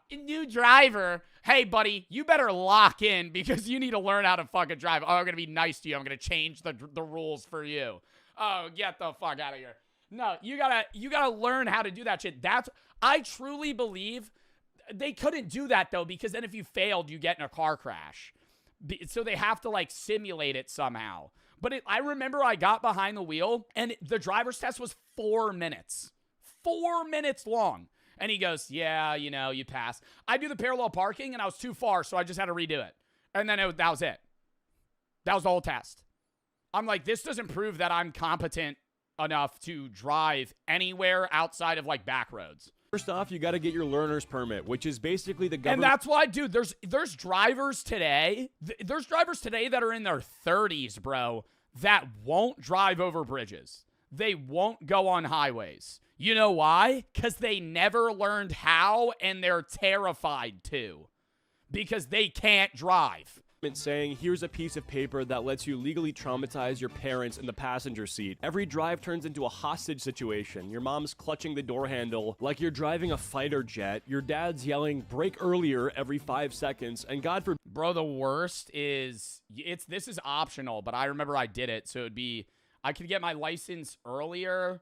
New driver. Hey, buddy, you better lock in because you need to learn how to fucking drive. Oh, I'm gonna be nice to you. I'm gonna change the rules for you. Oh, get the fuck out of here. No, you gotta learn how to do that shit. I truly believe they couldn't do that though, because then if you failed, you get in a car crash. So they have to like simulate it somehow. But I remember I got behind the wheel and the driver's test was 4 minutes. 4 minutes long. And he goes, yeah, you pass. I do the parallel parking and I was too far, so I just had to redo it. And then that was it. That was the whole test. I'm like, this doesn't prove that I'm competent enough to drive anywhere outside of like back roads. First off, you got to get your learner's permit, which is basically the government. And that's why, dude, there's drivers today. There's drivers today that are in their 30s, bro, that won't drive over bridges. They won't go on highways. You know why? Because they never learned how and they're terrified to. Because they can't drive. Saying, here's a piece of paper that lets you legally traumatize your parents in the passenger seat. Every drive turns into a hostage situation. Your mom's clutching the door handle like you're driving a fighter jet. Your dad's yelling, brake earlier every 5 seconds. And God forbid. Bro, the worst is, this is optional, but I remember I did it. So it'd be, I could get my license earlier.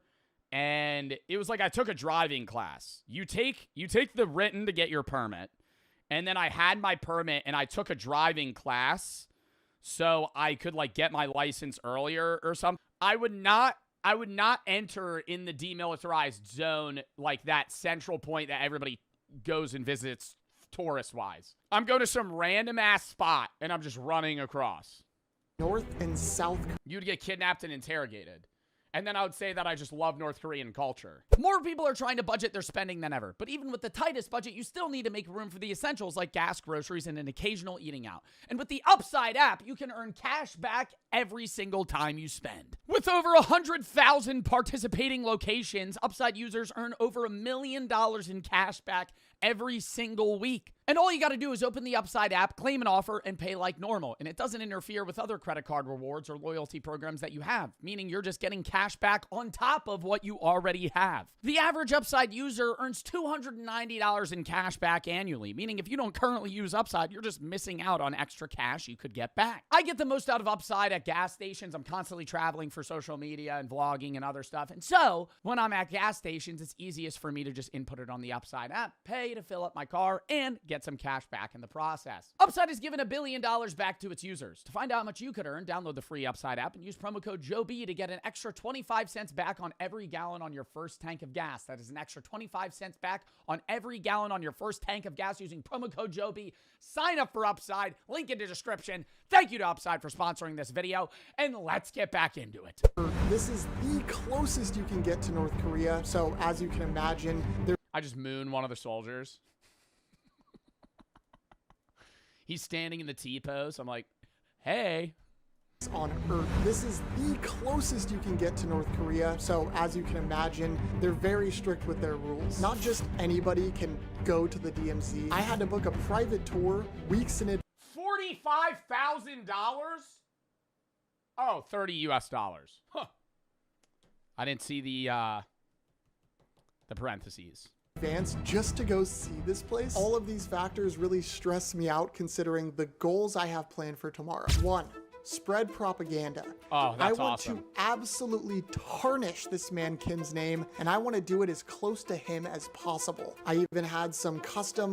And it was like I took a driving class. You take the written to get your permit. And then I had my permit and I took a driving class so I could like get my license earlier or something. I would not enter in the demilitarized zone, like that central point that everybody goes and visits tourist wise. I'm going to some random ass spot and I'm just running across. North and South. You'd get kidnapped and interrogated. And then I would say that I just love North Korean culture. More people are trying to budget their spending than ever. But even with the tightest budget, you still need to make room for the essentials like gas, groceries, and an occasional eating out. And with the Upside app, you can earn cash back every single time you spend. With over 100,000 participating locations, Upside users earn over $1 million in cash back every single week. And all you got to do is open the Upside app, claim an offer, and pay like normal. And it doesn't interfere with other credit card rewards or loyalty programs that you have, meaning you're just getting cash back on top of what you already have. The average Upside user earns $290 in cash back annually, meaning if you don't currently use Upside, you're just missing out on extra cash you could get back. I get the most out of Upside at gas stations. I'm constantly traveling for social media and vlogging and other stuff. And so when I'm at gas stations, it's easiest for me to just input it on the Upside app, pay to fill up my car, and get some cash back in the process. Upside has given $1 billion back to its users. To find out how much you could earn, download the free Upside app and use promo code JOEB to get an extra 25 cents back on every gallon on your first tank of gas. That is an extra 25 cents back on every gallon on your first tank of gas using promo code JOEB. Sign up for Upside, link in the description. Thank you to Upside for sponsoring this video, and let's get back into it. This is the closest you can get to North Korea, so as you can imagine, I just moon one of the soldiers. He's standing in the T-pose. I'm like, hey. On Earth. This is the closest you can get to North Korea, so as you can imagine, they're very strict with their rules. Not just anybody can go to the DMZ. I had to book a private tour weeks in advance. $45,000? Oh, 30 US dollars. Huh. I didn't see the parentheses. Just to go see this place. All of these factors really stress me out considering the goals I have planned for tomorrow. 1. Spread propaganda. Oh, that's I want awesome. to absolutely tarnish this man Kim's name, and I want to do it as close to him as possible. I even had some custom...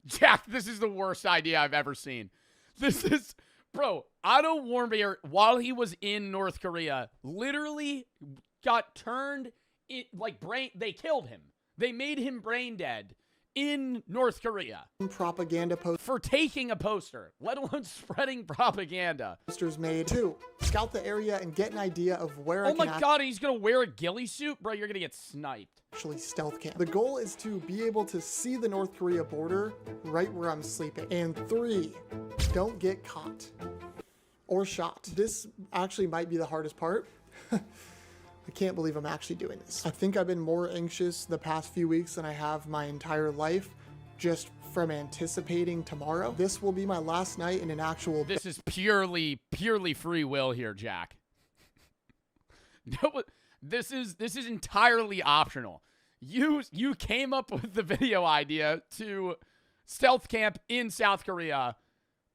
Jack, this is the worst idea I've ever seen. This is... Bro, Otto Warmbier, while he was in North Korea, literally got turned... They killed him. They made him brain dead in North Korea. Propaganda post for taking a poster, let alone spreading propaganda. Posters made. 2. Scout the area and get an idea of where Oh my god, he's gonna wear a ghillie suit? Bro, you're gonna get sniped. Actually stealth camp. The goal is to be able to see the North Korea border right where I'm sleeping. And 3. Don't get caught. Or shot. This actually might be the hardest part. I can't believe I'm actually doing this. I think I've been more anxious the past few weeks than I have my entire life just from anticipating tomorrow. This will be my last night in an actual... This is purely free will here, Jack. No, this is entirely optional. You came up with the video idea to stealth camp in South Korea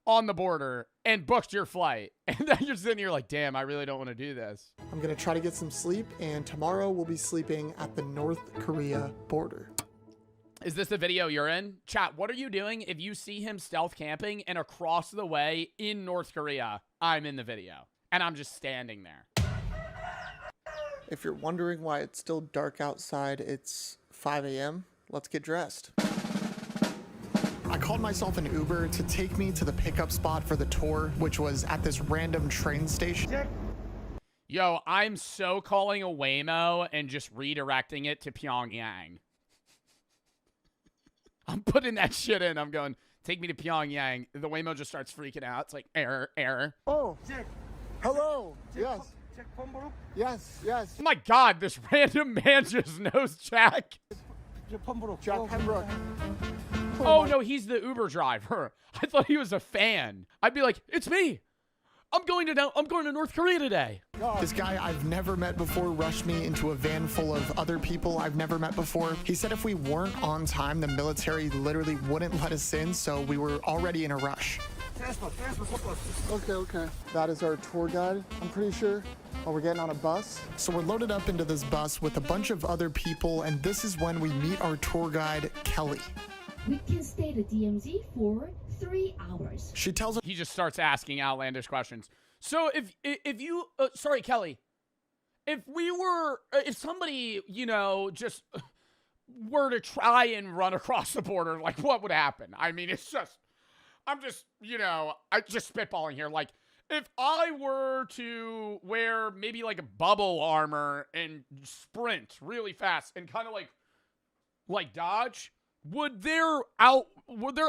on the border and booked your flight. And then you're sitting here like, damn, I really don't want to do this. I'm going to try to get some sleep, and tomorrow we'll be sleeping at the North Korea border. Is this the video you're in? Chat, what are you doing if you see him stealth camping and across the way in North Korea, I'm in the video and I'm just standing there? If you're wondering why it's still dark outside, it's 5 a.m. Let's get dressed. I called myself an Uber to take me to the pickup spot for the tour, which was at this random train station. Yo, I'm so calling a Waymo and just redirecting it to Pyongyang. I'm putting that shit in. I'm going, take me to Pyongyang. The Waymo just starts freaking out. It's like, error, error. Oh, hello. Yes. Yes, yes. Oh my god, this random man just knows Jack. Jack Pembroke. Oh no, he's the Uber driver. I thought he was a fan. I'd be like, it's me. I'm going to North Korea today. This guy I've never met before rushed me into a van full of other people I've never met before. He said if we weren't on time, the military literally wouldn't let us in, so we were already in a rush. Okay. That is our tour guide, I'm pretty sure. Oh, we're getting on a bus. So we're loaded up into this bus with a bunch of other people, and this is when we meet our tour guide, Kelly. We can stay at the DMZ for 3 hours. She tells us he just starts asking outlandish questions. So if you sorry, Kelly, if somebody, just were to try and run across the border, like what would happen? I mean, I'm just spitballing here. Like if I were to wear maybe like a bubble armor and sprint really fast and kind of like dodge, would their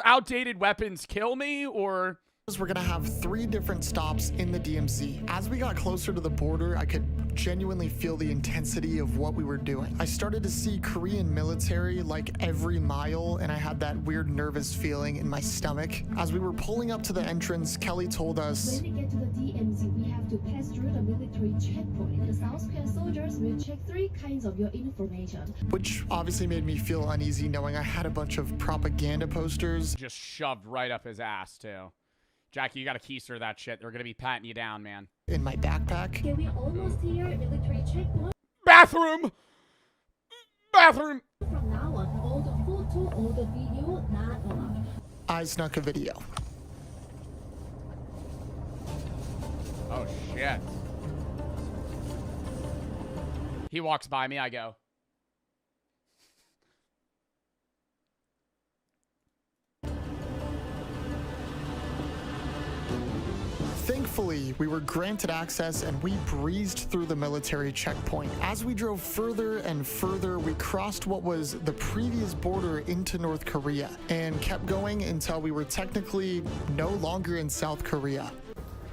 outdated weapons kill me, or We're gonna have 3 different stops in the DMZ. As we got closer to the border, I could genuinely feel the intensity of what we were doing. I started to see Korean military like every mile, and I had that weird nervous feeling in my stomach. As we were pulling up to the entrance, Kelly told us, when we get to the DMZ, we have to pass through the military checkpoint. The South Korean soldiers will check 3 kinds of your information. which obviously made me feel uneasy knowing I had a bunch of propaganda posters. Just shoved right up his ass, too. Jackie, you got to keister that shit. They're going to be patting you down, man. In my backpack. Okay, we're almost here, military checkpoint. Bathroom! Bathroom! From now on, all the photo, all the video, not allowed. I snuck a video. Oh, shit. He walks by me, I go. Thankfully, we were granted access and we breezed through the military checkpoint. As we drove further and further, we crossed what was the previous border into North Korea and kept going until we were technically no longer in South Korea.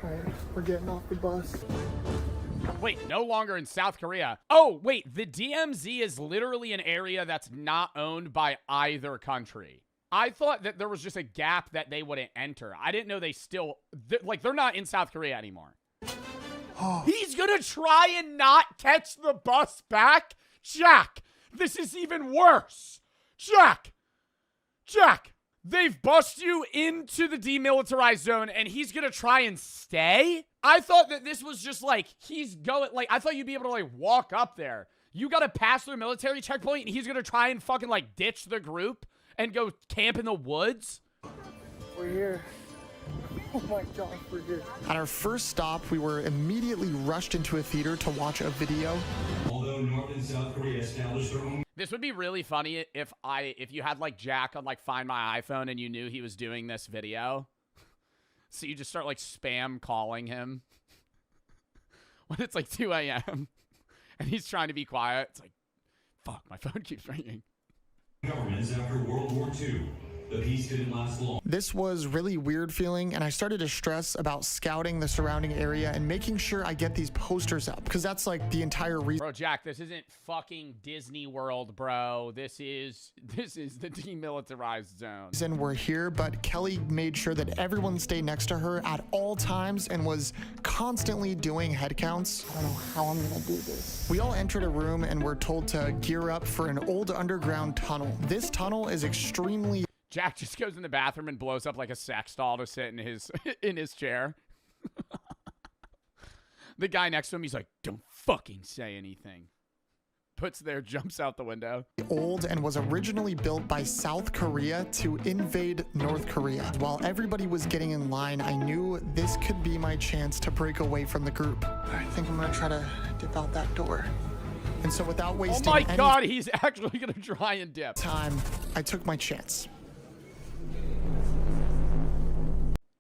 All right, we're getting off the bus. Wait, no longer in South Korea. Oh, wait, the DMZ is literally an area that's not owned by either country. I thought that there was just a gap that they wouldn't enter. I didn't know they still, they're not in South Korea anymore. He's gonna try and not catch the bus back? Jack, this is even worse. Jack, they've bussed you into the demilitarized zone and he's gonna try and stay? I thought that this was just like, he's going, like, I thought you'd be able to like walk up there. You gotta pass through a military checkpoint and he's gonna try and fucking like ditch the group and go camp in the woods? We're here. Oh my gosh, we're here. At our first stop, we were immediately rushed into a theater to watch a video. Although North and South Korea established their own. This would be really funny if you had like Jack on like Find My iPhone and you knew he was doing this video. So you just start like spam calling him when it's like 2 a.m. and he's trying to be quiet. It's like, fuck, my phone keeps ringing. Governments after World War II. The peace didn't last long. This was really weird feeling, and I started to stress about scouting the surrounding area and making sure I get these posters up, because that's like the entire reason. Bro, Jack, this isn't fucking Disney World, bro. This is the demilitarized zone. And we're here, but Kelly made sure that everyone stayed next to her at all times and was constantly doing head counts. I don't know how I'm gonna do this. We all entered a room and were told to gear up for an old underground tunnel. This tunnel is extremely... Jack just goes in the bathroom and blows up like a sex doll to sit in his chair. The guy next to him, he's like, don't fucking say anything. Puts there, jumps out the window. Old and was originally built by South Korea to invade North Korea. While everybody was getting in line, I knew this could be my chance to break away from the group. I think I'm gonna try to dip out that door. And so without wasting any God, he's actually gonna try and dip. Time, I took my chance.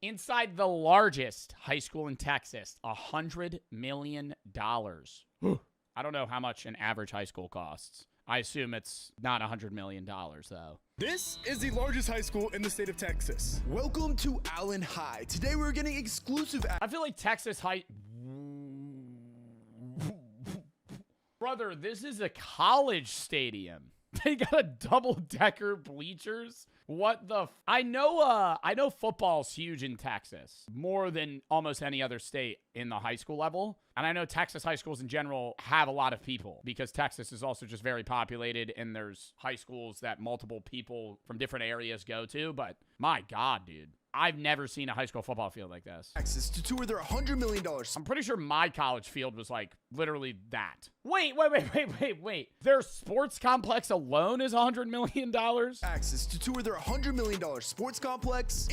Inside the largest high school in Texas, $100 million. I don't know how much an average high school costs. I assume it's not $100 million, though. This is the largest high school in the state of Texas. Welcome to Allen High. Today we're getting exclusive... I feel like Texas High... Brother, this is a college stadium. They got a double-decker bleachers. What the... I know football's huge in Texas. More than almost any other state in the high school level. And I know Texas high schools in general have a lot of people. Because Texas is also just very populated. And there's high schools that multiple people from different areas go to. But my God, dude. I've never seen a high school football field like this. Texas to tour their $100 million. I'm pretty sure my college field was like literally that. Wait. Their sports complex alone is $100 million? Access to tour their $100 million sports complex.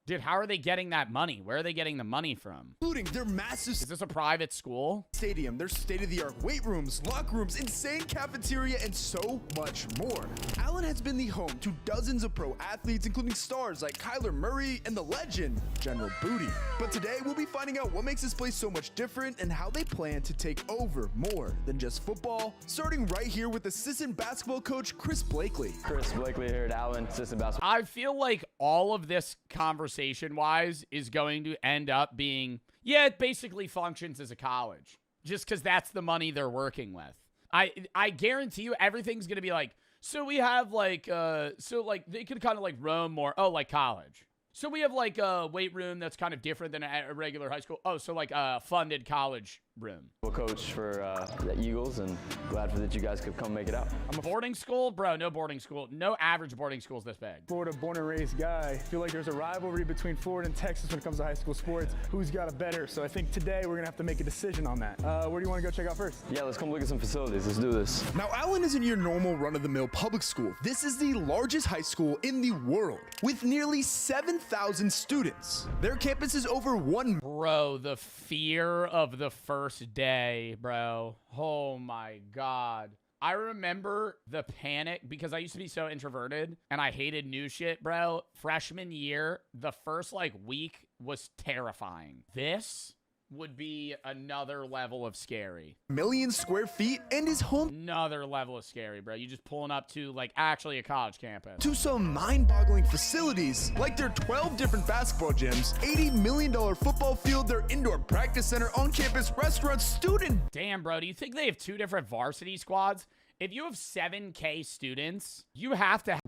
Dude, how are they getting that money? Where are they getting the money from? Including their massive... Is this a private school? Stadium, their state-of-the-art weight rooms, locker rooms, insane cafeteria, and so much more. Allen has been the home to dozens of pro athletes, including stars like Kyler Murray and the legend, General Booty. But today, we'll be finding out what makes this place so much different and how they plan to take over more than just football, starting right here with assistant basketball coach Chris Blakely. Chris Blakely here at Allen, assistant basketball. I feel like all of this conversation conversation-wise is going to end up being, yeah, it basically functions as a college. Just because that's the money they're working with. I guarantee you everything's going to be like, so we have like, so like they could kind of like roam more. Oh, like college. So we have like a weight room that's kind of different than a regular high school. Oh, so like a funded college room. Well, coach for the Eagles, and glad that you guys could come make it out. I'm a boarding school? Bro, no boarding school. No average boarding school's this big. Florida born and raised guy. I feel like there's a rivalry between Florida and Texas when it comes to high school sports. Who's got it better? So I think today we're gonna have to make a decision on that. Where do you wanna go check out first? Yeah, let's come look at some facilities. Let's do this. Now, Allen isn't your normal run-of-the-mill public school. This is the largest high school in the world with nearly 7,000 students. Their campus is over 1. Bro, the fear of the first day, bro. Oh my God. I remember the panic because I used to be so introverted and I hated new shit, bro. Freshman year, the first like week was terrifying. This would be another level of scary. Million square feet and is home Another level of scary, bro. You just pulling up to like actually a college campus. to some mind-boggling facilities like their 12 different basketball gyms, $80 million football field, their indoor practice center, on-campus restaurants, student. Damn, bro. Do you think they have 2 different varsity squads? If you have 7K students, you have to have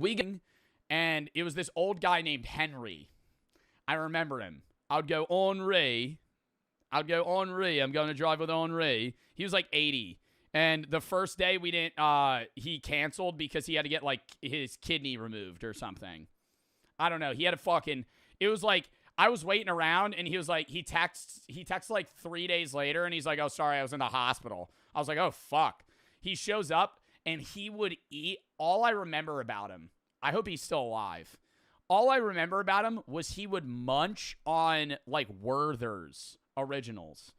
and it was this old guy named Henry. I remember him. I'd go Henri. I'm going to drive with Henri. He was like 80. And the first day we didn't, he canceled because he had to get like his kidney removed or something. I don't know. He had a fucking, it was like, I was waiting around and he was like, he texts like 3 days later and he's like, oh, sorry, I was in the hospital. I was like, oh, fuck. He shows up and he would eat. All I remember about him, I hope he's still alive. All I remember about him was he would munch on like Werther's originals.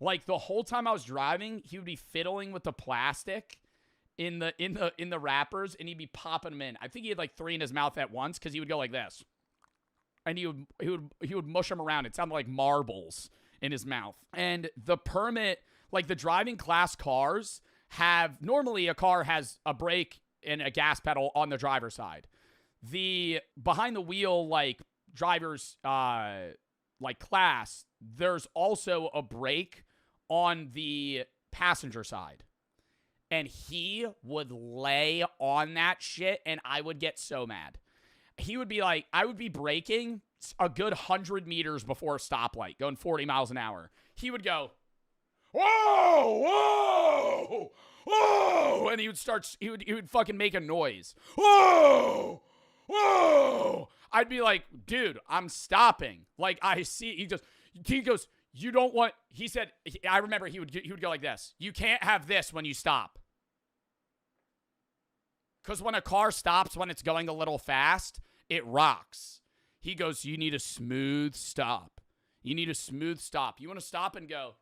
Like the whole time I was driving, he would be fiddling with the plastic in the wrappers and he'd be popping them in. I think he had like 3 in his mouth at once because he would go like this. And he would mush them around. It sounded like marbles in his mouth. And the permit, like the driving class cars have, normally a car has a brake and a gas pedal on the driver's side. The behind the wheel, like driver's like class, there's also a brake on the passenger side. And he would lay on that shit and I would get so mad. He would be like, I would be braking a good 100 meters before a stoplight, going 40 miles an hour. He would go, whoa, whoa, whoa, and he would fucking make a noise. Whoa, whoa. I'd be like, dude, I'm stopping. Like I see, he goes, you don't want, he said, I remember he would go like this. You can't have this when you stop. Because when a car stops when it's going a little fast, it rocks. He goes, you need a smooth stop. You need a smooth stop. You want to stop and go,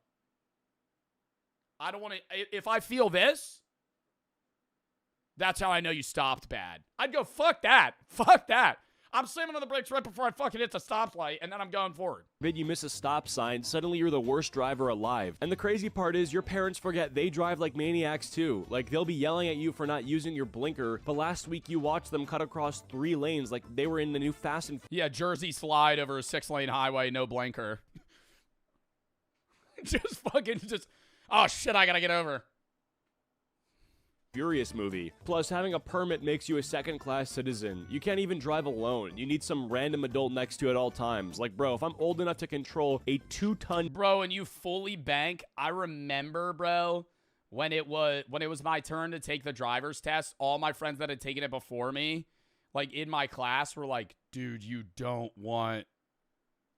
I don't want to, if I feel this, that's how I know you stopped bad. I'd go, fuck that. Fuck that. I'm slamming on the brakes right before I fucking hit the stoplight, and then I'm going forward. Then you miss a stop sign, suddenly you're the worst driver alive. And the crazy part is your parents forget they drive like maniacs too. Like they'll be yelling at you for not using your blinker, but last week you watched them cut across 3 lanes like they were in the new Fast and... Yeah, Jersey slide over a 6-lane highway, no blinker. Oh shit, I gotta get over. Furious movie. Plus, having a permit makes you a second-class citizen. You can't even drive alone. You need some random adult next to you at all times. Like, bro, if I'm old enough to control a 2-ton... Bro, and you fully bank. I remember, bro, when it was my turn to take the driver's test, all my friends that had taken it before me, like, in my class were like, dude, you don't want,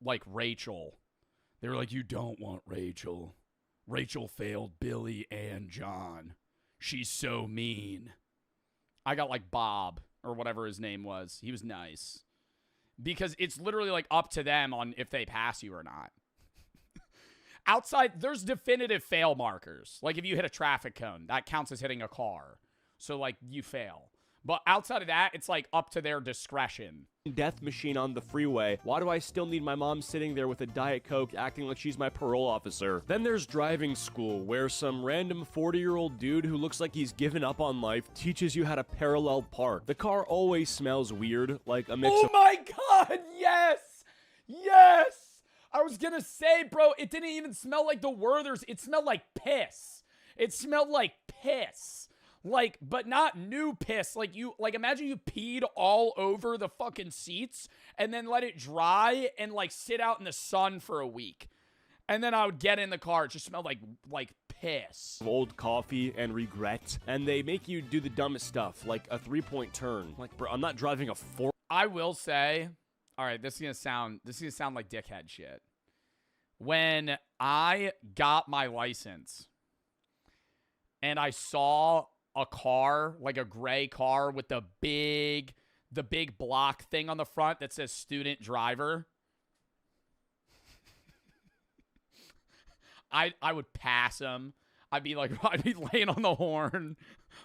like, Rachel. They were like, you don't want Rachel. Rachel failed Billy and John. She's so mean. I got like Bob or whatever his name was. He was nice. Because it's literally like up to them on if they pass you or not. Outside, there's definitive fail markers. Like if you hit a traffic cone, that counts as hitting a car. So like you fail. But outside of that, it's like up to their discretion. Death machine on the freeway. Why do I still need my mom sitting there with a Diet Coke acting like she's my parole officer? Then there's driving school, where some random 40-year-old dude who looks like he's given up on life teaches you how to parallel park. The car always smells weird, like a mix of... Oh my god, yes! Yes! I was gonna say, bro, it didn't even smell like the Werthers. It smelled like piss. It smelled like piss. Like, but not new piss. Like, imagine you peed all over the fucking seats and then let it dry and, like, sit out in the sun for a week. And then I would get in the car. It just smelled like piss. Old coffee and regret. And they make you do the dumbest stuff, like a 3-point turn. Like, bro, I'm not driving a 4. I will say, all right, this is gonna sound like dickhead shit. When I got my license and I saw a car, like a gray car with the big block thing on the front that says student driver, I would pass him. I'd be laying on the horn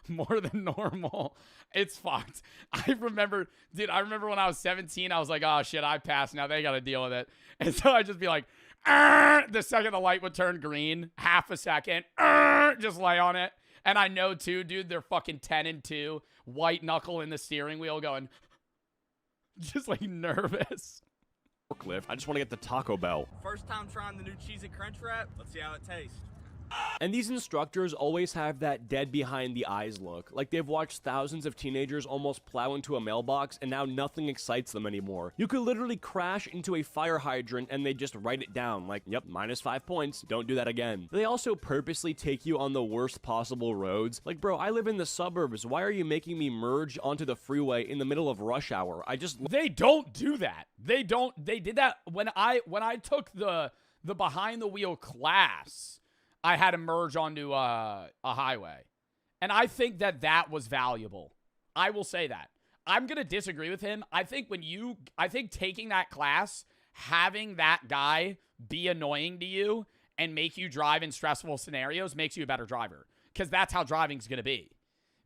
more than normal. It's fucked. I remember when I was 17, I was like, oh shit, I passed. Now they got to deal with it. And so I'd just be like, the second the light would turn green, half a second, just lay on it. And I know too, dude, they're fucking 10-2, white knuckle in the steering wheel going, just like nervous. Forklift. I just want to get the Taco Bell. First time trying the new cheesy crunch wrap. Let's see how it tastes. And these instructors always have that dead behind the eyes look. Like they've watched thousands of teenagers almost plow into a mailbox and now nothing excites them anymore. You could literally crash into a fire hydrant and they just write it down like, yep, -5 points. Don't do that again. They also purposely take you on the worst possible roads. Like, bro, I live in the suburbs. Why are you making me merge onto the freeway in the middle of rush hour? They don't do that. They did that when I took the behind the wheel class. I had to merge onto a highway. And I think that was valuable. I will say that. I'm going to disagree with him. I think taking that class, having that guy be annoying to you and make you drive in stressful scenarios makes you a better driver. Because that's how driving's going to be.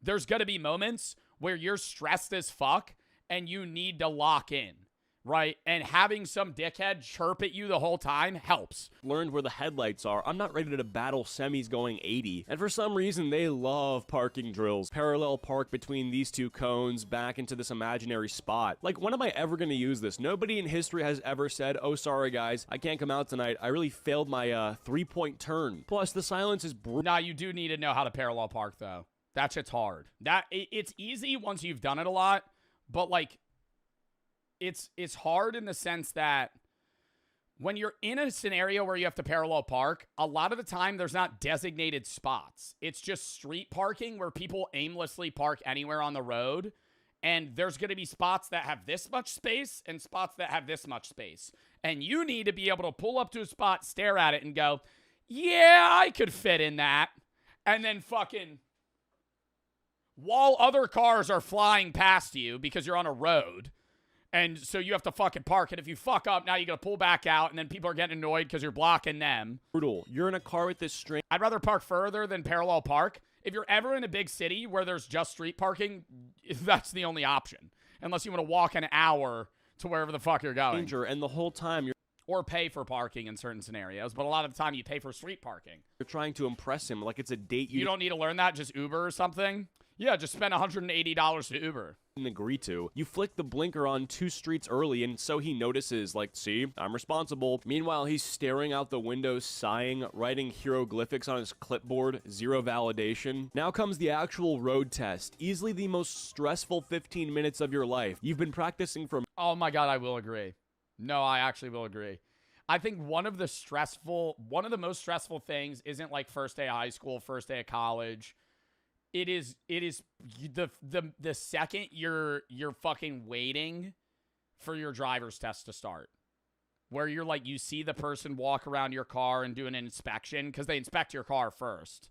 There's going to be moments where you're stressed as fuck and you need to lock in. Right? And having some dickhead chirp at you the whole time helps. Learned where the headlights are. I'm not ready to battle semis going 80. And for some reason, they love parking drills. Parallel park between these two cones back into this imaginary spot. Like, when am I ever going to use this? Nobody in history has ever said, oh, sorry, guys, I can't come out tonight. I really failed my 3-point turn. Plus, the silence is brutal. Nah, you do need to know how to parallel park, though. That shit's hard. It's easy once you've done it a lot, but, like, it's hard in the sense that when you're in a scenario where you have to parallel park, a lot of the time there's not designated spots. It's just street parking where people aimlessly park anywhere on the road. And there's going to be spots that have this much space and spots that have this much space. And you need to be able to pull up to a spot, stare at it and go, yeah, I could fit in that. And then fucking, while other cars are flying past you because you're on a road, and so you have to fucking park. And if you fuck up, now you got to pull back out. And then people are getting annoyed because you're blocking them. Brutal. You're in a car with this string. I'd rather park further than parallel park. If you're ever in a big city where there's just street parking, that's the only option. Unless you want to walk an hour to wherever the fuck you're going. And the whole time you're... Or pay for parking in certain scenarios. But a lot of the time you pay for street parking. You're trying to impress him like it's a date. You don't need to learn that. Just Uber or something. Yeah, just spend $180 to Uber. Agree to. You flick the blinker on 2 streets early, and so he notices, like, see, I'm responsible. Meanwhile, he's staring out the window, sighing, writing hieroglyphics on his clipboard, 0 validation. Now comes the actual road test. Easily the most stressful 15 minutes of your life. You've been practicing for... Oh my God, I will agree. No, I actually will agree. I think one of the most stressful things isn't like first day of high school, first day of college. It is the second you're fucking waiting for your driver's test to start. Where you're like, you see the person walk around your car and do an inspection because they inspect your car first.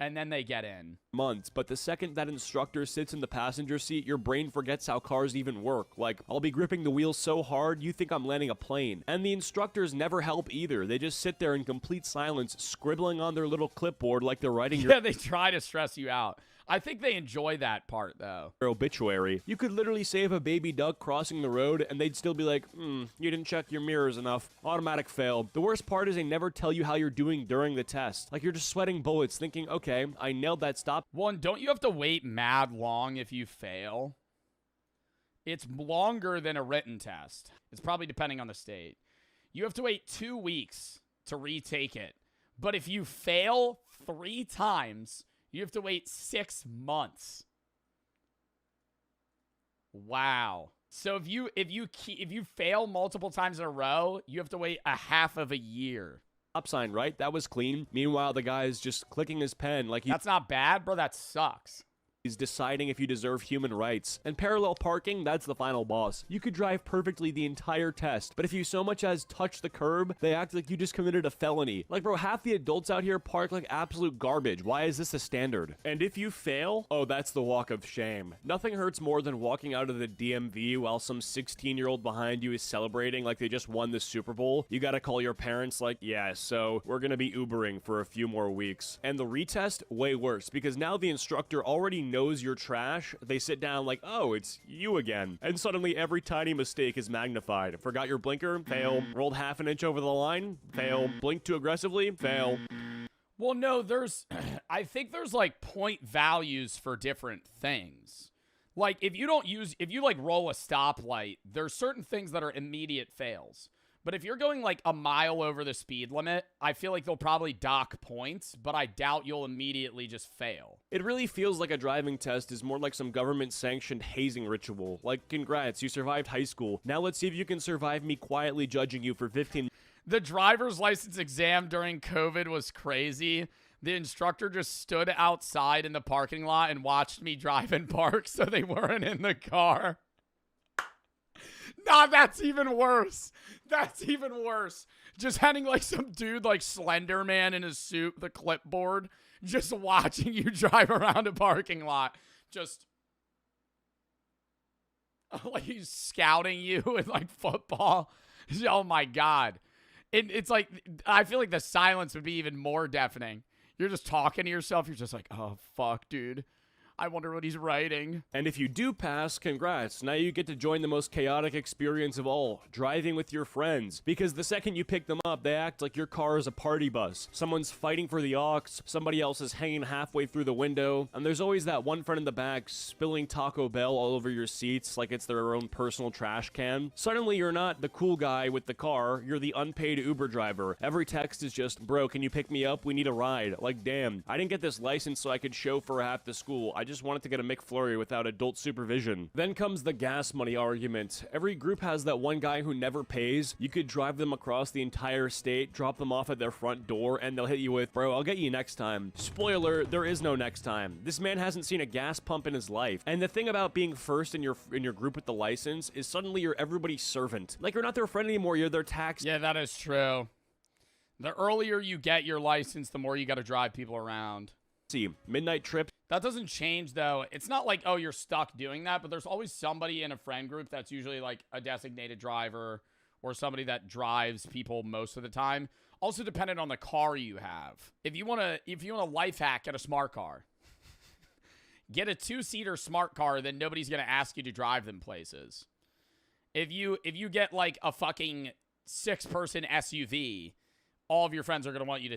And then they get in. Months, but the second that instructor sits in the passenger seat, your brain forgets how cars even work. Like, I'll be gripping the wheel so hard, you think I'm landing a plane. And the instructors never help either. They just sit there in complete silence, scribbling on their little clipboard like they're writing Yeah, they try to stress you out. I think they enjoy that part, though. Your obituary. You could literally save a baby duck crossing the road, and they'd still be like, you didn't check your mirrors enough. Automatic fail. The worst part is they never tell you how you're doing during the test. Like, you're just sweating bullets, thinking, okay, I nailed that stop. One, don't you have to wait mad long if you fail? It's longer than a written test. It's probably depending on the state. You have to wait 2 weeks to retake it. But if you fail 3 times, you have to wait 6 months. Wow. So if you fail multiple times in a row, you have to wait a half of a year. Stop sign, right? That was clean. Meanwhile, the guy's just clicking his pen like That's not bad, bro. That sucks. he's deciding if you deserve human rights. And parallel parking, that's the final boss. You could drive perfectly the entire test, but if you so much as touch the curb, they act like you just committed a felony. Like, bro, half the adults out here park like absolute garbage. Why is this a standard? And if you fail, oh, that's the walk of shame. Nothing hurts more than walking out of the DMV while some 16-year-old behind you is celebrating like they just won the Super Bowl. You gotta call your parents like, yeah, so we're gonna be Ubering for a few more weeks. And the retest, way worse, because now the instructor already knows you're trash. They sit down like, oh, it's you again. And suddenly every tiny mistake is magnified. Forgot your blinker? Fail. Rolled half an inch over the line? Fail. Blinked too aggressively? Fail. Well, no, there's, I think there's like point values for different things. Like if you like roll a stoplight, there's certain things that are immediate fails. But if you're going like a mile over the speed limit, I feel like they'll probably dock points, but I doubt you'll immediately just fail. It really feels like a driving test is more like some government-sanctioned hazing ritual. Like, congrats, you survived high school. Now let's see if you can survive me quietly judging you for 15 The driver's license exam during COVID was crazy. The instructor just stood outside in the parking lot and watched me drive and park so they weren't in the car. Nah, that's even worse. That's even worse. Just having like some dude like Slender Man in his suit, the clipboard, just watching you drive around a parking lot. Just like he's scouting you in like football. Oh my God. It's like, I feel like the silence would be even more deafening. You're just talking to yourself. You're just like, oh, fuck, dude. I wonder what he's writing. And if you do pass, congrats. Now you get to join the most chaotic experience of all, driving with your friends. Because the second you pick them up, they act like your car is a party bus. Someone's fighting for the aux, somebody else is hanging halfway through the window, and there's always that one friend in the back spilling Taco Bell all over your seats like it's their own personal trash can. Suddenly you're not the cool guy with the car, you're the unpaid Uber driver. Every text is just, bro, can you pick me up? We need a ride. Like, damn, I didn't get this license so I could chauffeur half the school. I just wanted to get a McFlurry without adult supervision. Then comes the gas money argument. Every group has that one guy who never pays. You could drive them across the entire state, drop them off at their front door, and they'll hit you with, bro, I'll get you next time. Spoiler, there is no next time. This man hasn't seen a gas pump in his life. And the thing about being first in your group with the license is suddenly you're everybody's servant. Like, you're not their friend anymore, you're their tax. Yeah, that is true. The earlier you get your license, the more you got to drive people around. See, midnight trip. That doesn't change, though. It's not like, oh, you're stuck doing that, but there's always somebody in a friend group that's usually like a designated driver or somebody that drives people most of the time. Also dependent on the car you have. If you want a life hack, get a smart car. Get a 2-seater smart car, then nobody's going to ask you to drive them places. If you get like a fucking 6-person SUV, all of your friends are going to want you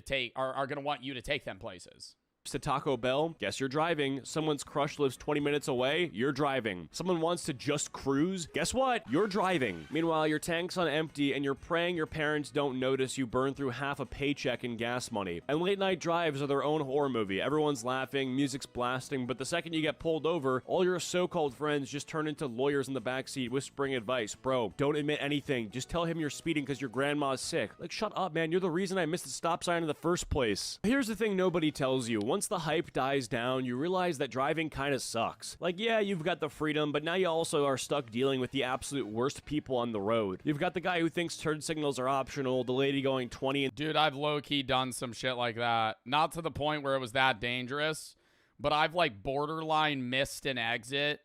to take them places. To Taco Bell, guess you're driving. Someone's crush lives 20 minutes away, you're driving. Someone wants to just cruise, guess what? You're driving. Meanwhile, your tank's on empty and you're praying your parents don't notice you burn through half a paycheck in gas money. And late night drives are their own horror movie. Everyone's laughing, music's blasting, but the second you get pulled over, all your so-called friends just turn into lawyers in the backseat whispering advice. Bro, don't admit anything. Just tell him you're speeding because your grandma's sick. Like, shut up, man. You're the reason I missed the stop sign in the first place. Here's the thing nobody tells you. Once the hype dies down, you realize that driving kind of sucks. Like, yeah, you've got the freedom, but now you also are stuck dealing with the absolute worst people on the road. You've got the guy who thinks turn signals are optional, the lady going 20 and... Dude, I've low-key done some shit like that. Not to the point where it was that dangerous, but I've like borderline missed an exit,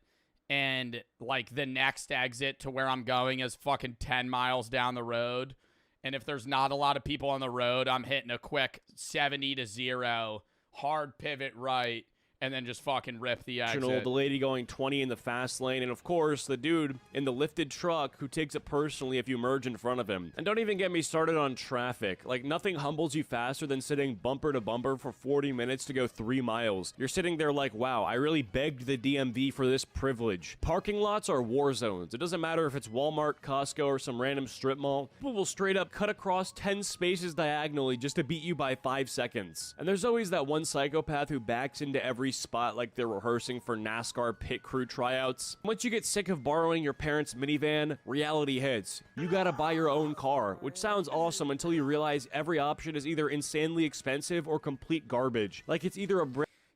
and like the next exit to where I'm going is fucking 10 miles down the road. And if there's not a lot of people on the road, I'm hitting a quick 70 to 0 hard pivot right, and then just fucking rip the exit. The lady going 20 in the fast lane, and of course, the dude in the lifted truck who takes it personally if you merge in front of him. And don't even get me started on traffic. Like, nothing humbles you faster than sitting bumper to bumper for 40 minutes to go 3 miles. You're sitting there like, wow, I really begged the DMV for this privilege. Parking lots are war zones. It doesn't matter if it's Walmart, Costco, or some random strip mall. People will straight up cut across 10 spaces diagonally just to beat you by 5 seconds. And there's always that one psychopath who backs into every spot like they're rehearsing for NASCAR pit crew tryouts. Once you get sick of borrowing your parents' minivan, reality hits. You gotta buy your own car, which sounds awesome until you realize every option is either insanely expensive or complete garbage. Like, it's either a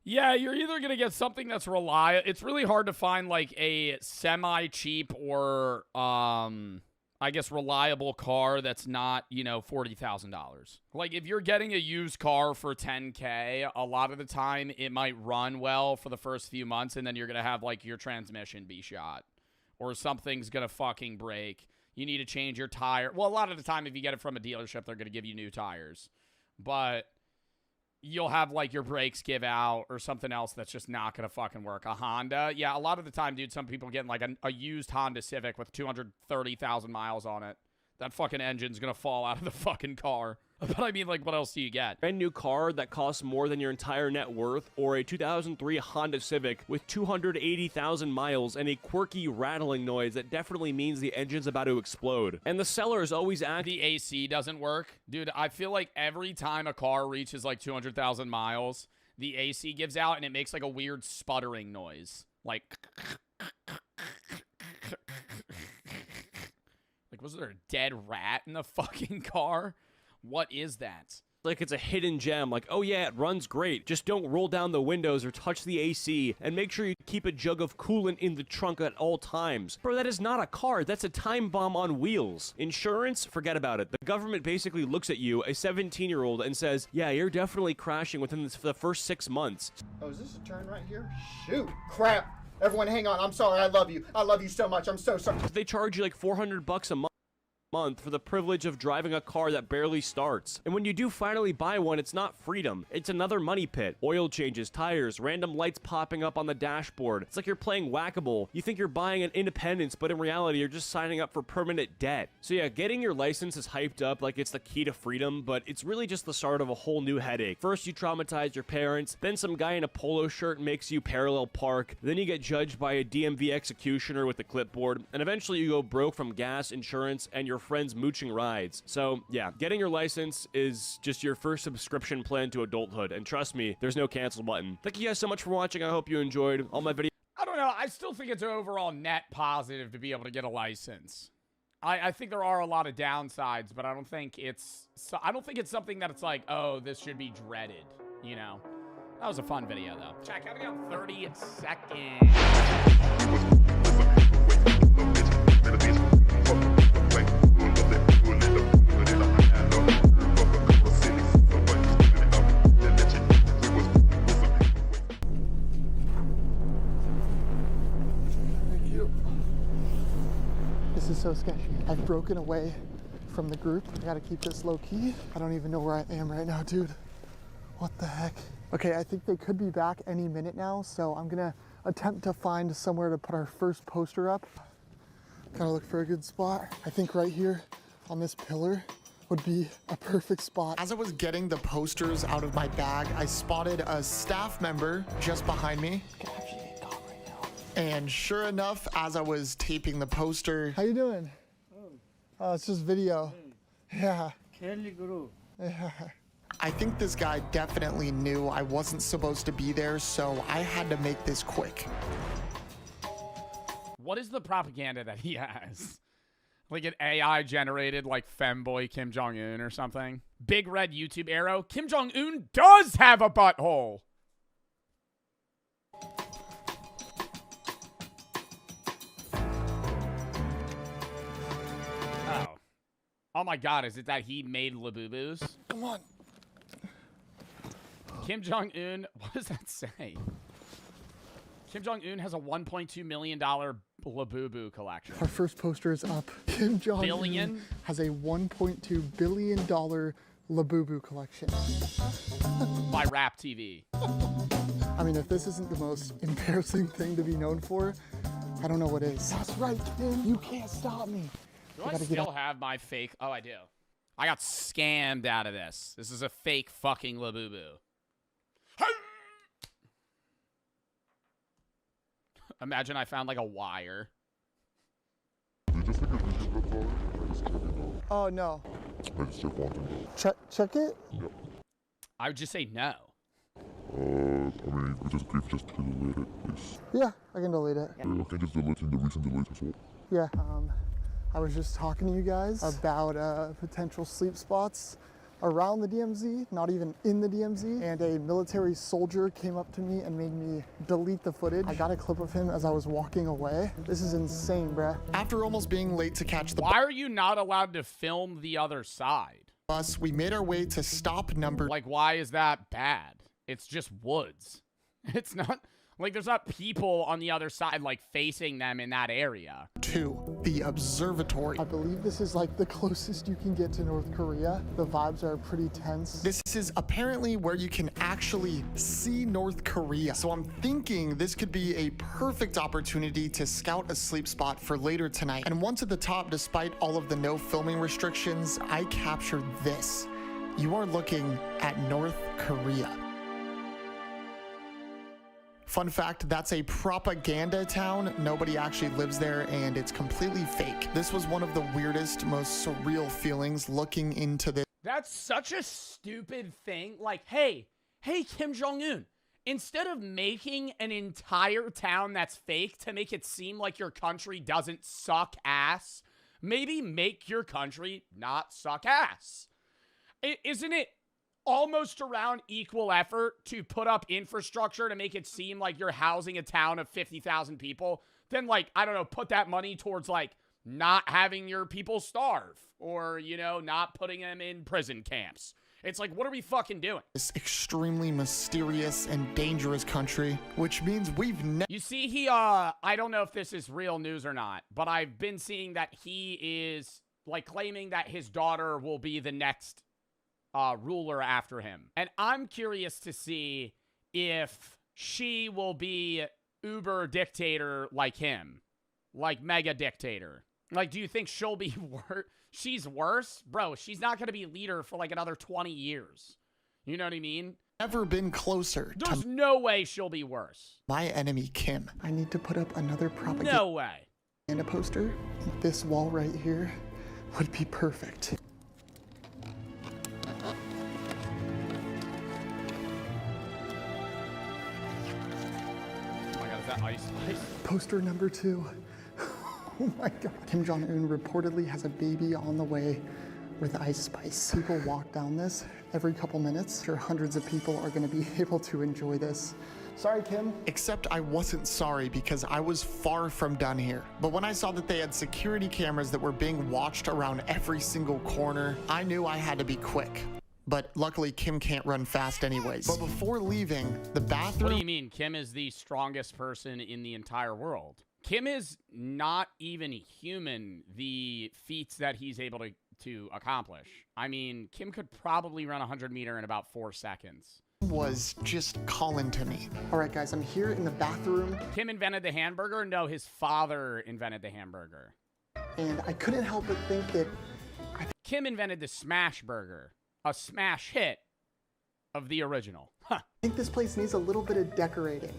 Yeah, you're either going to get something that's reliable. It's really hard to find, like, a semi-cheap or, I guess, reliable car that's not, you know, $40,000. Like, if you're getting a used car for $10K, a lot of the time it might run well for the first few months, and then you're going to have, like, your transmission be shot. Or something's going to fucking break. You need to change your tire. Well, a lot of the time, if you get it from a dealership, they're going to give you new tires. But you'll have, like, your brakes give out or something else that's just not going to fucking work. A Honda. Yeah, a lot of the time, dude, some people getting, like, a used Honda Civic with 230,000 miles on it. That fucking engine's going to fall out of the fucking car. But I mean, like, what else do you get? Brand new car that costs more than your entire net worth, or a 2003 Honda Civic with 280,000 miles and a quirky rattling noise that definitely means the engine's about to explode. And the seller is always the AC doesn't work. Dude, I feel like every time a car reaches like 200,000 miles, the AC gives out and it makes like a weird sputtering noise. Like was there a dead rat in the fucking car? What is that? Like it's a hidden gem. Like, oh yeah, it runs great. Just don't roll down the windows or touch the AC, and make sure you keep a jug of coolant in the trunk at all times. Bro, that is not a car. That's a time bomb on wheels. Insurance? Forget about it. The government basically looks at you, a 17-year-old, and says, yeah, you're definitely crashing within the first 6 months. Oh, is this a turn right here? Shoot. Crap. Everyone hang on. I'm sorry. I love you. I love you so much. I'm so sorry. They charge you like $400 a month for the privilege of driving a car that barely starts. And when you do finally buy one, it's not freedom. It's another money pit. Oil changes, tires, random lights popping up on the dashboard. It's like you're playing whack-a-mole. You think you're buying an independence, but in reality, you're just signing up for permanent debt. So yeah, getting your license is hyped up like it's the key to freedom, but it's really just the start of a whole new headache. First, you traumatize your parents, then some guy in a polo shirt makes you parallel park, then you get judged by a DMV executioner with a clipboard, and eventually you go broke from gas, insurance, and your friends mooching rides. So yeah, getting your license is just your first subscription plan to adulthood, and trust me, there's no cancel button. Thank you guys so much for watching. I hope you enjoyed all my videos. I don't know. I still think it's an overall net positive to be able to get a license. I think there are a lot of downsides, but I don't think it's something that it's like, oh, this should be dreaded, you know? That was a fun video, though. Check out 30 seconds. This is so sketchy. I've broken away from the group. I gotta keep this low key. I don't even know where I am right now, dude. What the heck? Okay, I think they could be back any minute now, so I'm gonna attempt to find somewhere to put our first poster up. Kind of look for a good spot. I think right here on this pillar would be a perfect spot. As I was getting the posters out of my bag, I spotted a staff member just behind me. And sure enough, as I was taping the poster. How you doing? Oh, it's just video. Yeah. Yeah. I think this guy definitely knew I wasn't supposed to be there, so I had to make this quick. What is the propaganda that he has? Like an AI generated like femboy Kim Jong-un or something? Big red YouTube arrow. Kim Jong-un does have a butthole. Oh. Oh my god, is it that he made Labubu's? Come on. Kim Jong-un, what does that say? Kim Jong-un has a $1.2 million Labubu collection. Our first poster is up. Kim Jong-un has a $1.2 billion Labubu collection. By Rap TV. I mean, if this isn't the most embarrassing thing to be known for, I don't know what is. That's right, Kim. You can't stop me. Do I still have my fake? Oh, I do. I got scammed out of this. This is a fake fucking Labubu. Imagine I found like a wire. Oh, no. Check it? Yep. I would just say no. I mean, if just delete it, please. Yeah, I can delete it. Okay, just deleting the recent delete as well. Yeah, I was just talking to you guys about potential sleep spots around the DMZ, not even in the DMZ, and a military soldier came up to me and made me delete the footage. I got a clip of him as I was walking away. This is insane, bruh. After almost being late to catch the Why are you not allowed to film the other side? bus, we made our way to stop number... Like, why is that bad? It's just woods. It's not... Like, there's not people on the other side, like, facing them in that area. 2, the observatory. I believe this is like the closest you can get to North Korea. The vibes are pretty tense. This is apparently where you can actually see North Korea. So I'm thinking this could be a perfect opportunity to scout a sleep spot for later tonight. And once at the top, despite all of the no filming restrictions, I captured this. You are looking at North Korea. Fun fact, that's a propaganda town. Nobody actually lives there and it's completely fake. This was one of the weirdest, most surreal feelings looking into this. That's such a stupid thing. Like, hey, Kim Jong-un, instead of making an entire town that's fake to make it seem like your country doesn't suck ass, maybe make your country not suck ass. Isn't it almost around equal effort to put up infrastructure to make it seem like you're housing a town of 50,000 people, then, like, I don't know, put that money towards, like, not having your people starve or, you know, not putting them in prison camps. It's like, what are we fucking doing? This extremely mysterious and dangerous country, which means we've never... You see, he, I don't know if this is real news or not, but I've been seeing that he is, like, claiming that his daughter will be the next ruler after him. And I'm curious to see if she will be uber dictator like him. Like mega dictator. Like, do you think she'll be worse? She's worse? Bro, she's not going to be leader for like another 20 years. You know what I mean? Never been closer. There's no way she'll be worse. My enemy, Kim. I need to put up another propaganda No way. And a poster. This wall right here would be perfect. Ice. Poster number 2. Oh my God. Kim Jong-un reportedly has a baby on the way with Ice Spice. People walk down this every couple minutes. Sure, hundreds of people are going to be able to enjoy this. Sorry, Kim. Except I wasn't sorry because I was far from done here. But when I saw that they had security cameras that were being watched around every single corner, I knew I had to be quick. But luckily, Kim can't run fast anyways. But before leaving, the bathroom... What do you mean? Kim is the strongest person in the entire world. Kim is not even human, the feats that he's able to accomplish. I mean, Kim could probably run a 100-meter in about 4 seconds. Was just calling to me. All right, guys, I'm here in the bathroom. Kim invented the hamburger? No, his father invented the hamburger. And I couldn't help but think that... Kim invented the smash burger. A smash hit of the original. Huh. I think this place needs a little bit of decorating.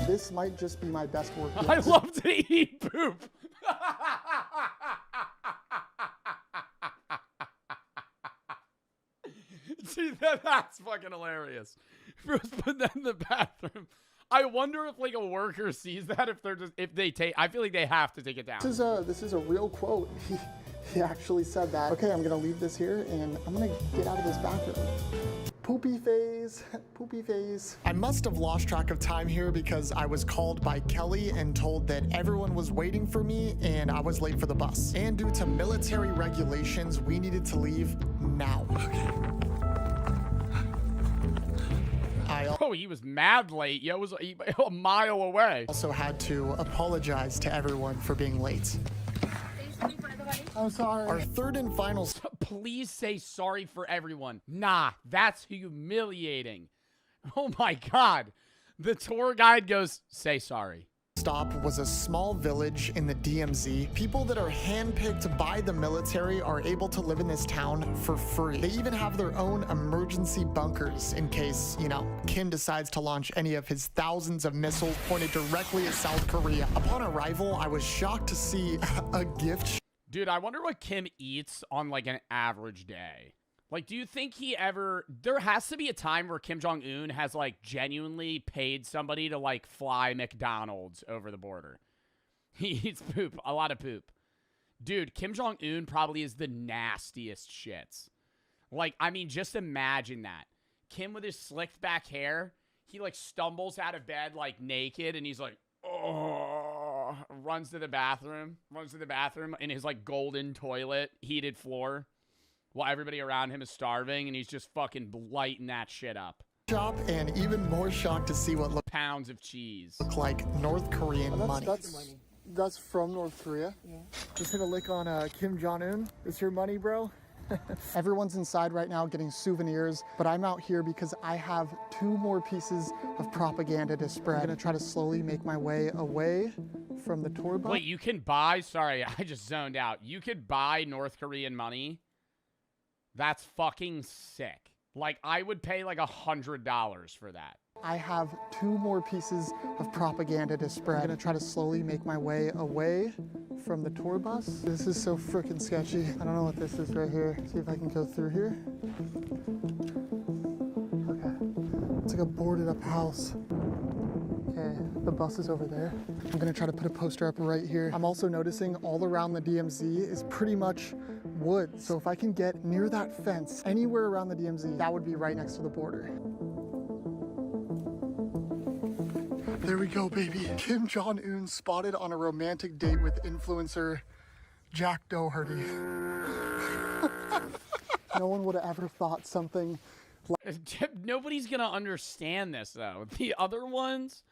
This might just be my best work yet. I love to eat poop. See, that's fucking hilarious. Bruce put that in the bathroom. I wonder if like a worker sees that, if they take, I feel like they have to take it down. This is a real quote. He actually said that. Okay, I'm gonna leave this here and I'm gonna get out of this bathroom. Poopy phase, poopy phase. I must have lost track of time here because I was called by Kelly and told that everyone was waiting for me and I was late for the bus. And due to military regulations, we needed to leave now. Oh, he was mad late. Yeah, it was a mile away. Also had to apologize to everyone for being late. I'm sorry. Our third and final Please say sorry for everyone. Nah, that's humiliating. Oh my God. The tour guide goes, say sorry. stop was a small village in the DMZ. People that are handpicked by the military are able to live in this town for free. They even have their own emergency bunkers in case, you know, Kim decides to launch any of his thousands of missiles pointed directly at South Korea. Upon arrival, I was shocked to see a gift. Dude, I wonder what Kim eats on like an average day. Like, do you think he ever... There has to be a time where Kim Jong-un has, like, genuinely paid somebody to, like, fly McDonald's over the border. He eats poop. A lot of poop. Dude, Kim Jong-un probably is the nastiest shits. Like, I mean, just imagine that. Kim with his slicked back hair, he, like, stumbles out of bed, like, naked, and he's like, oh, runs to the bathroom in his, like, golden toilet, heated floor. While everybody around him is starving, and he's just fucking lighting that shit up. Shop, and even more shocked to see what pounds of cheese look like North Korean money. That's from North Korea. Yeah. Just gonna lick on Kim Jong-un. It's your money, bro. Everyone's inside right now getting souvenirs, but I'm out here because I have 2 more pieces of propaganda to spread. I'm gonna try to slowly make my way away from the tour bus. Wait, you can buy, sorry, I just zoned out. You could buy North Korean money? That's fucking sick. Like, I would pay like $100 for that. I have 2 more pieces of propaganda to spread. I'm gonna try to slowly make my way away from the tour bus. This is so freaking sketchy. I don't know what this is right here. See if I can go through here. Okay, it's like a boarded up house. Okay, the bus is over there. I'm gonna try to put a poster up right here. I'm also noticing all around the DMZ is pretty much woods. So if I can get near that fence, anywhere around the DMZ, that would be right next to the border. There we go, baby. Kim Jong-un spotted on a romantic date with influencer Jack Doherty. No one would have ever thought something like... Nobody's gonna understand this, though. The other ones,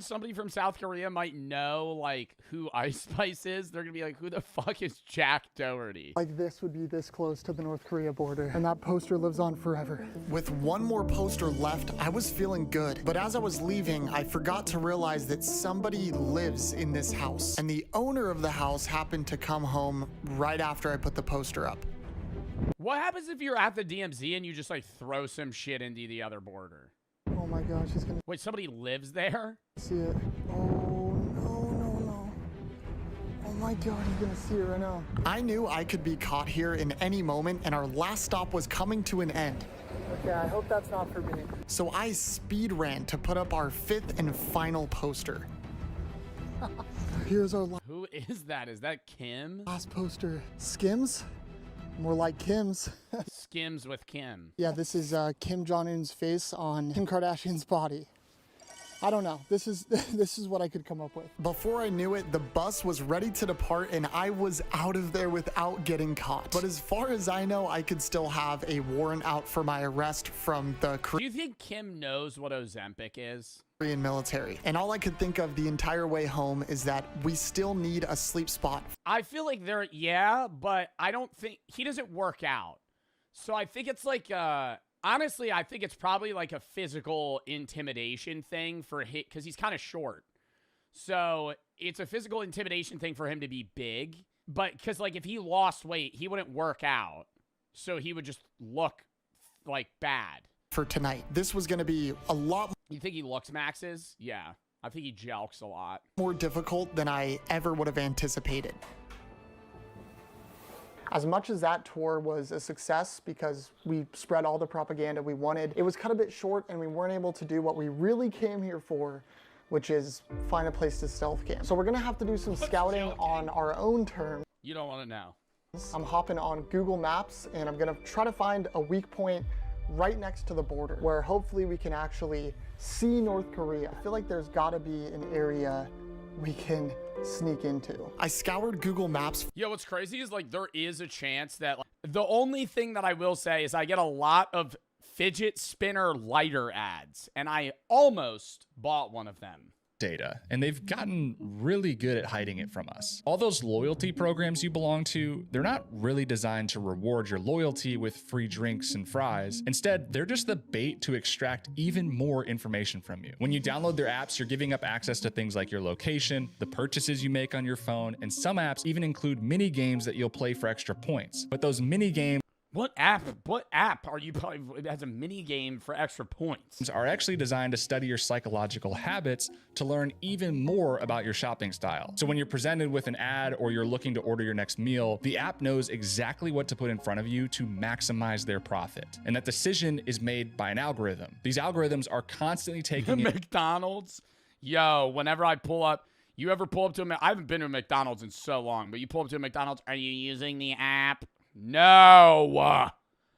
somebody from South Korea might know, like, who Ice Spice is. They're gonna be like, who the fuck is Jack Doherty? Like, this would be this close to the North Korea border, and that poster lives on forever. With 1 more poster left, I was feeling good. But as I was leaving, I forgot to realize that somebody lives in this house. And the owner of the house happened to come home right after I put the poster up. What happens if you're at the DMZ and you just, like, throw some shit into the other border? Oh my gosh, he's gonna... Wait, somebody lives there? See it. Oh, no. Oh my god, he's gonna see it right now. I knew I could be caught here in any moment, and our last stop was coming to an end. Okay, I hope that's not for me. So I speed ran to put up our 5th and final poster. Here's our Who is that? Is that Kim? last poster. Skims? More like Kim's. Skims with Kim. Yeah, this is Kim Jong-un's face on Kim Kardashian's body. I don't know. This is what I could come up with. Before I knew it, the bus was ready to depart and I was out of there without getting caught. But as far as I know, I could still have a warrant out for my arrest from the Do you think Kim knows what Ozempic is? Korean military. And all I could think of the entire way home is that we still need a sleep spot. I feel like yeah, but I don't think he doesn't work out. So I think it's like honestly, I think it's probably like a physical intimidation thing for him because he's kind of short. So it's a physical intimidation thing for him to be big. But because like if he lost weight, he wouldn't work out. So he would just look like bad. For tonight, this was going to be a lot. You think he looks maxes? Yeah. I think he jelks a lot. More difficult than I ever would have anticipated. As much as that tour was a success because we spread all the propaganda we wanted, it was cut a bit short and we weren't able to do what we really came here for, which is find a place to stealth camp. So we're gonna have to do some scouting on our own terms. You don't want to know. I'm hopping on Google Maps and I'm gonna try to find a weak point right next to the border where hopefully we can actually see North Korea. I feel like there's gotta be an area we can sneak into. I scoured Google Maps. Yo, what's crazy is like there is a chance that like, the only thing that I will say is I get a lot of fidget spinner lighter ads and I almost bought one of them. data, and they've gotten really good at hiding it from us. All those loyalty programs you belong to, they're not really designed to reward your loyalty with free drinks and fries. Instead, they're just the bait to extract even more information from you. When you download their apps, you're giving up access to things like your location, the purchases you make on your phone, and some apps even include mini games that you'll play for extra points. But those mini games What app are you playing? It has a mini game for extra points. Are actually designed to study your psychological habits to learn even more about your shopping style. So when you're presented with an ad or you're looking to order your next meal, the app knows exactly what to put in front of you to maximize their profit. And that decision is made by an algorithm. These algorithms are constantly taking McDonald's. Yo, whenever I pull up, you ever pull up to I haven't been to a McDonald's in so long, but you pull up to a McDonald's, are you using the app? No.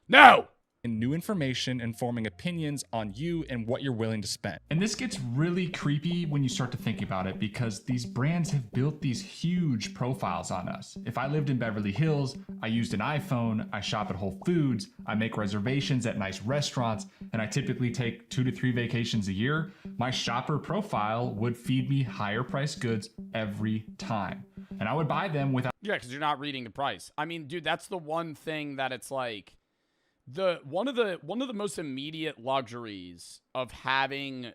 No. And new information and forming opinions on you and what you're willing to spend. And this gets really creepy when you start to think about it, because these brands have built these huge profiles on us. If I lived in Beverly Hills, I used an iPhone, I shop at Whole Foods, I make reservations at nice restaurants, and I typically take 2 to 3 vacations a year, my shopper profile would feed me higher priced goods every time. And I would buy them without... Yeah, because you're not reading the price. I mean, dude, that's the one thing that it's like... One of the most immediate luxuries of having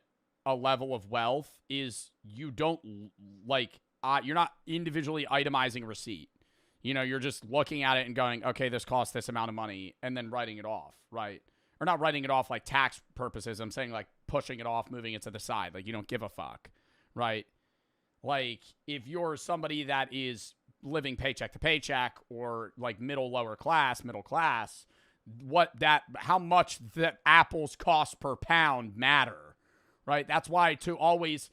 a level of wealth is you don't you're not individually itemizing a receipt. You know, you're just looking at it and going, okay, this costs this amount of money, and then writing it off, right? Or not writing it off like tax purposes. I'm saying like pushing it off, moving it to the side. Like you don't give a fuck, right? Like if you're somebody that is living paycheck to paycheck or like middle class, how much the apples cost per pound matter, right? That's why to always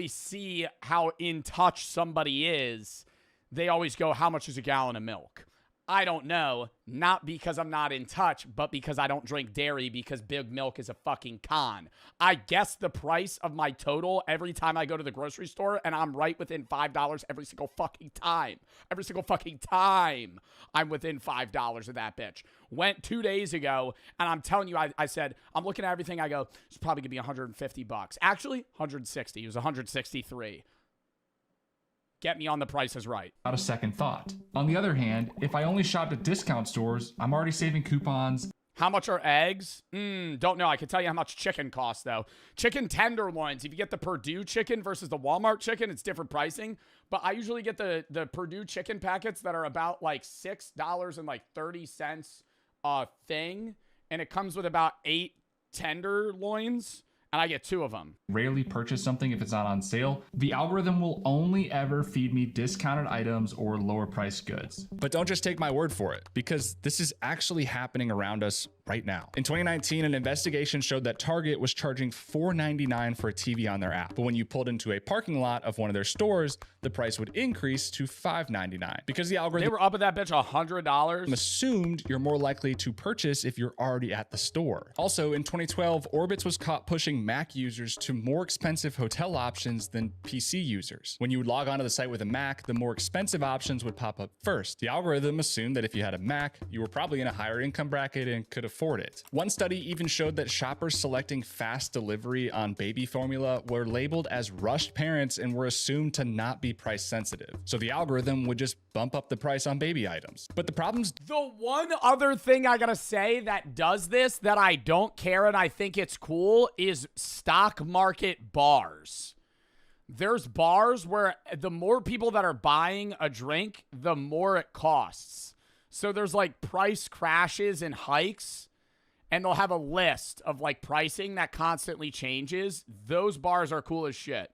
see how in touch somebody is, they always go, how much is a gallon of milk? I don't know, not because I'm not in touch, but because I don't drink dairy, because Big Milk is a fucking con. I guess the price of my total every time I go to the grocery store, and I'm right within $5 every single fucking time. Every single fucking time I'm within $5 of that bitch. Went 2 days ago, and I'm telling you, I said, I'm looking at everything, I go, it's probably gonna be $150. Actually, 160. It was 163. Get me on The Price is Right. Without a second thought. On the other hand, if I only shopped at discount stores, I'm already saving coupons. How much are eggs? Don't know. I can tell you how much chicken costs, though. Chicken tenderloins. If you get the Purdue chicken versus the Walmart chicken, it's different pricing. But I usually get the Purdue chicken packets that are about like $6.30 a thing. And it comes with about 8 tenderloins. And I get 2 of them. Rarely purchase something if it's not on sale. The algorithm will only ever feed me discounted items or lower priced goods. But don't just take my word for it, because this is actually happening around us right now. In 2019, an investigation showed that Target was charging $4.99 for a TV on their app. But when you pulled into a parking lot of one of their stores, the price would increase to $5.99 because the algorithm... They were up at that bitch $100. ...assumed you're more likely to purchase if you're already at the store. Also, in 2012, Orbitz was caught pushing Mac users to more expensive hotel options than PC users. When you would log onto the site with a Mac, the more expensive options would pop up first. The algorithm assumed that if you had a Mac, you were probably in a higher income bracket and could afford it. One study even showed that shoppers selecting fast delivery on baby formula were labeled as rushed parents and were assumed to not be price sensitive. So the algorithm would just bump up the price on baby items. But the problem's... The one other thing I gotta say that does this that I don't care and I think it's cool is stock market bars. There's bars where the more people that are buying a drink, the more it costs. So there's like price crashes and hikes, and they'll have a list of like pricing that constantly changes. Those bars are cool as shit.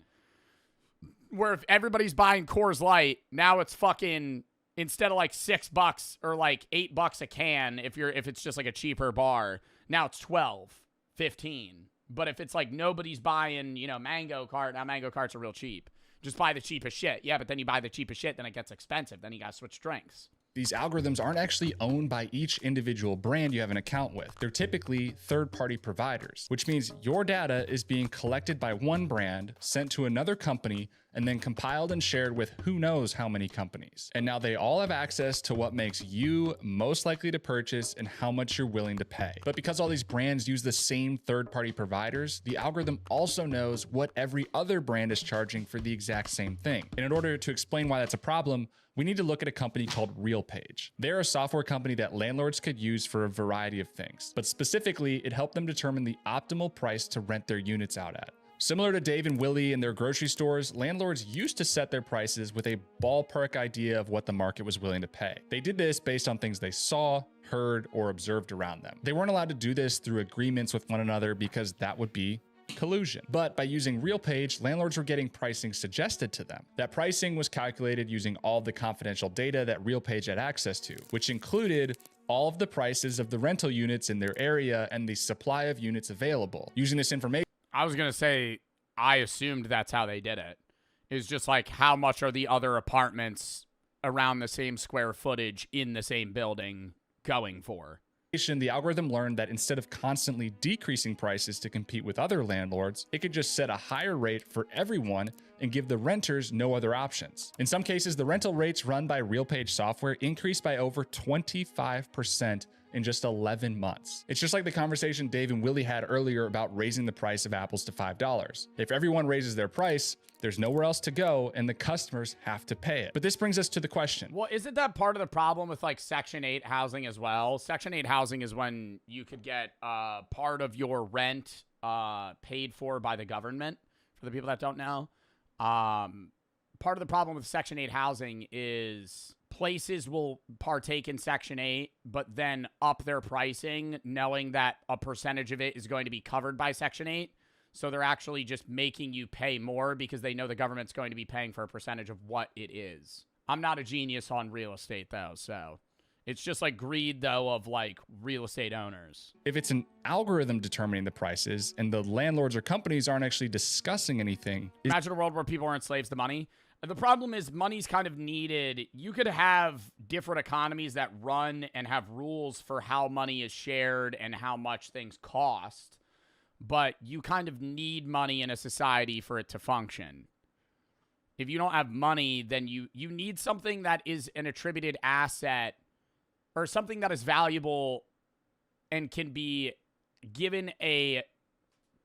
Where if everybody's buying Coors Light, now it's fucking, instead of like $6 or like $8 a can, if it's just like a cheaper bar, now it's 12, 15. But if it's like nobody's buying, Mango Cart, now Mango Carts are real cheap. Just buy the cheapest shit. Yeah, but then you buy the cheapest shit, then it gets expensive. Then you gotta switch drinks. These algorithms aren't actually owned by each individual brand you have an account with. They're typically third-party providers, which means your data is being collected by one brand, sent to another company, and then compiled and shared with who knows how many companies. And now they all have access to what makes you most likely to purchase and how much you're willing to pay. But because all these brands use the same third-party providers, the algorithm also knows what every other brand is charging for the exact same thing. And in order to explain why that's a problem, we need to look at a company called RealPage. They're a software company that landlords could use for a variety of things, but specifically, it helped them determine the optimal price to rent their units out at. Similar to Dave and Willie and their grocery stores, landlords used to set their prices with a ballpark idea of what the market was willing to pay. They did this based on things they saw, heard, or observed around them. They weren't allowed to do this through agreements with one another because that would be collusion. But by using RealPage, landlords were getting pricing suggested to them. That pricing was calculated using all of the confidential data that RealPage had access to, which included all of the prices of the rental units in their area and the supply of units available. Using this information, I was going to say, I assumed that's how they did it. It's just like, how much are the other apartments around the same square footage in the same building going for? the algorithm learned that instead of constantly decreasing prices to compete with other landlords, it could just set a higher rate for everyone and give the renters no other options. In some cases, the rental rates run by RealPage software increased by over 25% in just 11 months. It's just like the conversation Dave and Willie had earlier about raising the price of apples to $5. If everyone raises their price, there's nowhere else to go and the customers have to pay it. But this brings us to the question. Well, isn't that part of the problem with like Section 8 housing as well? Section 8 housing is when you could get part of your rent paid for by the government, for the people that don't know. Part of the problem with Section 8 housing is places will partake in Section 8, but then up their pricing, knowing that a percentage of it is going to be covered by Section 8. So they're actually just making you pay more because they know the government's going to be paying for a percentage of what it is. I'm not a genius on real estate, though, so it's just like greed, though, of like real estate owners. If it's an algorithm determining the prices and the landlords or companies aren't actually discussing anything. Imagine a world where people aren't slaves to money. The problem is money's kind of needed. You could have different economies that run and have rules for how money is shared and how much things cost. But you kind of need money in a society for it to function. If you don't have money, then you need something that is an attributed asset or something that is valuable and can be given a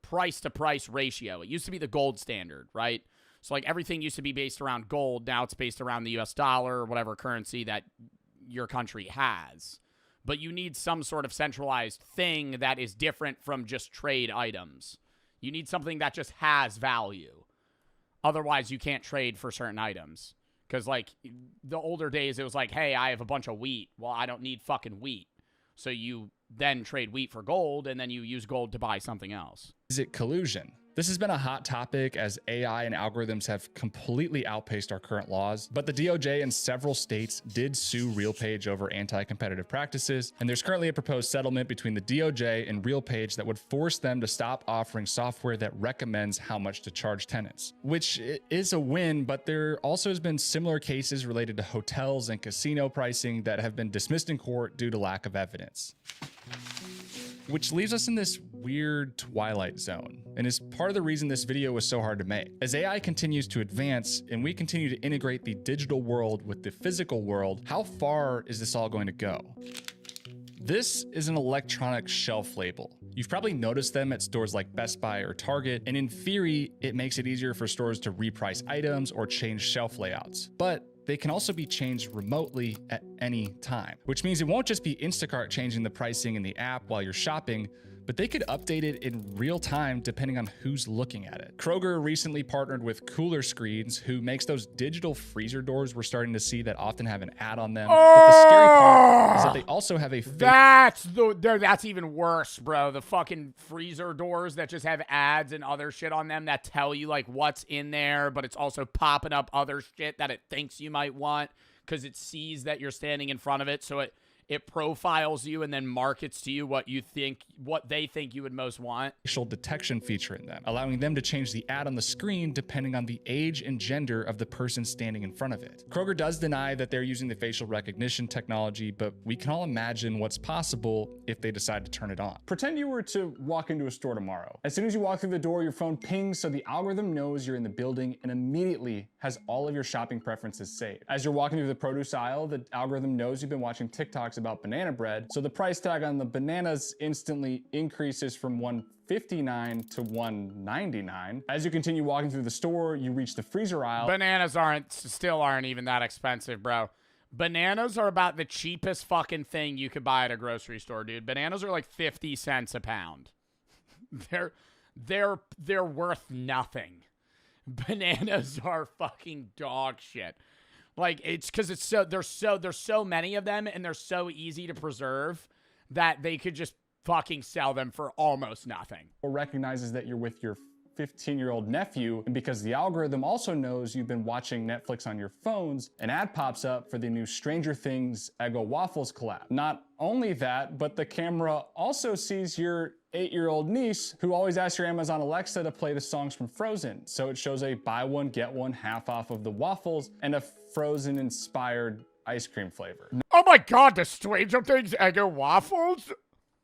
price-to-price ratio. It used to be the gold standard, right? So like everything used to be based around gold. Now it's based around the US dollar or whatever currency that your country has. But you need some sort of centralized thing that is different from just trade items. You need something that just has value. Otherwise, you can't trade for certain items. Because, like, the older days, it was like, hey, I have a bunch of wheat. Well, I don't need fucking wheat. So you then trade wheat for gold, and then you use gold to buy something else. Is it collusion? This has been a hot topic as AI and algorithms have completely outpaced our current laws, but the DOJ in several states did sue RealPage over anti-competitive practices, and there's currently a proposed settlement between the DOJ and RealPage that would force them to stop offering software that recommends how much to charge tenants, which is a win, but there also has been similar cases related to hotels and casino pricing that have been dismissed in court due to lack of evidence. Which leaves us in this weird twilight zone, and is part of the reason this video was so hard to make. As AI continues to advance and we continue to integrate the digital world with the physical world, how far is this all going to go? This is an electronic shelf label. You've probably noticed them at stores like Best Buy or Target, and in theory, it makes it easier for stores to reprice items or change shelf layouts. But they can also be changed remotely at any time, which means it won't just be Instacart changing the pricing in the app while you're shopping, but they could update it in real time depending on who's looking at it. Kroger recently partnered with Cooler Screens, who makes those digital freezer doors we're starting to see that often have an ad on them. But the scary part is that they also have a That's even worse, bro. The fucking freezer doors that just have ads and other shit on them that tell you like what's in there, but it's also popping up other shit that it thinks you might want because it sees that you're standing in front of it, so it profiles you and then markets to you what they think you would most want. Facial detection feature in them, allowing them to change the ad on the screen depending on the age and gender of the person standing in front of it. Kroger does deny that they're using the facial recognition technology, but we can all imagine what's possible if they decide to turn it on. Pretend you were to walk into a store tomorrow. As soon as you walk through the door, your phone pings so the algorithm knows you're in the building and immediately has all of your shopping preferences saved. As you're walking through the produce aisle, the algorithm knows you've been watching TikToks about banana bread, so the price tag on the bananas instantly increases from $1.59 to $1.99. As you continue walking through the store, you reach the freezer aisle. Bananas still aren't even that expensive, bro. Bananas are about the cheapest fucking thing you could buy at a grocery store, dude. Bananas are like 50 cents a pound. They're worth nothing. Bananas are fucking dog shit. Like, it's because there's so many of them and they're so easy to preserve that they could just fucking sell them for almost nothing. Or recognizes that you're with your 15-year-old nephew, and because the algorithm also knows you've been watching Netflix on your phones, an ad pops up for the new Stranger Things Eggo Waffles collab. Not only that, but the camera also sees your 8-year-old niece who always asks your Amazon Alexa to play the songs from Frozen. So it shows a buy one, get one half off of the waffles and a Frozen inspired ice cream flavor. Oh my God, the Stranger Things Eggo Waffles?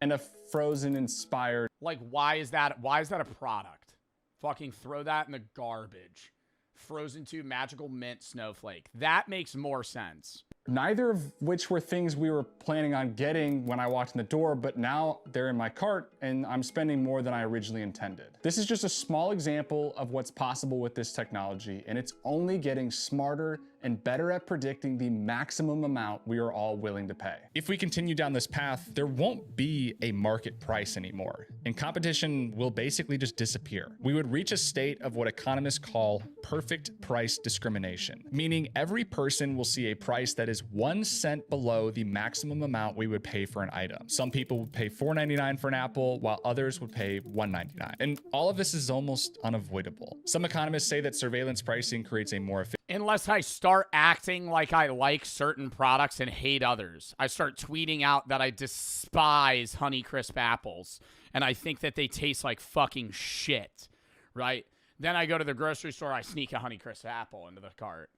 And a Frozen inspired. Like, why is that a product? Fucking throw that in the garbage. Frozen 2 Magical Mint Snowflake. That makes more sense. Neither of which were things we were planning on getting when I walked in the door, but now they're in my cart and I'm spending more than I originally intended. This is just a small example of what's possible with this technology, and it's only getting smarter and better at predicting the maximum amount we are all willing to pay. If we continue down this path, there won't be a market price anymore, and competition will basically just disappear. We would reach a state of what economists call perfect price discrimination, meaning every person will see a price that is 1 cent below the maximum amount we would pay for an item. Some people would pay $4.99 for an apple, while others would pay $1.99. And all of this is almost unavoidable. Some economists say that surveillance pricing creates a more efficient. Unless I start acting like I like certain products and hate others. I start tweeting out that I despise Honeycrisp apples and I think that they taste like fucking shit, right? Then I go to the grocery store, I sneak a Honeycrisp apple into the cart.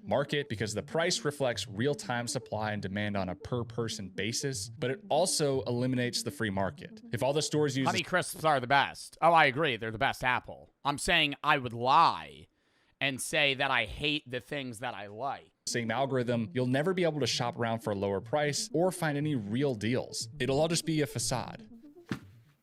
Market because the price reflects real-time supply and demand on a per-person basis, but it also eliminates the free market. If all the stores use Honeycrisps are the best. Oh, I agree. They're the best apple. I'm saying I would lie and say that I hate the things that I like. Same algorithm, you'll never be able to shop around for a lower price or find any real deals. It'll all just be a facade.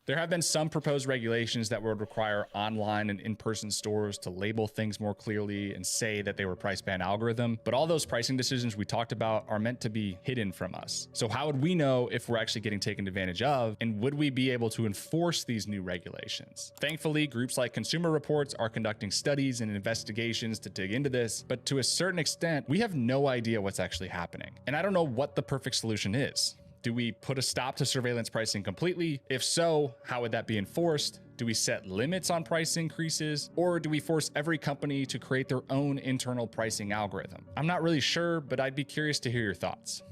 There have been some proposed regulations that would require online and in-person stores to label things more clearly and say that they were priced by an algorithm, but all those pricing decisions we talked about are meant to be hidden from us. So how would we know if we're actually getting taken advantage of, and would we be able to enforce these new regulations? Thankfully, groups like Consumer Reports are conducting studies and investigations to dig into this, but to a certain extent, we have no idea what's actually happening. And I don't know what the perfect solution is. Do we put a stop to surveillance pricing completely? If so, how would that be enforced? Do we set limits on price increases? Or do we force every company to create their own internal pricing algorithm? I'm not really sure, but I'd be curious to hear your thoughts.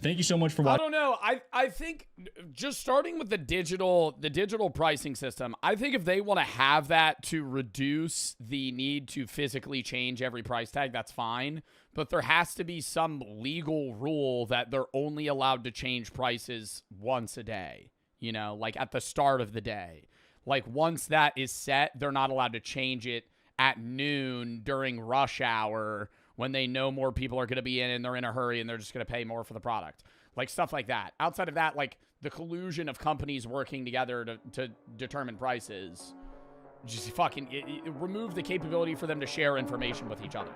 Thank you so much for watching. I don't know. I think just starting with the digital pricing system, I think if they want to have that to reduce the need to physically change every price tag, that's fine. But there has to be some legal rule that they're only allowed to change prices once a day, you know, like at the start of the day. Like once that is set, they're not allowed to change it at noon during rush hour when they know more people are going to be in and they're in a hurry and they're just going to pay more for the product. Like stuff like that. Outside of that, like the collusion of companies working together to determine prices, just fucking remove the capability for them to share information with each other.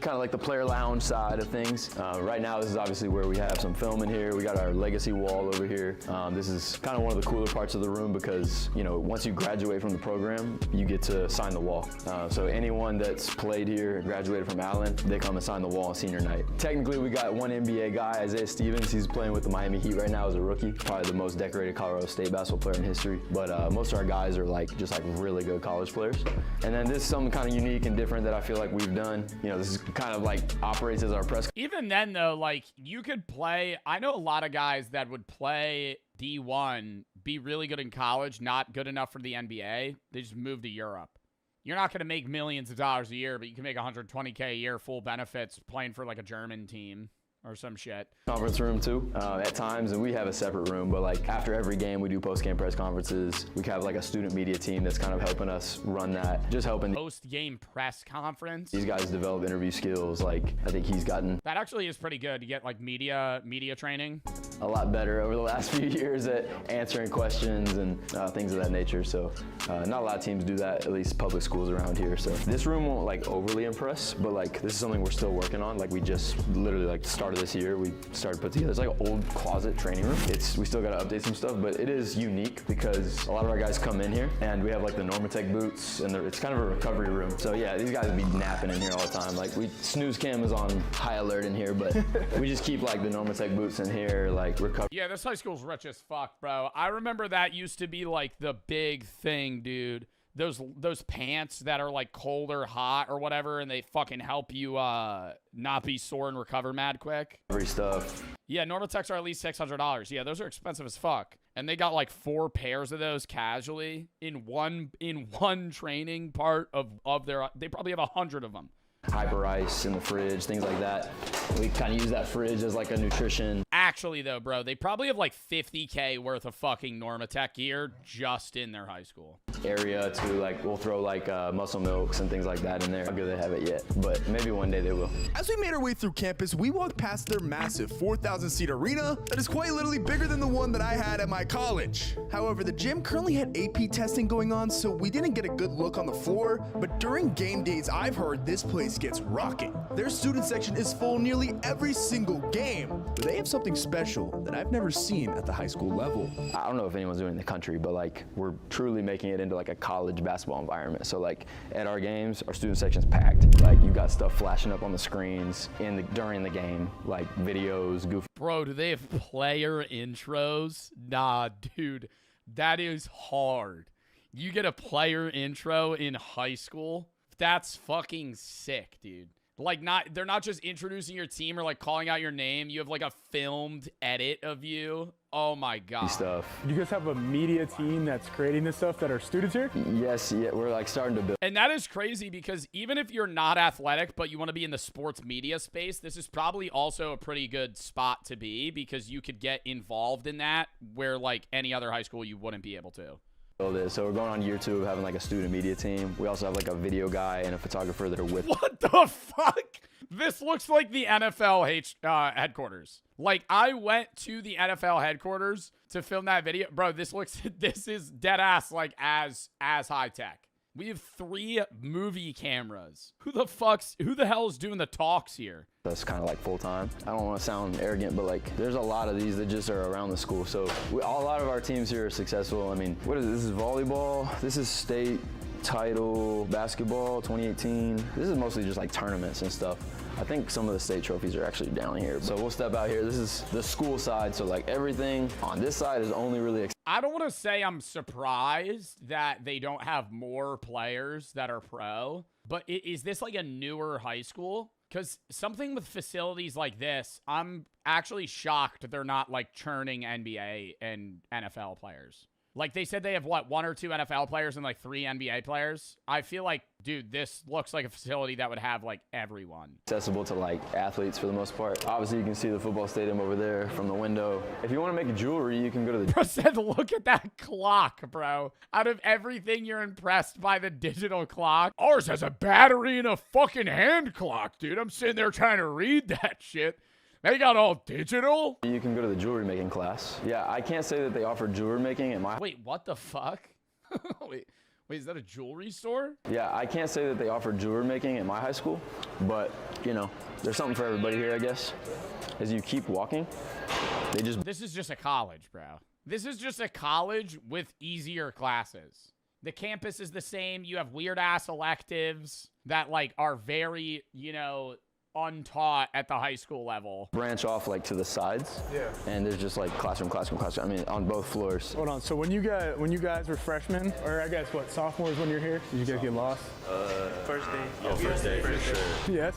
Kind of like like the player lounge side of things. Right now, this is obviously where we have some film in here. We got our legacy wall over here. This is kind of one of the cooler parts of the room because, you know, once you graduate from the program, you get to sign the wall. So anyone that's played here, graduated from Allen, they come and sign the wall on senior night. Technically, we got one NBA guy, Isaiah Stevens. He's playing with the Miami Heat right now as a rookie. Probably the most decorated Colorado State basketball player in history. But most of our guys are like just like really good college players. And then this is something kind of unique and different that I feel like we've done. You know, this is kind of like operates as our press. Even then, though, like, you could play. I know a lot of guys that would play D1, be really good in college, not good enough for the NBA. They just move to Europe. You're not going to make millions of dollars a year, but you can make $120K a year, full benefits, playing for like a German team or some shit. Conference room too, at times, and we have a separate room, but like after every game we do post-game press conferences. We have like a student media team that's kind of helping us run that, just helping. Post-game press conference? These guys develop interview skills. Like I think he's gotten that actually is pretty good to get like media training. A lot better over the last few years at answering questions and things of that nature. So not a lot of teams do that, at least public schools around here. So this room won't like overly impress, but like this is something we're still working on. Like we just literally like started this year, we started put together. It's like an old closet training room. We still got to update some stuff, but it is unique because a lot of our guys come in here and we have like the Normatec boots and it's kind of a recovery room. So yeah, these guys would be napping in here all the time. Like snooze cam is on high alert in here, but we just keep like the Normatec boots in here, like recover. Yeah, this high school's rich as fuck, bro. I remember that used to be like the big thing, dude. Those pants that are like cold or hot or whatever, and they fucking help you not be sore and recover mad quick. Free stuff. Yeah, Normatechs are at least $600. Yeah, those are expensive as fuck. And they got like 4 pairs of those casually in one training part of their. They probably have 100 of them. Hyper ice in the fridge, things like that. We kind of use that fridge as like a nutrition. Actually, though, bro, they probably have like $50K worth of fucking Normatec gear just in their high school area to like, we'll throw like muscle milks and things like that in there. How good they have it yet, but maybe one day they will. As we made our way through campus, we walked past their massive 4,000-seat arena that is quite literally bigger than the one that I had at my college. However, the gym currently had AP testing going on, so we didn't get a good look on the floor, but during game days, I've heard this place gets rocking. Their student section is full nearly every single game, but they have something special that I've never seen at the high school level. I don't know if anyone's doing it in the country, but like we're truly making it into like a college basketball environment. So like at our games, our student section's packed. Like you got stuff flashing up on the screens during the game, like videos, goofy. Bro, do they have player intros? Nah, dude, that is hard. You get a player intro in high school? That's fucking sick, dude. Like, they're not just introducing your team or like calling out your name. You have like a filmed edit of you. Oh my god. Stuff. You guys have a media team that's creating this stuff that are students here? Yes, yeah, we're like starting to build. And that is crazy because even if you're not athletic, but you want to be in the sports media space, this is probably also a pretty good spot to be because you could get involved in that where like any other high school you wouldn't be able to. So we're going on year 2 of having like a student media team. We also have like a video guy and a photographer that are with. What the fuck? This looks like the NFL headquarters. Like I went to the NFL headquarters to film that video. Bro, this is dead ass like as high tech. We have 3 movie cameras. Who the hell is doing the talks here? That's kind of like full time. I don't want to sound arrogant, but like there's a lot of these that just are around the school. So a lot of our teams here are successful. I mean, what is it? This is volleyball. This is state title basketball 2018. This is mostly just like tournaments and stuff. I think some of the state trophies are actually down here. So we'll step out here. This is the school side. So like everything on this side is only really. I don't want to say I'm surprised that they don't have more players that are pro, but is this like a newer high school? Because something with facilities like this, I'm actually shocked they're not like churning NBA and NFL players. Like they said they have what, 1 or 2 NFL players and like 3 NBA players. I feel like, dude, this looks like a facility that would have like everyone. Accessible to like athletes for the most part. Obviously you can see the football stadium over there from the window. If you want to make jewelry, you can go to the. Bro said, look at that clock, bro. Out of everything, you're impressed by the digital clock. Ours has a battery and a fucking hand clock, dude. I'm sitting there trying to read that shit. They got all digital? You can go to the jewelry making class. Yeah, I can't say that they offer jewelry making at my. Wait, what the fuck? Wait, is that a jewelry store? Yeah, I can't say that they offer jewelry making at my high school, but, you know, there's something for everybody here, I guess. As you keep walking, they just... This is just a college, bro. This is just a college with easier classes. The campus is the same. You have weird-ass electives that, like, are very, you know, untaught at the high school level. branch off, like, to the sides. Yeah. And there's just, like, classroom. I mean, on both floors. Hold on. So when you guys were freshmen, or I guess what, sophomores when you're here, did you guys get lost? First day. Yeah, first day for sure. Yes.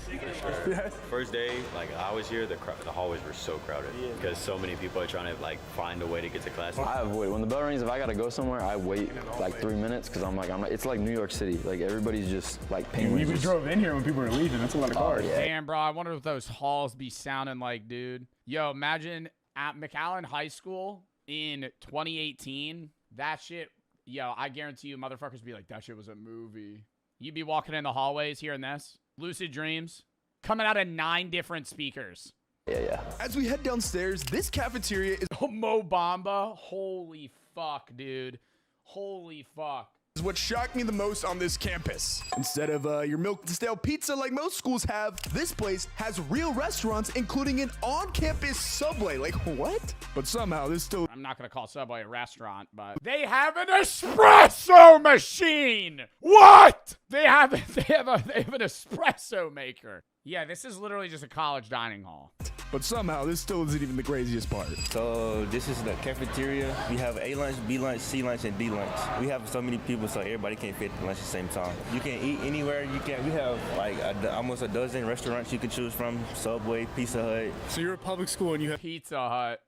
Yes. First day, like I was here, the hallways were so crowded because so many people are trying to like find a way to get to class. I avoid when the bell rings. If I gotta go somewhere, I wait like 3 minutes because I'm like, it's like New York City. Like everybody's just like penguins. We drove in here when people were leaving. That's a lot of cars. Yeah. Damn, bro. I wonder what those halls be sounding like, dude. Yo, imagine at McAllen High School in 2018, that shit, yo, I guarantee you motherfuckers be like, that shit was a movie. You'd be walking in the hallways hearing this. Lucid Dreams. Coming out of 9 different speakers. Yeah. As we head downstairs, this cafeteria is Mo Bamba. Holy fuck, dude. Holy fuck. what shocked me the most on this campus. Instead of your milk and stale pizza like most schools have, this place has real restaurants, including an on-campus Subway. Like, what? But somehow this still... I'm not going to call Subway a restaurant, but they have an espresso machine. What? They have an espresso maker. Yeah, this is literally just a college dining hall. But somehow this still isn't even the craziest part. So this is the cafeteria. We have A lunch, B lunch, C lunch, and D lunch. We have so many people, so everybody can't fit lunch at the same time. You can eat anywhere you can. We have like almost a dozen restaurants you can choose from. Subway, Pizza Hut. So you're a public school and you have Pizza Hut.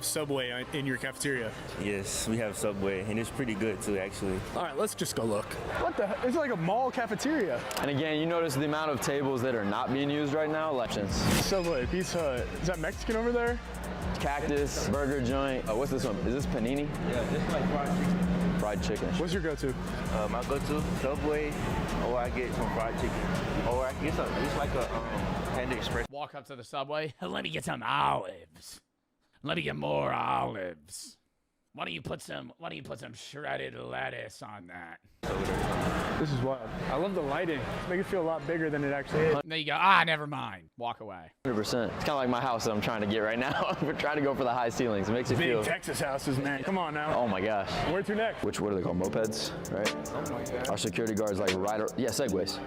Subway in your cafeteria. Yes, we have Subway, and it's pretty good too, actually. All right, let's just go look. What the heck? It's like a mall cafeteria. And again, you notice the amount of tables that are not being used right now. Subway, Pizza Hut. Is that Mexican over there? Cactus, burger joint. What's this one? Is this panini? Yeah, this is like fried chicken. Fried chicken. What's your go-to? My go-to Subway, or I get some fried chicken, or I get some. It's like a Panda Express. Walk up to the Subway. Let me get some olives. Let me get more olives. Why don't you put some shredded lettuce on that? This is wild. I love the lighting. Make it feel a lot bigger than it actually is. There you go. Never mind. Walk away. 100%. It's kind of like my house that I'm trying to get right now. We're trying to go for the high ceilings. It makes you feel... Big Texas houses, man. Come on now. Oh my gosh. Where to next? What are they called? Mopeds, right? Something like that. Our security guards like yeah, Segways.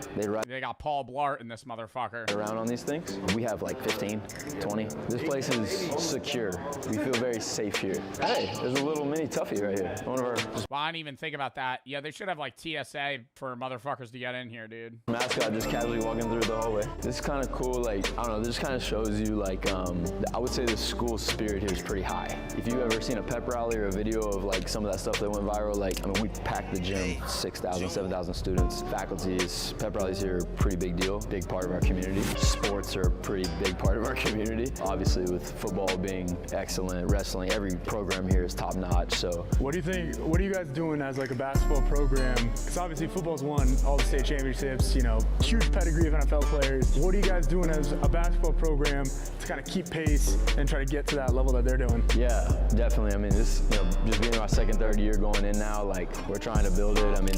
They got Paul Blart in this motherfucker. Around on these things. We have like 15, 20. This place is secure. We feel very safe here. Hey, there's a little mini Tuffy right here. One of our... Well, I didn't even think about that. Yeah, they should have like TSA for motherfuckers to get in here, dude. Mascot just casually walking through the hallway. This is kind of cool, like, I don't know, this kind of shows you, like, I would say the school spirit here is pretty high. If you've ever seen a pep rally or a video of, like, some of that stuff that went viral, like, I mean, we packed the gym, 6,000, 7,000 students. Faculties, pep rallies here are a pretty big deal, big part of our community. Sports are a pretty big part of our community. Obviously, with football being excellent, wrestling, every program here is top notch, so. What do you think, what are you guys doing as, like, a basketball program? Because obviously football's won all the state championships, you know, huge pedigree of NFL players. What are you guys doing as a basketball program to kind of keep pace and try to get to that level that they're doing? Yeah, definitely. I mean, this, you know, just being our second, third year going in now, like, we're trying to build it. I mean,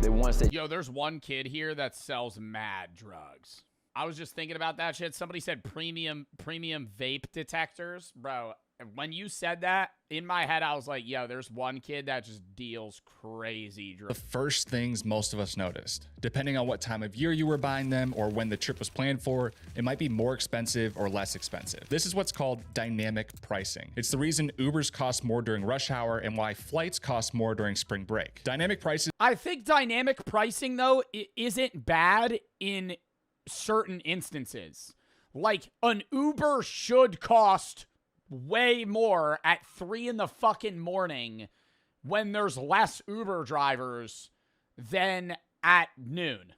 they want to. Yo, there's one kid here that sells mad drugs. I was just thinking about that shit. Somebody said premium vape detectors. Bro, when you said that, in my head, I was like, yo, there's one kid that just deals crazy drugs. The first things most of us noticed, depending on what time of year you were buying them or when the trip was planned for, it might be more expensive or less expensive. This is what's called dynamic pricing. It's the reason Ubers cost more during rush hour and why flights cost more during spring break. Dynamic prices. I think dynamic pricing, though, isn't bad in certain instances. Like, an Uber should cost way more at 3 in the fucking morning when there's less Uber drivers than at noon.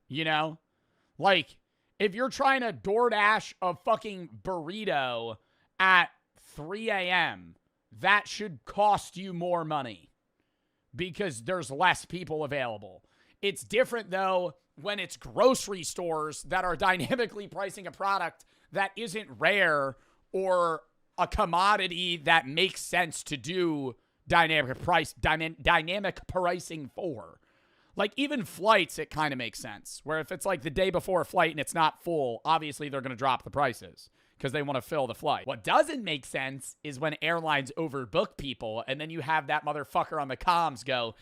You know? Like, if you're trying to DoorDash a fucking burrito at 3 a.m., that should cost you more money because there's less people available. It's different, though, when it's grocery stores that are dynamically pricing a product that isn't rare or a commodity that makes sense to do dynamic pricing for. Like, even flights, it kind of makes sense. Where if it's like the day before a flight and it's not full, obviously they're going to drop the prices because they want to fill the flight. What doesn't make sense is when airlines overbook people and then you have that motherfucker on the comms go,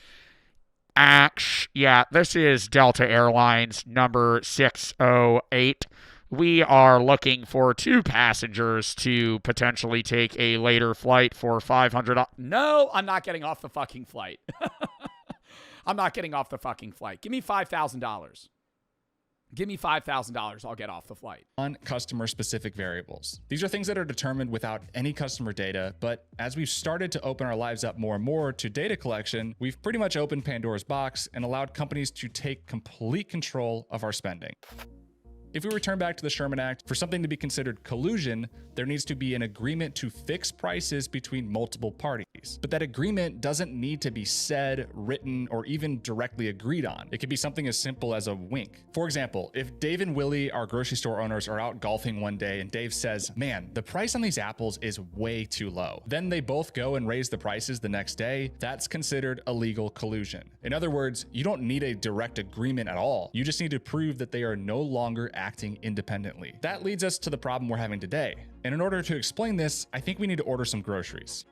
yeah, this is Delta Airlines number 608. We are looking for 2 passengers to potentially take a later flight for $500. No, I'm not getting off the fucking flight. I'm not getting off the fucking flight. Give me $5,000. Give me $5,000. I'll get off the flight. On customer-specific variables. These are things that are determined without any customer data, but as we've started to open our lives up more and more to data collection, we've pretty much opened Pandora's box and allowed companies to take complete control of our spending. If we return back to the Sherman Act, for something to be considered collusion, there needs to be an agreement to fix prices between multiple parties. But that agreement doesn't need to be said, written, or even directly agreed on. It could be something as simple as a wink. For example, if Dave and Willie, our grocery store owners, are out golfing one day and Dave says, man, the price on these apples is way too low. Then they both go and raise the prices the next day. That's considered illegal collusion. In other words, you don't need a direct agreement at all. You just need to prove that they are no longer acting independently. That leads us to the problem we're having today. And in order to explain this, I think we need to order some groceries.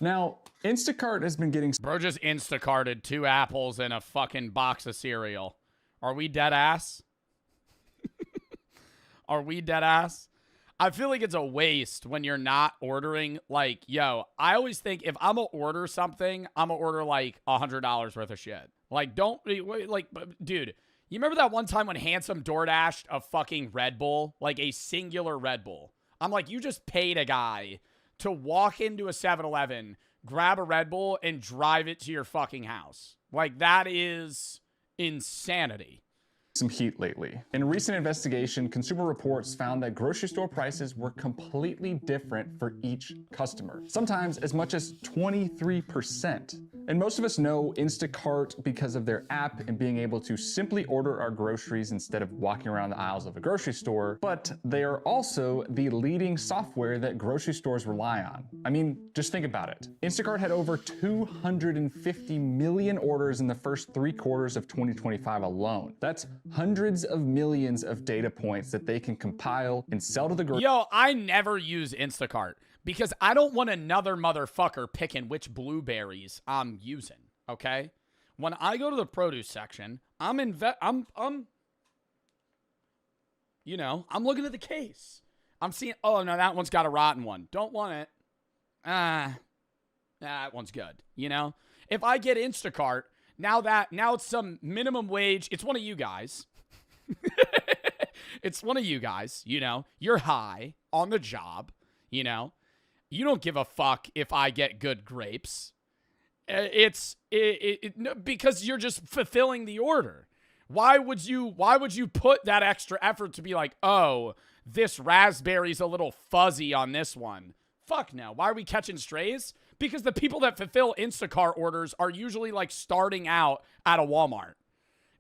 Now, Instacart has been getting... Bro just Instacarted 2 apples and a fucking box of cereal. Are we dead ass? Are we dead ass? I feel like it's a waste when you're not ordering. Like, yo, I always think if I'm going to order something, I'm going to order like $100 worth of shit. Like, don't, like, dude, you remember that one time when Handsome DoorDashed a fucking Red Bull? Like a singular Red Bull. I'm like, you just paid a guy to walk into a 7-Eleven, grab a Red Bull, and drive it to your fucking house. Like, that is insanity. Some heat lately. In a recent investigation, Consumer Reports found that grocery store prices were completely different for each customer, sometimes as much as 23%. And most of us know Instacart because of their app and being able to simply order our groceries instead of walking around the aisles of a grocery store, but they are also the leading software that grocery stores rely on. I mean, just think about it. Instacart had over 250 million orders in the first 3 quarters of 2025 alone. That's hundreds of millions of data points that they can compile and sell to the grocery. Yo, I never use Instacart because I don't want another motherfucker picking which blueberries I'm using, okay? When I go to the produce section, I'm looking at the case. I'm seeing, oh, no, that one's got a rotten one. Don't want it. That one's good, you know? If I get Instacart, now it's some minimum wage. It's one of you guys. It's one of you guys, you know. You're high on the job, you know. You don't give a fuck if I get good grapes. Because you're just fulfilling the order. Why would you put that extra effort to be like, oh, this raspberry's a little fuzzy on this one? Fuck no. Why are we catching strays? Because the people that fulfill Instacart orders are usually like starting out at a Walmart.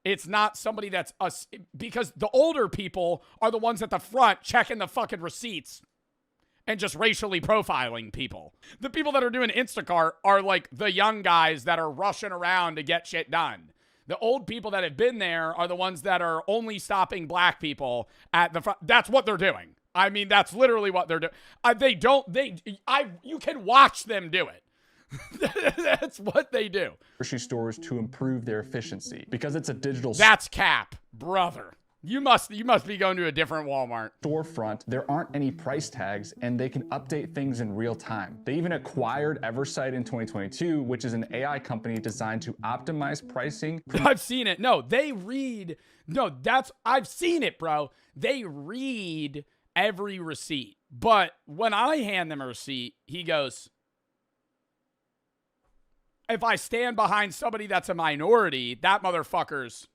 It's not somebody that's us, because the older people are the ones at the front checking the fucking receipts and just racially profiling people. The people that are doing Instacart are like the young guys that are rushing around to get shit done. The old people that have been there are the ones that are only stopping black people at the front. That's what they're doing. I mean, that's literally what they're doing. You can watch them do it. That's what they do. Grocery stores to improve their efficiency because it's a digital. That's cap, brother. You must be going to a different Walmart. Storefront, there aren't any price tags and they can update things in real time. They even acquired Eversight in 2022, which is an AI company designed to optimize pricing. I've seen it. No, I've seen it, bro. They read every receipt. But when I hand them a receipt, he goes, if I stand behind somebody that's a minority, that motherfucker's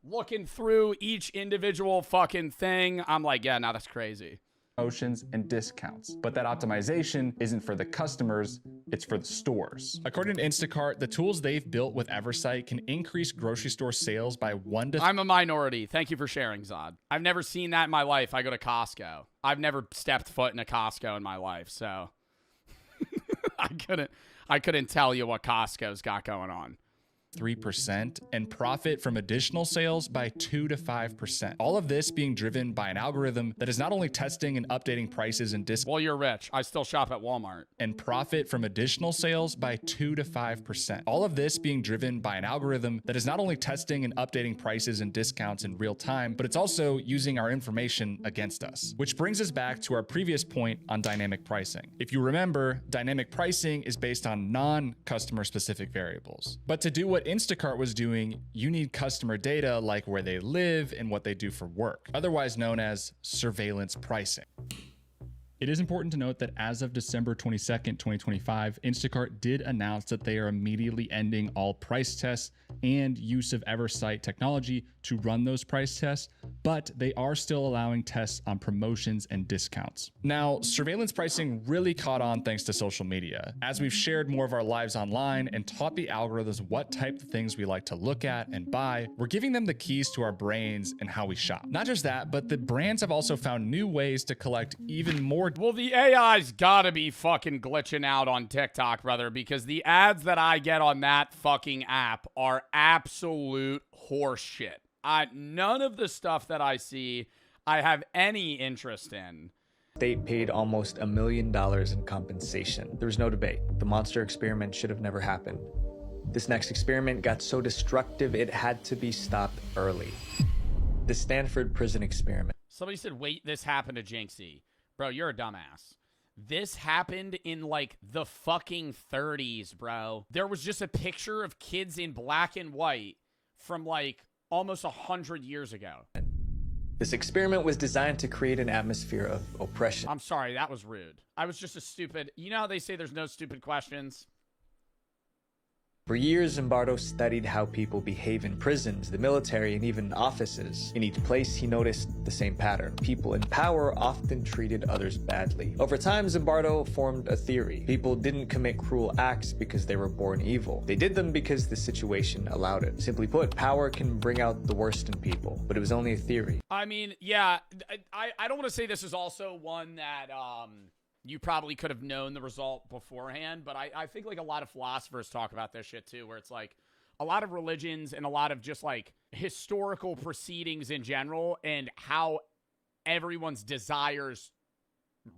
looking through each individual fucking thing. I'm like, yeah, no, that's crazy. promotions and discounts. But that optimization isn't for the customers, it's for the stores. According to Instacart, the tools they've built with Eversight can increase grocery store sales by 1 to... I'm a minority. Thank you for sharing, Zod. I've never seen that in my life. I go to Costco. I've never stepped foot in a Costco in my life, so I couldn't tell you what Costco's got going on. 3% and profit from additional sales by 2 to 5%. All of this being driven by an algorithm that is not only testing and updating prices and discounts. Well, you're rich. I still shop at Walmart. And profit from additional sales by 2 to 5%. All of this being driven by an algorithm that is not only testing and updating prices and discounts in real time, but it's also using our information against us. Which brings us back to our previous point on dynamic pricing. If you remember, dynamic pricing is based on non-customer specific variables. But to do what Instacart was doing, you need customer data like where they live and what they do for work, otherwise known as surveillance pricing. It is important to note that as of December 22nd, 2025, Instacart did announce that they are immediately ending all price tests and use of Eversight technology to run those price tests, but they are still allowing tests on promotions and discounts. Now, surveillance pricing really caught on thanks to social media. As we've shared more of our lives online and taught the algorithms what type of things we like to look at and buy, we're giving them the keys to our brains and how we shop. Not just that, but the brands have also found new ways to collect even more. Well, the AI's gotta be fucking glitching out on TikTok, brother, because the ads that I get on that fucking app are absolute horseshit. None of the stuff that I see, I have any interest in. State paid almost $1 million in compensation. There was no debate. The monster experiment should have never happened. This next experiment got so destructive it had to be stopped early. The Stanford prison experiment. Somebody said, wait, this happened to Jinxie. Bro, you're a dumbass. This happened in, like, the fucking 30s, bro. There was just a picture of kids in black and white from, like, almost 100 years ago. This experiment was designed to create an atmosphere of oppression. I'm sorry, that was rude. I was just a stupid... You know how they say there's no stupid questions? For years, Zimbardo studied how people behave in prisons, the military, and even offices. In each place, he noticed the same pattern. People in power often treated others badly. Over time, Zimbardo formed a theory. People didn't commit cruel acts because they were born evil. They did them because the situation allowed it. Simply put, power can bring out the worst in people, but it was only a theory. I mean, yeah, I don't want to say this is also one that, you probably could have known the result beforehand, but I think like a lot of philosophers talk about this shit too, where it's like a lot of religions and a lot of just like historical proceedings in general and how everybody's desires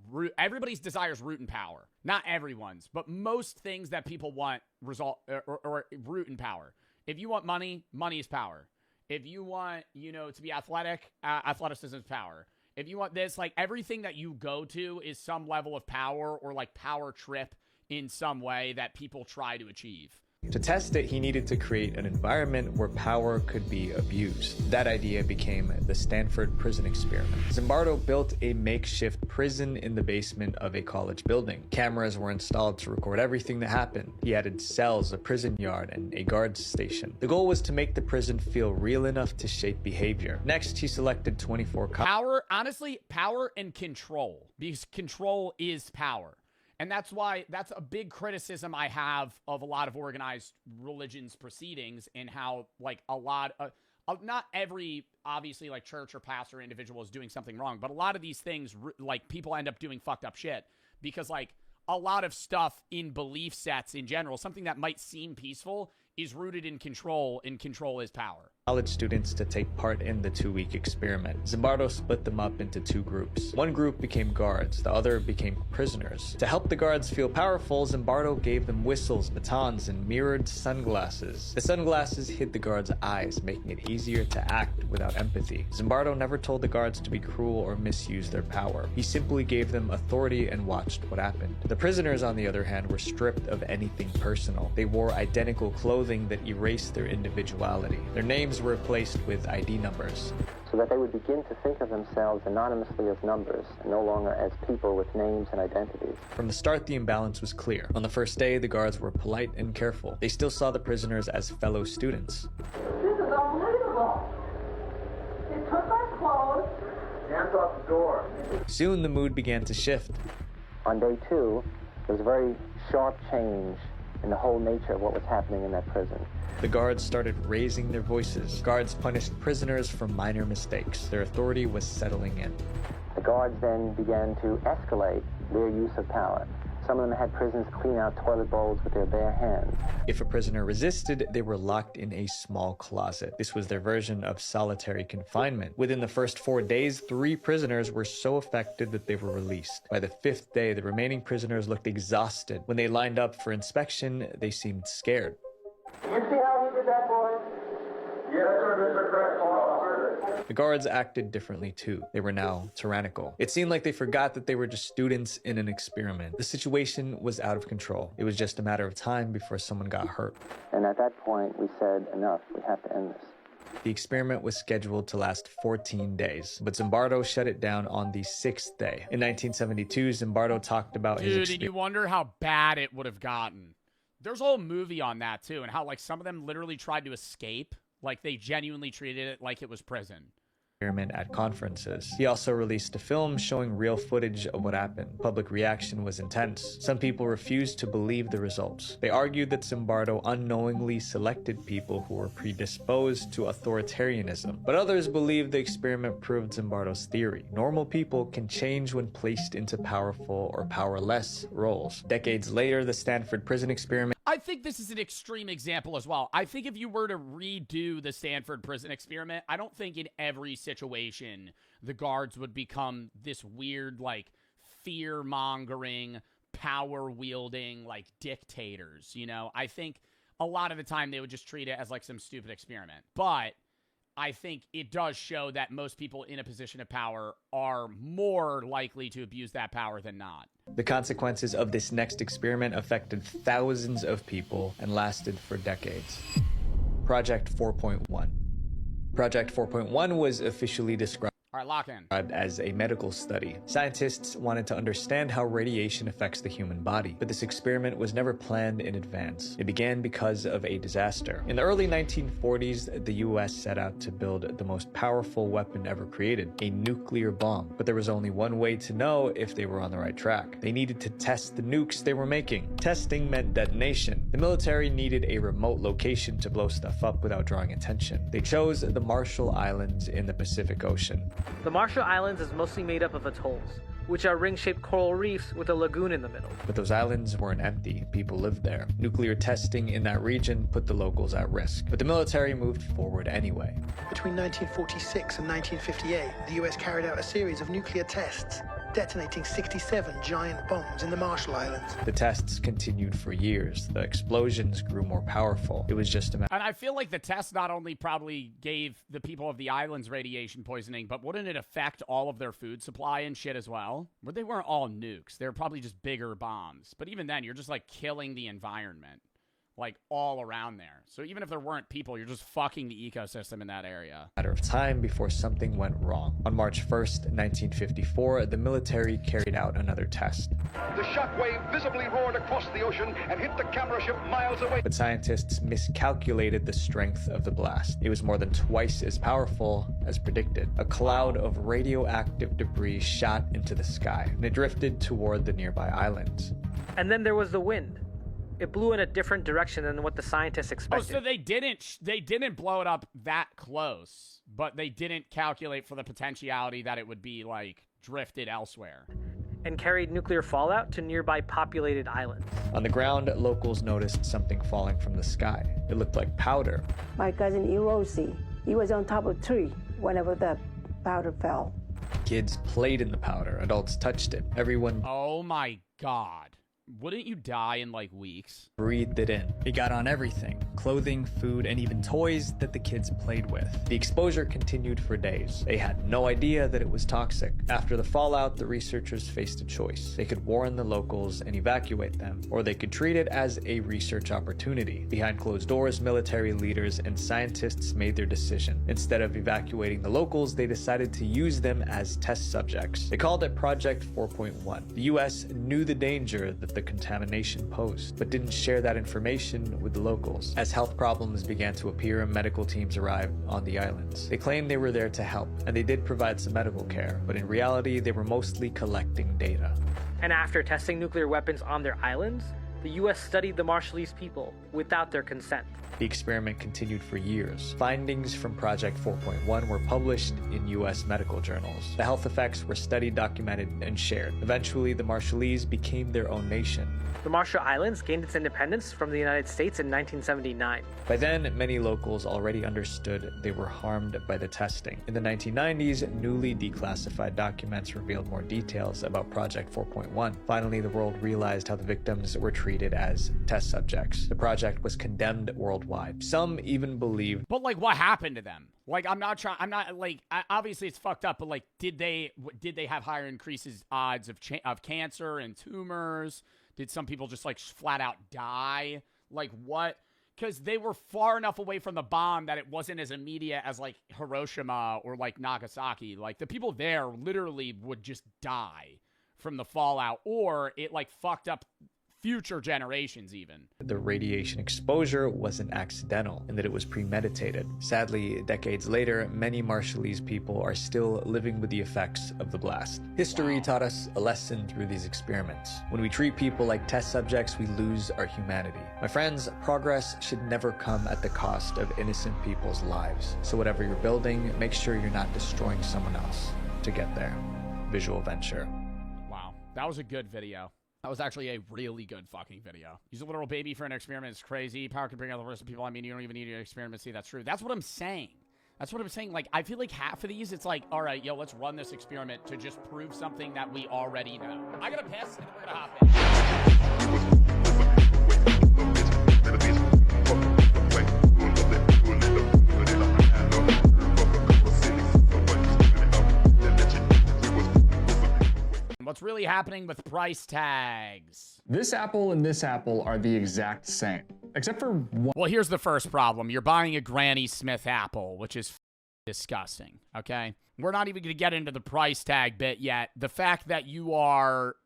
root in power. Not everyone's, but most things that people want result or root in power. If you want money, money is power. If you want, to be athletic, athleticism is power. If you want this, like, everything that you go to is some level of power or, like, power trip in some way that people try to achieve. To test it, he needed to create an environment where power could be abused. That idea became the Stanford prison experiment. Zimbardo built a makeshift prison in the basement of a college building. Cameras were installed to record everything that happened. He added cells, a prison yard, and a guard station. The goal was to make the prison feel real enough to shape behavior. Next, he selected 24 power, honestly, power and control, because control is power. And that's a big criticism I have of a lot of organized religions proceedings and how, like, a lot of, not every, obviously, like, church or pastor or individual is doing something wrong, but a lot of these things, like, people end up doing fucked up shit because, like, a lot of stuff in belief sets in general, something that might seem peaceful, is rooted in control, and control is power. College students to take part in the 2-week experiment. Zimbardo split them up into 2 groups. One group became guards, the other became prisoners. To help the guards feel powerful, Zimbardo gave them whistles, batons, and mirrored sunglasses. The sunglasses hid the guards' eyes, making it easier to act without empathy. Zimbardo never told the guards to be cruel or misuse their power. He simply gave them authority and watched what happened. The prisoners, on the other hand, were stripped of anything personal. They wore identical clothing that erased their individuality. Their names were replaced with ID numbers. So that they would begin to think of themselves anonymously as numbers, and no longer as people with names and identities. From the start, the imbalance was clear. On the first day, the guards were polite and careful. They still saw the prisoners as fellow students. This is unbelievable. They took my clothes, off the door. Soon the mood began to shift. On day 2, there was a very sharp change in the whole nature of what was happening in that prison. The guards started raising their voices. Guards punished prisoners for minor mistakes. Their authority was settling in. The guards then began to escalate their use of power. Some of them had prisoners clean out toilet bowls with their bare hands. If a prisoner resisted, they were locked in a small closet. This was their version of solitary confinement. Within the first 4 days, 3 prisoners were so affected that they were released. By the 5th day, the remaining prisoners looked exhausted. When they lined up for inspection, they seemed scared. You see how he did that, boy? Yes, sir, Mr. Correctional Officer. The guards acted differently too. They were now tyrannical. It seemed like they forgot that they were just students in an experiment. The situation was out of control. It was just a matter of time before someone got hurt. And at that point, we said, enough, we have to end this. The experiment was scheduled to last 14 days, but Zimbardo shut it down on the 6th day. In 1972, Zimbardo talked about his Dude, and you wonder how bad it would have gotten. There's a whole movie on that, too, and how, like, some of them literally tried to escape. Like, they genuinely treated it like it was prison. Experiment at conferences. He also released a film showing real footage of what happened. Public reaction was intense. Some people refused to believe the results. They argued that Zimbardo unknowingly selected people who were predisposed to authoritarianism. But others believed the experiment proved Zimbardo's theory. Normal people can change when placed into powerful or powerless roles. Decades later, the Stanford prison experiment. I think this is an extreme example as well. I think if you were to redo the Stanford prison experiment, I don't think in every situation the guards would become this weird, like, fear-mongering, power-wielding, like, dictators, you know? I think a lot of the time they would just treat it as, like, some stupid experiment. But I think it does show that most people in a position of power are more likely to abuse that power than not. The consequences of this next experiment affected thousands of people and lasted for decades. Project 4.1. Project 4.1 was officially described All right, lock in. as a medical study. Scientists wanted to understand how radiation affects the human body, but this experiment was never planned in advance. It began because of a disaster. In the early 1940s, the US set out to build the most powerful weapon ever created, a nuclear bomb. But there was only one way to know if they were on the right track. They needed to test the nukes they were making. Testing meant detonation. The military needed a remote location to blow stuff up without drawing attention. They chose the Marshall Islands in the Pacific Ocean. The Marshall Islands is mostly made up of atolls, which are ring-shaped coral reefs with a lagoon in the middle. But those islands weren't empty. People lived there. Nuclear testing in that region put the locals at risk. But the military moved forward anyway. Between 1946 and 1958, the US carried out a series of nuclear tests, detonating 67 giant bombs in the Marshall Islands. The tests continued for years. The explosions grew more powerful. It was just a matter. And I feel like the test not only probably gave the people of the islands radiation poisoning, but wouldn't it affect all of their food supply and shit as well? But they weren't all nukes. They were probably just bigger bombs. But even then, you're just like killing the environment, like all around there. So even if there weren't people, you're just fucking the ecosystem in that area. Matter of time before something went wrong. On March 1st, 1954, the military carried out another test. The shockwave visibly roared across the ocean and hit the camera ship miles away. But scientists miscalculated the strength of the blast. It was more than twice as powerful as predicted. A cloud of radioactive debris shot into the sky, and it drifted toward the nearby islands. And then there was the wind. It blew in a different direction than what the scientists expected. Oh, so they didn't blow it up that close, but they didn't calculate for the potentiality that it would be, like, drifted elsewhere. And carried nuclear fallout to nearby populated islands. On the ground, locals noticed something falling from the sky. It looked like powder. My cousin Erosi, he was on top of a tree whenever the powder fell. Kids played in the powder. Adults touched it. Everyone... Oh my God. Wouldn't you die in, like, weeks? Breathed it in. It got on everything. Clothing, food, and even toys that the kids played with. The exposure continued for days. They had no idea that it was toxic. After the fallout, the researchers faced a choice. They could warn the locals and evacuate them, or they could treat it as a research opportunity. Behind closed doors, military leaders and scientists made their decision. Instead of evacuating the locals, they decided to use them as test subjects. They called it Project 4.1. The US knew the danger that the the contamination posed, but didn't share that information with the locals. As health problems began to appear, medical teams arrived on the islands. They claimed they were there to help, and they did provide some medical care, but in reality, they were mostly collecting data. And after testing nuclear weapons on their islands, the US studied the Marshallese people without their consent. The experiment continued for years. Findings from Project 4.1 were published in US medical journals. The health effects were studied, documented, and shared. Eventually, the Marshallese became their own nation. The Marshall Islands gained its independence from the United States in 1979. By then, many locals already understood they were harmed by the testing. In the 1990s, newly declassified documents revealed more details about Project 4.1. Finally, the world realized how the victims were treated as test subjects. The project was condemned worldwide. Some even believed. But like, what happened to them? Like, obviously it's fucked up, but like, did they have higher increases odds of cancer and tumors? Did some people just like flat out die? Like what? Because they were far enough away from the bomb that it wasn't as immediate as like Hiroshima or like Nagasaki. Like the people there literally would just die from the fallout, or it like fucked up future generations even. The radiation exposure wasn't accidental and that it was premeditated. Sadly, decades later, many Marshallese people are still living with the effects of the blast. History taught us a lesson through these experiments. When we treat people like test subjects, we lose our humanity. My friends, progress should never come at the cost of innocent people's lives. So whatever you're building, make sure you're not destroying someone else to get there. Visual Venture. Wow, that was a good video. That was actually a really good fucking video. Use a literal baby for an experiment is crazy. Power can bring out the worst of people. I mean, you don't even need an experiment. See, that's true. That's what I'm saying. That's what I'm saying. Like, I feel like half of these, it's like, all right, yo, let's run this experiment to just prove something that we already know. I gotta piss, and then we're gonna hop in. What's really happening with price tags? This apple and this apple are the exact same, except for one. Well, here's the first problem. You're buying a Granny Smith apple, which is disgusting, okay? We're not even going to get into the price tag bit yet. The fact that you are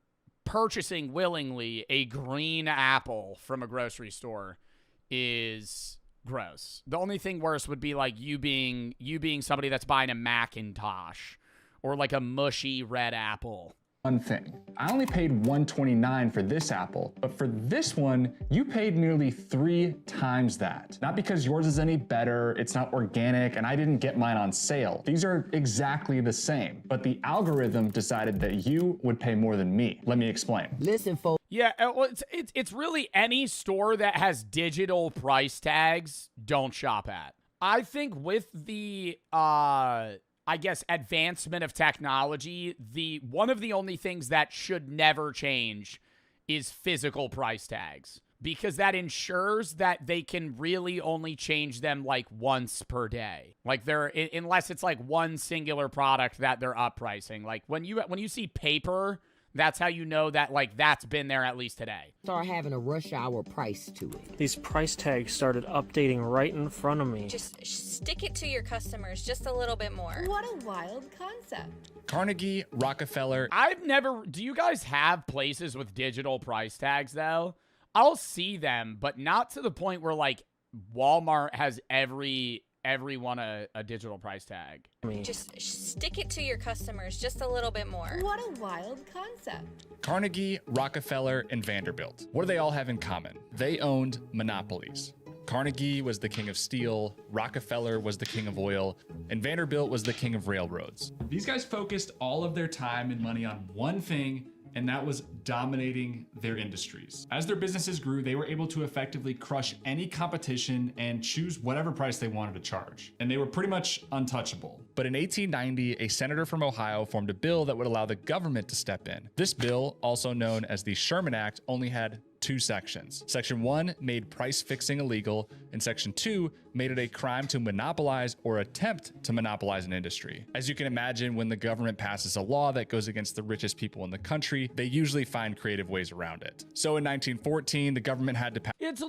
purchasing willingly a green apple from a grocery store is gross. The only thing worse would be like you being somebody that's buying a Macintosh or like a mushy red apple. One thing. I only paid $129 for this apple, but for this one, you paid nearly 3 times that. Not because yours is any better, it's not organic, and I didn't get mine on sale. These are exactly the same, but the algorithm decided that you would pay more than me. Let me explain. Listen, folks. Yeah, well, it's really any store that has digital price tags, don't shop at. I think with the I guess advancement of technology, one of the only things that should never change is physical price tags, because that ensures that they can really only change them like once per day. Like unless it's like one singular product that they're up pricing. Like when you see paper, that's how you know that like that's been there at least today. Start having a rush hour price to it. These price tags started updating right in front of me. Just stick it to your customers just a little bit more. What a wild concept. Carnegie, Rockefeller. Do you guys have places with digital price tags though? I'll see them, but not to the point where like Walmart has everyone a digital price tag. Just stick it to your customers just a little bit more. What a wild concept. Carnegie, Rockefeller, and Vanderbilt. What do they all have in common? They owned monopolies. Carnegie was the king of steel, Rockefeller was the king of oil, and Vanderbilt was the king of railroads. These guys focused all of their time and money on one thing, and that was dominating their industries. As their businesses grew, they were able to effectively crush any competition and choose whatever price they wanted to charge. And they were pretty much untouchable. But in 1890, a senator from Ohio formed a bill that would allow the government to step in. This bill, also known as the Sherman Act, only had 2 sections. Section 1 made price fixing illegal, and Section 2 made it a crime to monopolize or attempt to monopolize an industry. As you can imagine, when the government passes a law that goes against the richest people in the country, they usually find creative ways around it. So in 1914, the government had to pass. It's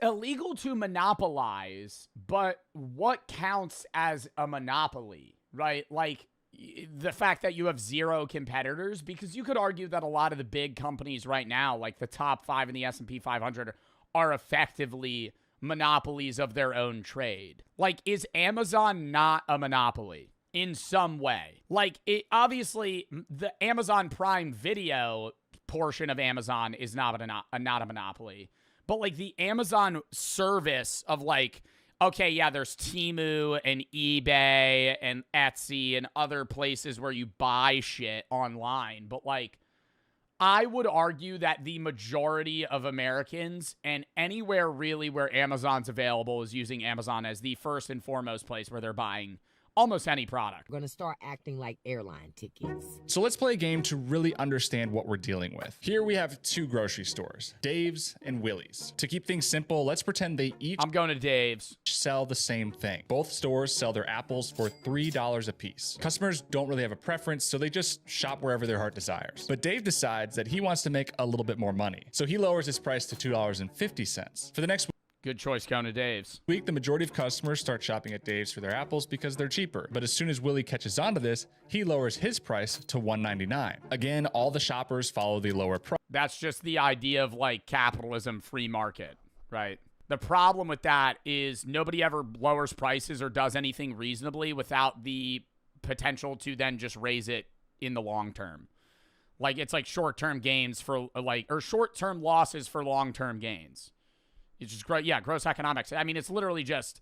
illegal to monopolize, but what counts as a monopoly, right? Like, the fact that you have zero competitors, because you could argue that a lot of the big companies right now, like the top 5 in the S&P 500, are effectively monopolies of their own trade. Like, is Amazon not a monopoly in some way? Like, it obviously, the Amazon Prime Video portion of Amazon is not a monopoly. But, like, the Amazon service of, like, okay, yeah, there's Temu and eBay and Etsy and other places where you buy shit online. But, like, I would argue that the majority of Americans, and anywhere really where Amazon's available, is using Amazon as the first and foremost place where they're buying almost any product. We're gonna start acting like airline tickets. So let's play a game to really understand what we're dealing with. Here we have 2 grocery stores, Dave's and Willie's. To keep things simple, let's pretend they each I'm going to Dave's. Sell the same thing. Both stores sell their apples for $3 a piece. Customers don't really have a preference, so they just shop wherever their heart desires. But Dave decides that he wants to make a little bit more money, so he lowers his price to $2.50. For the next Good choice going to Dave's. week, the majority of customers start shopping at Dave's for their apples because they're cheaper. But as soon as Willie catches on to this, he lowers his price to $1.99. Again, all the shoppers follow the lower price. That's just the idea of, like, capitalism, free market, right? The problem with that is nobody ever lowers prices or does anything reasonably without the potential to then just raise it in the long term. Like, it's like short-term gains for, like, or short-term losses for long-term gains. It's just great. Yeah, gross economics. I mean, it's literally just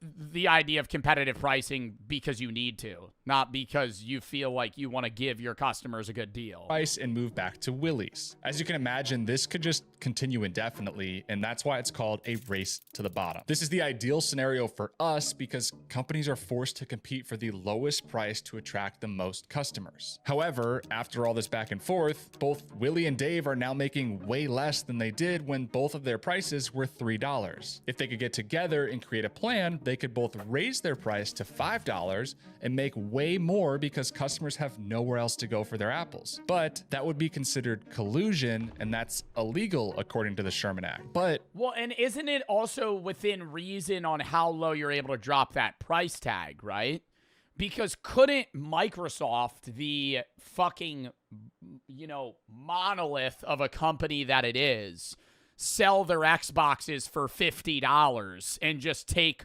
the idea of competitive pricing because you need to, not because you feel like you want to give your customers a good deal. Price and move back to Willie's. As you can imagine, this could just continue indefinitely, and that's why it's called a race to the bottom. This is the ideal scenario for us because companies are forced to compete for the lowest price to attract the most customers. However, after all this back and forth, both Willie and Dave are now making way less than they did when both of their prices were $3. If they could get together and create a plan, they could both raise their price to $5 and make way more because customers have nowhere else to go for their apples. But that would be considered collusion, and that's illegal according to the Sherman Act. But well, and isn't it also within reason on how low you're able to drop that price tag, right? Because couldn't Microsoft, the fucking, monolith of a company that it is, sell their Xboxes for $50 and just take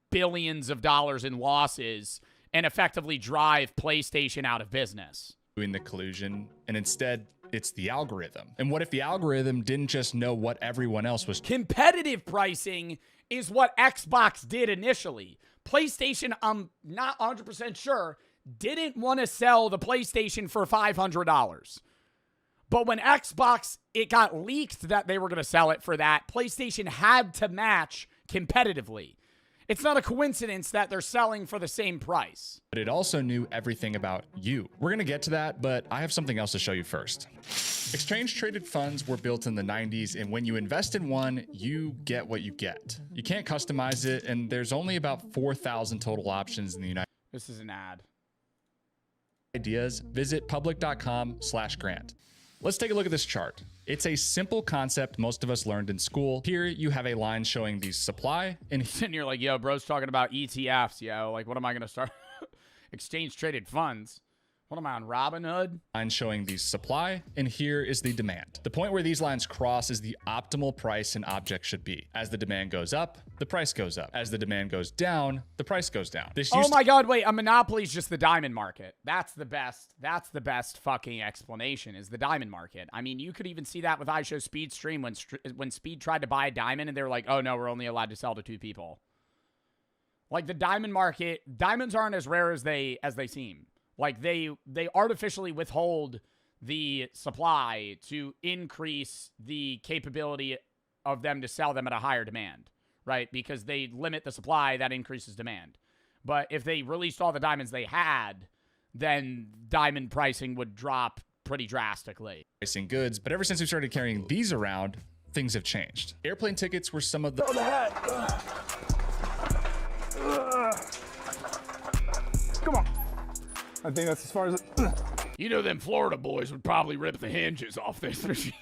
billions of dollars in losses and effectively drive PlayStation out of business? Doing the collusion, and instead it's the algorithm. And what if the algorithm didn't just know what everyone else was? Competitive pricing is what Xbox did initially. PlayStation, I'm not 100% sure, didn't want to sell the PlayStation for $500. But when Xbox, it got leaked that they were going to sell it for that, PlayStation had to match competitively. It's not a coincidence that they're selling for the same price. But it also knew everything about you. We're going to get to that, but I have something else to show you first. Exchange-traded funds were built in the 90s, and when you invest in one, you get what you get. You can't customize it, and there's only about 4,000 total options in the United States. This is an ad. Ideas, visit public.com/grant. Let's take a look at this chart. It's a simple concept most of us learned in school. Here you have a line showing the supply and you're like, yo, bro's talking about ETFs, yo. Like, what am I going to start? Exchange traded funds. What am I on, Robinhood? Line showing the supply, and here is the demand. The point where these lines cross is the optimal price an object should be. As the demand goes up, the price goes up. As the demand goes down, the price goes down. Oh my God, wait, a monopoly is just the diamond market. That's the best fucking explanation, is the diamond market. I mean, you could even see that with iShow Speed Stream when Speed tried to buy a diamond and they were like, oh no, we're only allowed to sell to 2 people. Like, the diamond market, diamonds aren't as rare as they seem. Like, they artificially withhold the supply to increase the capability of them to sell them at a higher demand, right? Because they limit the supply, that increases demand. But if they released all the diamonds they had, then diamond pricing would drop pretty drastically. Pricing goods, but ever since we started carrying these around, things have changed. Airplane tickets were some of the... Oh, the hat! Come on. I think that's as far as it... You know, them Florida boys would probably rip the hinges off this machine.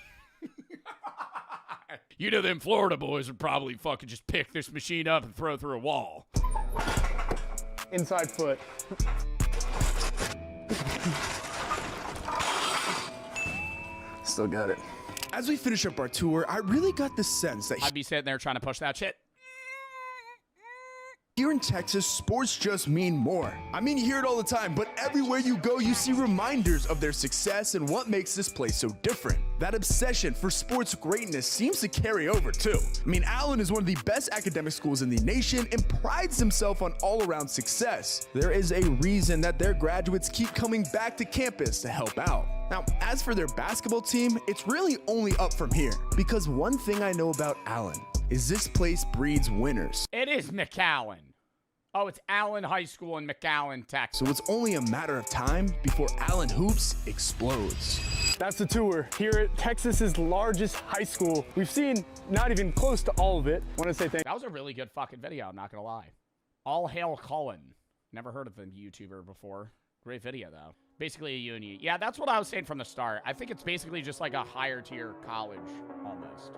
You know, them Florida boys would probably fucking just pick this machine up and throw it through a wall. Inside foot. Still got it. As we finish up our tour, I really got the sense that I'd be sitting there trying to push that shit. here in Texas, sports just mean more. I mean, you hear it all the time, but everywhere you go, you see reminders of their success and what makes this place so different. That obsession for sports greatness seems to carry over too. I mean, Allen is one of the best academic schools in the nation and prides himself on all-around success. There is a reason that their graduates keep coming back to campus to help out. Now, as for their basketball team, it's really only up from here. Because one thing I know about Allen is this place breeds winners. It is McAllen. Oh, it's Allen High School in McAllen, Texas. So it's only a matter of time before Allen Hoops explodes. That's the tour here at Texas's largest high school. We've seen not even close to all of it. I want to say thank you. That was a really good fucking video, I'm not gonna lie. All hail Cullen. Never heard of the YouTuber before. Great video, though. Basically a uni. Yeah, that's what I was saying from the start. I think it's basically just like a higher tier college, almost,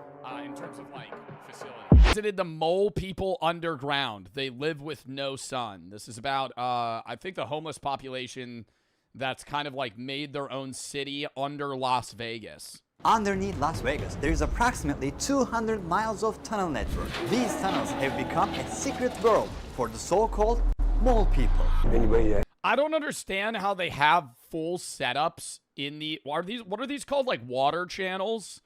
in terms of, like, facilities. Visited the Mole People Underground. They live with no sun. This is about, I think, the homeless population that's kind of, like, made their own city under Las Vegas. Underneath Las Vegas, there is approximately 200 miles of tunnel network. These tunnels have become a secret world for the so-called mole people. Anyway, I don't understand how they have full setups in the... What are these called? Like water channels?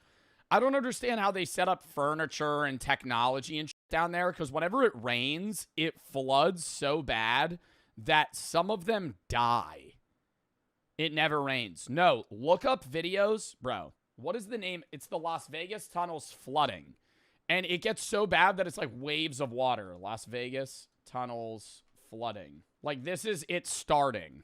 I don't understand how they set up furniture and technology and shit down there, because whenever it rains, it floods so bad that some of them die. It never rains. No, look up videos. Bro, what is the name? It's the Las Vegas tunnels flooding. And it gets so bad that it's like waves of water. Las Vegas tunnels flooding. Like, this is it starting.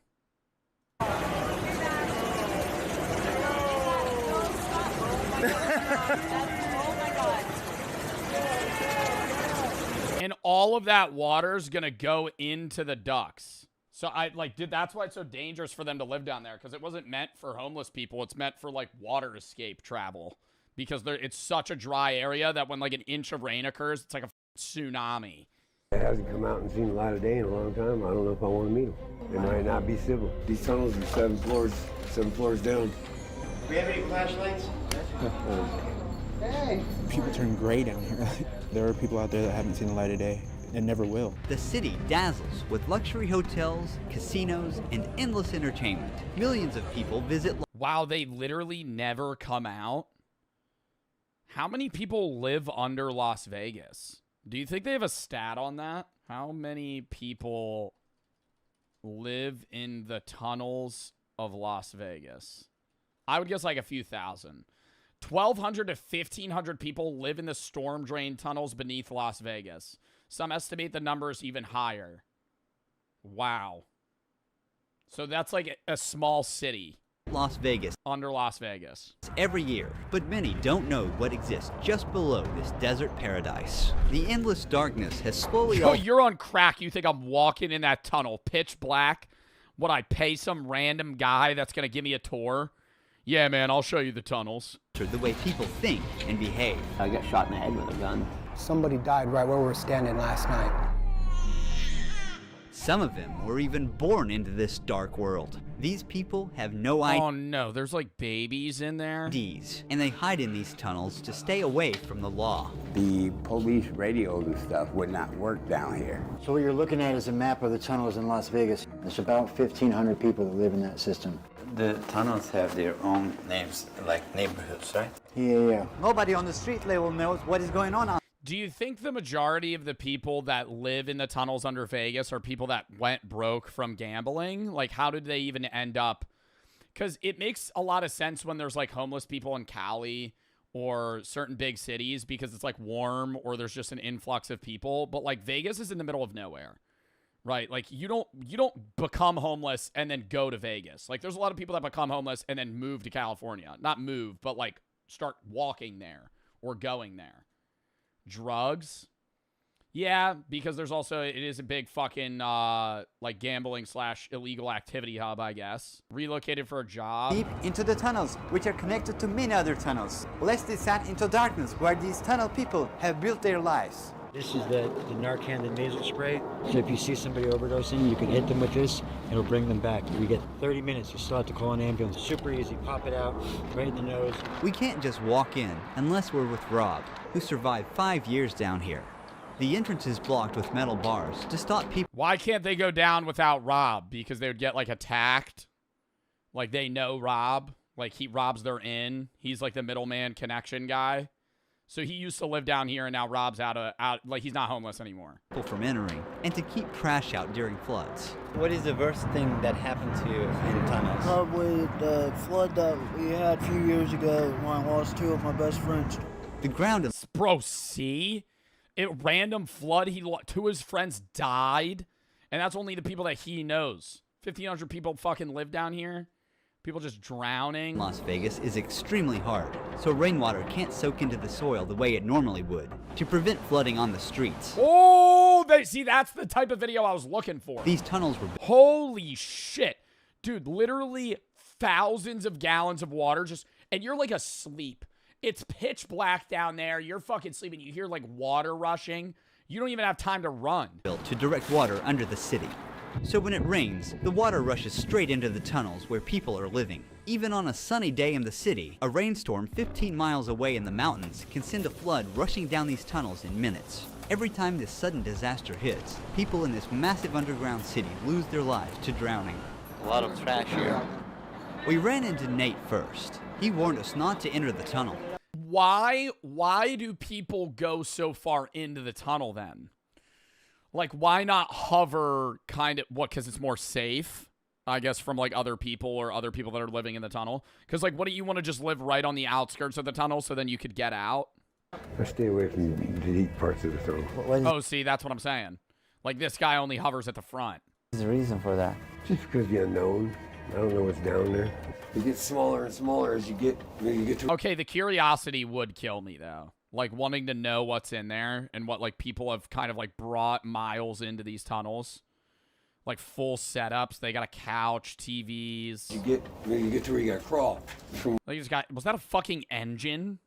And all of that water's gonna go into the ducts. So that's why it's so dangerous for them to live down there, because it wasn't meant for homeless people. It's meant for, like, water escape travel, because it's such a dry area that when, like, an inch of rain occurs, it's like a tsunami. It hasn't come out and seen the light of day in a long time. I don't know if I want to meet them. They might not be civil. These tunnels are 7 floors down. Do we have any flashlights? Hey. People turn gray down here. There are people out there that haven't seen the light of day and never will. The city dazzles with luxury hotels, casinos, and endless entertainment. Millions of people visit. Wow, they literally never come out? How many people live under Las Vegas? Do you think they have a stat on that? How many people live in the tunnels of Las Vegas? I would guess like a few thousand. 1,200 to 1,500 people live in the storm drain tunnels beneath Las Vegas. Some estimate the number is even higher. Wow. So that's like a small city. Las Vegas. Under Las Vegas. Every year, but many don't know what exists just below this desert paradise. The endless darkness has slowly... Yo, you're on crack. You think I'm walking in that tunnel pitch black? Would I pay some random guy that's going to give me a tour? Yeah, man, I'll show you the tunnels. The way people think and behave. I got shot in the head with a gun. Somebody died right where we were standing last night. Some of them were even born into this dark world. These people have no idea. Oh no, there's like babies in there. And they hide in these tunnels to stay away from the law. The police radios and stuff would not work down here. So what you're looking at is a map of the tunnels in Las Vegas. There's about 1,500 people that live in that system. The tunnels have their own names, like neighborhoods, right? Yeah. Nobody on the street level knows what is going on. Do you think the majority of the people that live in the tunnels under Vegas are people that went broke from gambling? Like, how did they even end up? Because it makes a lot of sense when there's, like, homeless people in Cali or certain big cities because it's, like, warm or there's just an influx of people. But, like, Vegas is in the middle of nowhere, right? Like, you don't become homeless and then go to Vegas. Like, there's a lot of people that become homeless and then move to California. Not move, but, like, start walking there or going there. Drugs? Yeah, because there's also, it is a big fucking, like, gambling / illegal activity hub, I guess. Relocated for a job. Deep into the tunnels, which are connected to many other tunnels. Let's descend into darkness, where these tunnel people have built their lives. This is the Narcan, the nasal spray. So if you see somebody overdosing, you can hit them with this. It'll bring them back. You get 30 minutes. You still have to call an ambulance. Super easy. Pop it out right in the nose. We can't just walk in unless we're with Rob, who survived 5 years down here. The entrance is blocked with metal bars to stop people. Why can't they go down without Rob? Because they would get, like, attacked? Like, they know Rob? Like, Rob's their in? He's, like, the middleman connection guy? So he used to live down here, and now Rob's out, like, he's not homeless anymore. From entering, and to keep trash out during floods. What is the worst thing that happened to you in tunnels? Probably the flood that we had a few years ago when I lost 2 of my best friends. The ground is... Bro, see? Random flood, 2 of his friends died, and that's only the people that he knows. 1,500 people fucking live down here. People just drowning. Las Vegas is extremely hard, so rainwater can't soak into the soil the way it normally would, to prevent flooding on the streets. Oh, that's the type of video I was looking for. These tunnels were... Holy shit. Dude, literally thousands of gallons of water just... And you're, like, asleep. It's pitch black down there. You're fucking sleeping. You hear, like, water rushing. You don't even have time to run. Built to direct water under the city. So when it rains, the water rushes straight into the tunnels where people are living. Even on a sunny day in the city, a rainstorm 15 miles away in the mountains can send a flood rushing down these tunnels in minutes. Every time this sudden disaster hits, people in this massive underground city lose their lives to drowning. A lot of trash here. We ran into Nate first. He warned us not to enter the tunnel. Why do people go so far into the tunnel then? Like, why not hover kind of, because it's more safe, I guess, from, like, other people or other people that are living in the tunnel? Because, like, wouldn't you want to just live right on the outskirts of the tunnel so then you could get out? I stay away from the deep parts of the tunnel. Oh, see, that's what I'm saying. Like, this guy only hovers at the front. What's the reason for that? Just because the unknown. I don't know what's down there. It gets smaller and smaller as you get to... Okay, the curiosity would kill me, though. Like, wanting to know what's in there and what, like, people have kind of, like, brought miles into these tunnels. Like, full setups. They got a couch, TVs. You get to where you got to crawl. Like, was that a fucking engine?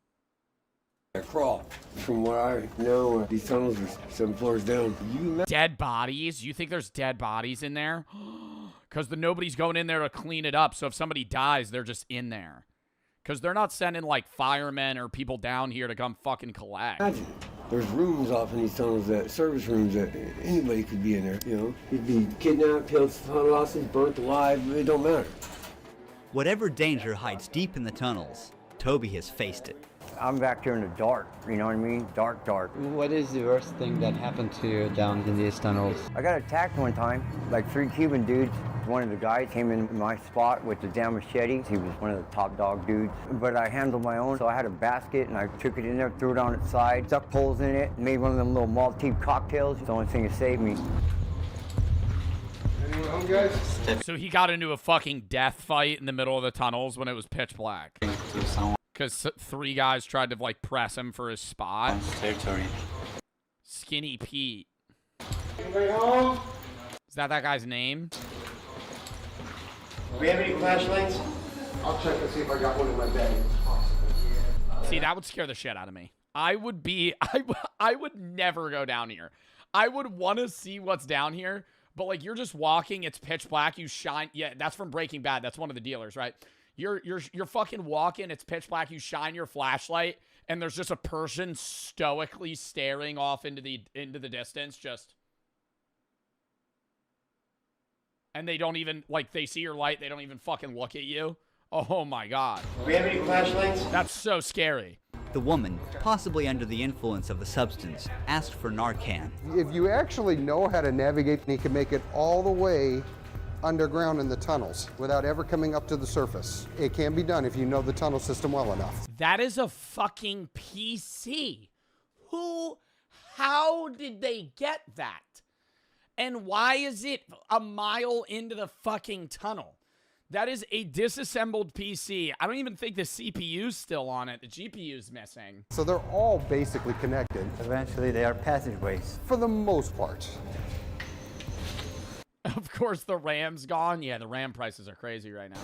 Crawl. From what I know, these tunnels are 7 floors down. Dead bodies? You think there's dead bodies in there? Because nobody's going in there to clean it up. So if somebody dies, they're just in there. Because they're not sending, like, firemen or people down here to come fucking collect. Imagine. There's rooms off in these tunnels, service rooms that anybody could be in there, you know. You'd be kidnapped, killed, hostage, burnt alive, it don't matter. Whatever danger hides deep in the tunnels, Toby has faced it. I'm back here in the dark, you know what I mean? Dark. What is the worst thing that happened to you down in these tunnels? I got attacked one time, like 3 Cuban dudes. One of the guys came in my spot with the damn machete. He was one of the top dog dudes. But I handled my own, so I had a basket and I took it in there, threw it on its side, stuck poles in it, made one of them little Maltese cocktails. It's the only thing that saved me. Anyone home, guys? So he got into a fucking death fight in the middle of the tunnels when it was pitch black. Because 3 guys tried to, like, press him for his spot. Territory. Skinny Pete. Anybody home? Is that guy's name? Do we have any flashlights? I'll check and see if I got one in my bag. See, that would scare the shit out of me. I would never go down here. I would want to see what's down here, but, like, you're just walking, it's pitch black, you shine. Yeah, that's from Breaking Bad. That's one of the dealers, right? You're fucking walking, it's pitch black, you shine your flashlight, and there's just a person stoically staring off into the distance, just. And they don't even, like, they see your light, they don't even fucking look at you. Oh my god. Do we have any flashlights? That's so scary. The woman, possibly under the influence of the substance, asked for Narcan. If you actually know how to navigate, you can make it all the way underground in the tunnels without ever coming up to the surface. It can be done if you know the tunnel system well enough. That is a fucking PC. How did they get that? And why is it a mile into the fucking tunnel? That is a disassembled PC. I don't even think the CPU's still on it. The GPU's missing. So they're all basically connected. Eventually, they are passageways. For the most part. Of course, the RAM's gone. Yeah, the RAM prices are crazy right now.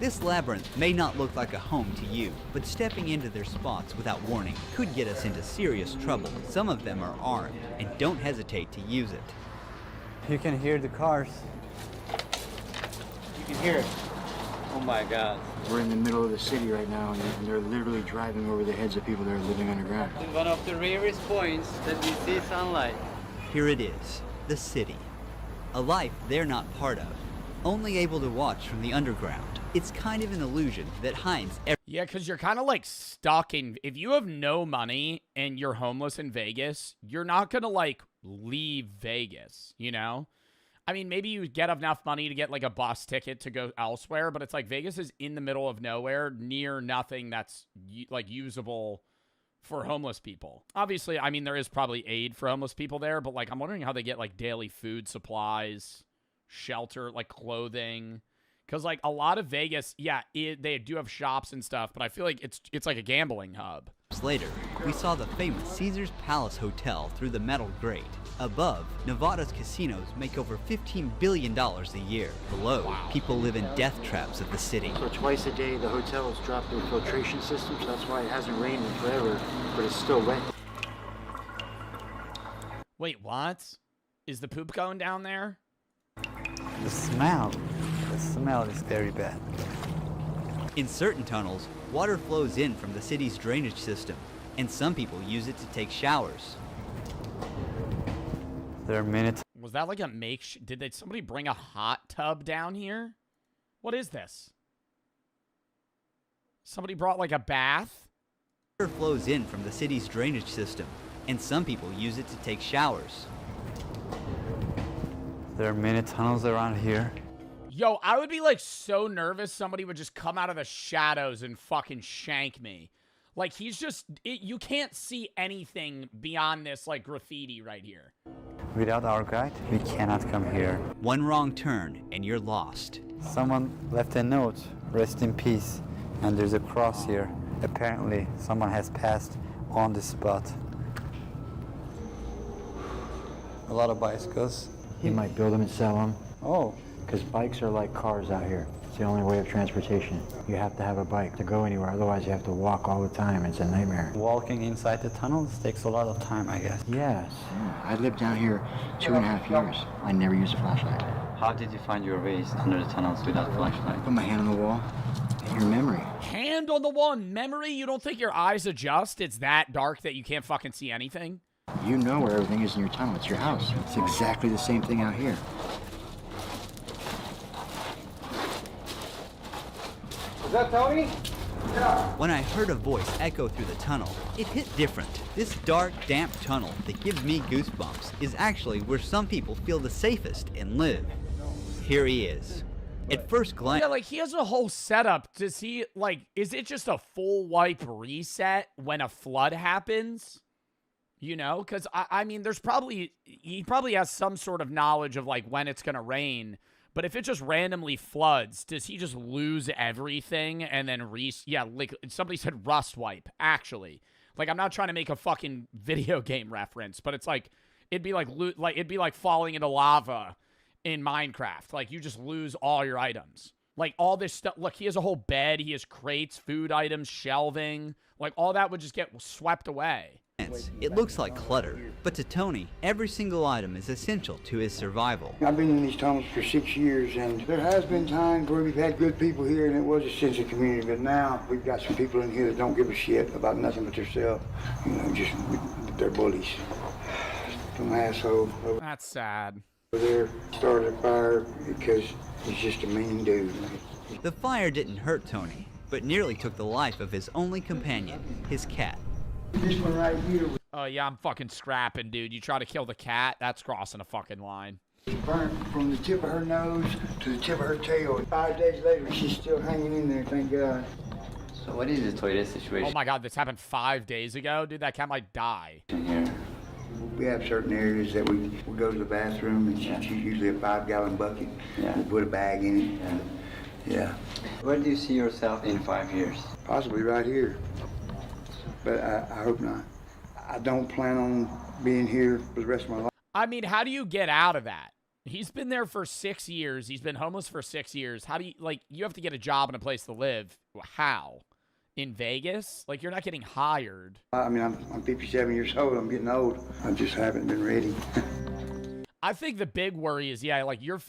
This labyrinth may not look like a home to you, but stepping into their spots without warning could get us into serious trouble. Some of them are armed, and don't hesitate to use it. You can hear the cars. You can hear it. Oh my God. We're in the middle of the city right now, and they're literally driving over the heads of people that are living underground. One of the rarest points that we see sunlight. Here it is, the city. A life they're not part of, only able to watch from the underground. It's kind of an illusion that hides everything. Yeah, because you're kind of like stuck in... If you have no money and you're homeless in Vegas, you're not going to like leave Vegas, you know? I mean, maybe you get enough money to get like a bus ticket to go elsewhere, but it's like Vegas is in the middle of nowhere, near nothing that's like usable for homeless people. Obviously, I mean, there is probably aid for homeless people there, but like I'm wondering how they get like daily food supplies, shelter, like clothing. Because like a lot of Vegas, yeah, they do have shops and stuff, but I feel like it's like a gambling hub. Later, we saw the famous Caesar's Palace Hotel through the metal grate. Above, Nevada's casinos make over $15 billion a year. Below, people live in death traps of the city. So twice a day, the hotel has dropped their filtration system, so that's why it hasn't rained in forever, but it's still wet. Wait, what? Is the poop going down there? The smell is very bad. In certain tunnels, water flows in from the city's drainage system, and some people use it to take showers. There are minutes. Was that like a did somebody bring a hot tub down here? What is this? Somebody brought like a bath? Water flows in from the city's drainage system, and some people use it to take showers. There are many tunnels around here. Yo, I would be like so nervous somebody would just come out of the shadows and fucking shank me. Like he's just, you can't see anything beyond this like graffiti right here. Without our guide, we cannot come here. One wrong turn and you're lost. Someone left a note, rest in peace, and there's a cross here. Apparently, someone has passed on the spot. A lot of bicycles. He might build them and sell them. Oh. Because bikes are like cars out here. It's the only way of transportation. You have to have a bike to go anywhere, otherwise you have to walk all the time. It's a nightmare. Walking inside the tunnels takes a lot of time, I guess. Yes. I lived down here 2.5 years. I never used a flashlight. How did you find your ways under the tunnels without flashlight? Put my hand on the wall and your memory. Hand on the wall, memory? You don't think your eyes adjust? It's that dark that you can't fucking see anything? You know where everything is in your tunnel. It's your house. It's exactly the same thing out here. Is that Tony? Yeah. When I heard a voice echo through the tunnel, it hit different. This dark, damp tunnel that gives me goosebumps is actually where some people feel the safest and live. Here he is. At first glance... Yeah, like, he has a whole setup. Does he, like, is it just a full wipe reset when a flood happens? You know? Because, I mean, he probably has some sort of knowledge of, like, when it's going to rain. But if it just randomly floods, does he just lose everything and then yeah, like somebody said rust wipe, actually. Like, I'm not trying to make a fucking video game reference, but it's like, it'd be like falling into lava in Minecraft. Like, you just lose all your items. Like, all this stuff. Look, he has a whole bed. He has crates, food items, shelving. Like, all that would just get swept away. It looks like clutter, but to Tony, every single item is essential to his survival. I've been in these tunnels for 6 years, and there has been times where we've had good people here, and it was a sense of community, but now we've got some people in here that don't give a shit about nothing but themselves. You know, just, they're bullies. Some asshole over That's sad. there started a fire because he's just a mean dude. The fire didn't hurt Tony, but nearly took the life of his only companion, his cat. This one right here. Oh, yeah, I'm fucking scrapping, dude. You try to kill the cat, that's crossing a fucking line. Burnt from the tip of her nose to the tip of her tail. 5 days later, she's still hanging in there, thank God. So what is the toilet situation? Oh my God, this happened 5 days ago? Dude, that cat might die. Here. We have certain areas that we go to the bathroom, and she's usually a 5-gallon bucket. Yeah. We put a bag in it, and yeah. Where do you see yourself in 5 years? Possibly right here. But I hope not. I don't plan on being here for the rest of my life. I mean, how do you get out of that? He's been there for 6 years. He's been homeless for 6 years. How do you, like, you have to get a job and a place to live. How? In Vegas? Like, you're not getting hired. I mean, I'm 57 years old. I'm getting old. I just haven't been ready. I think the big worry is, yeah, like, if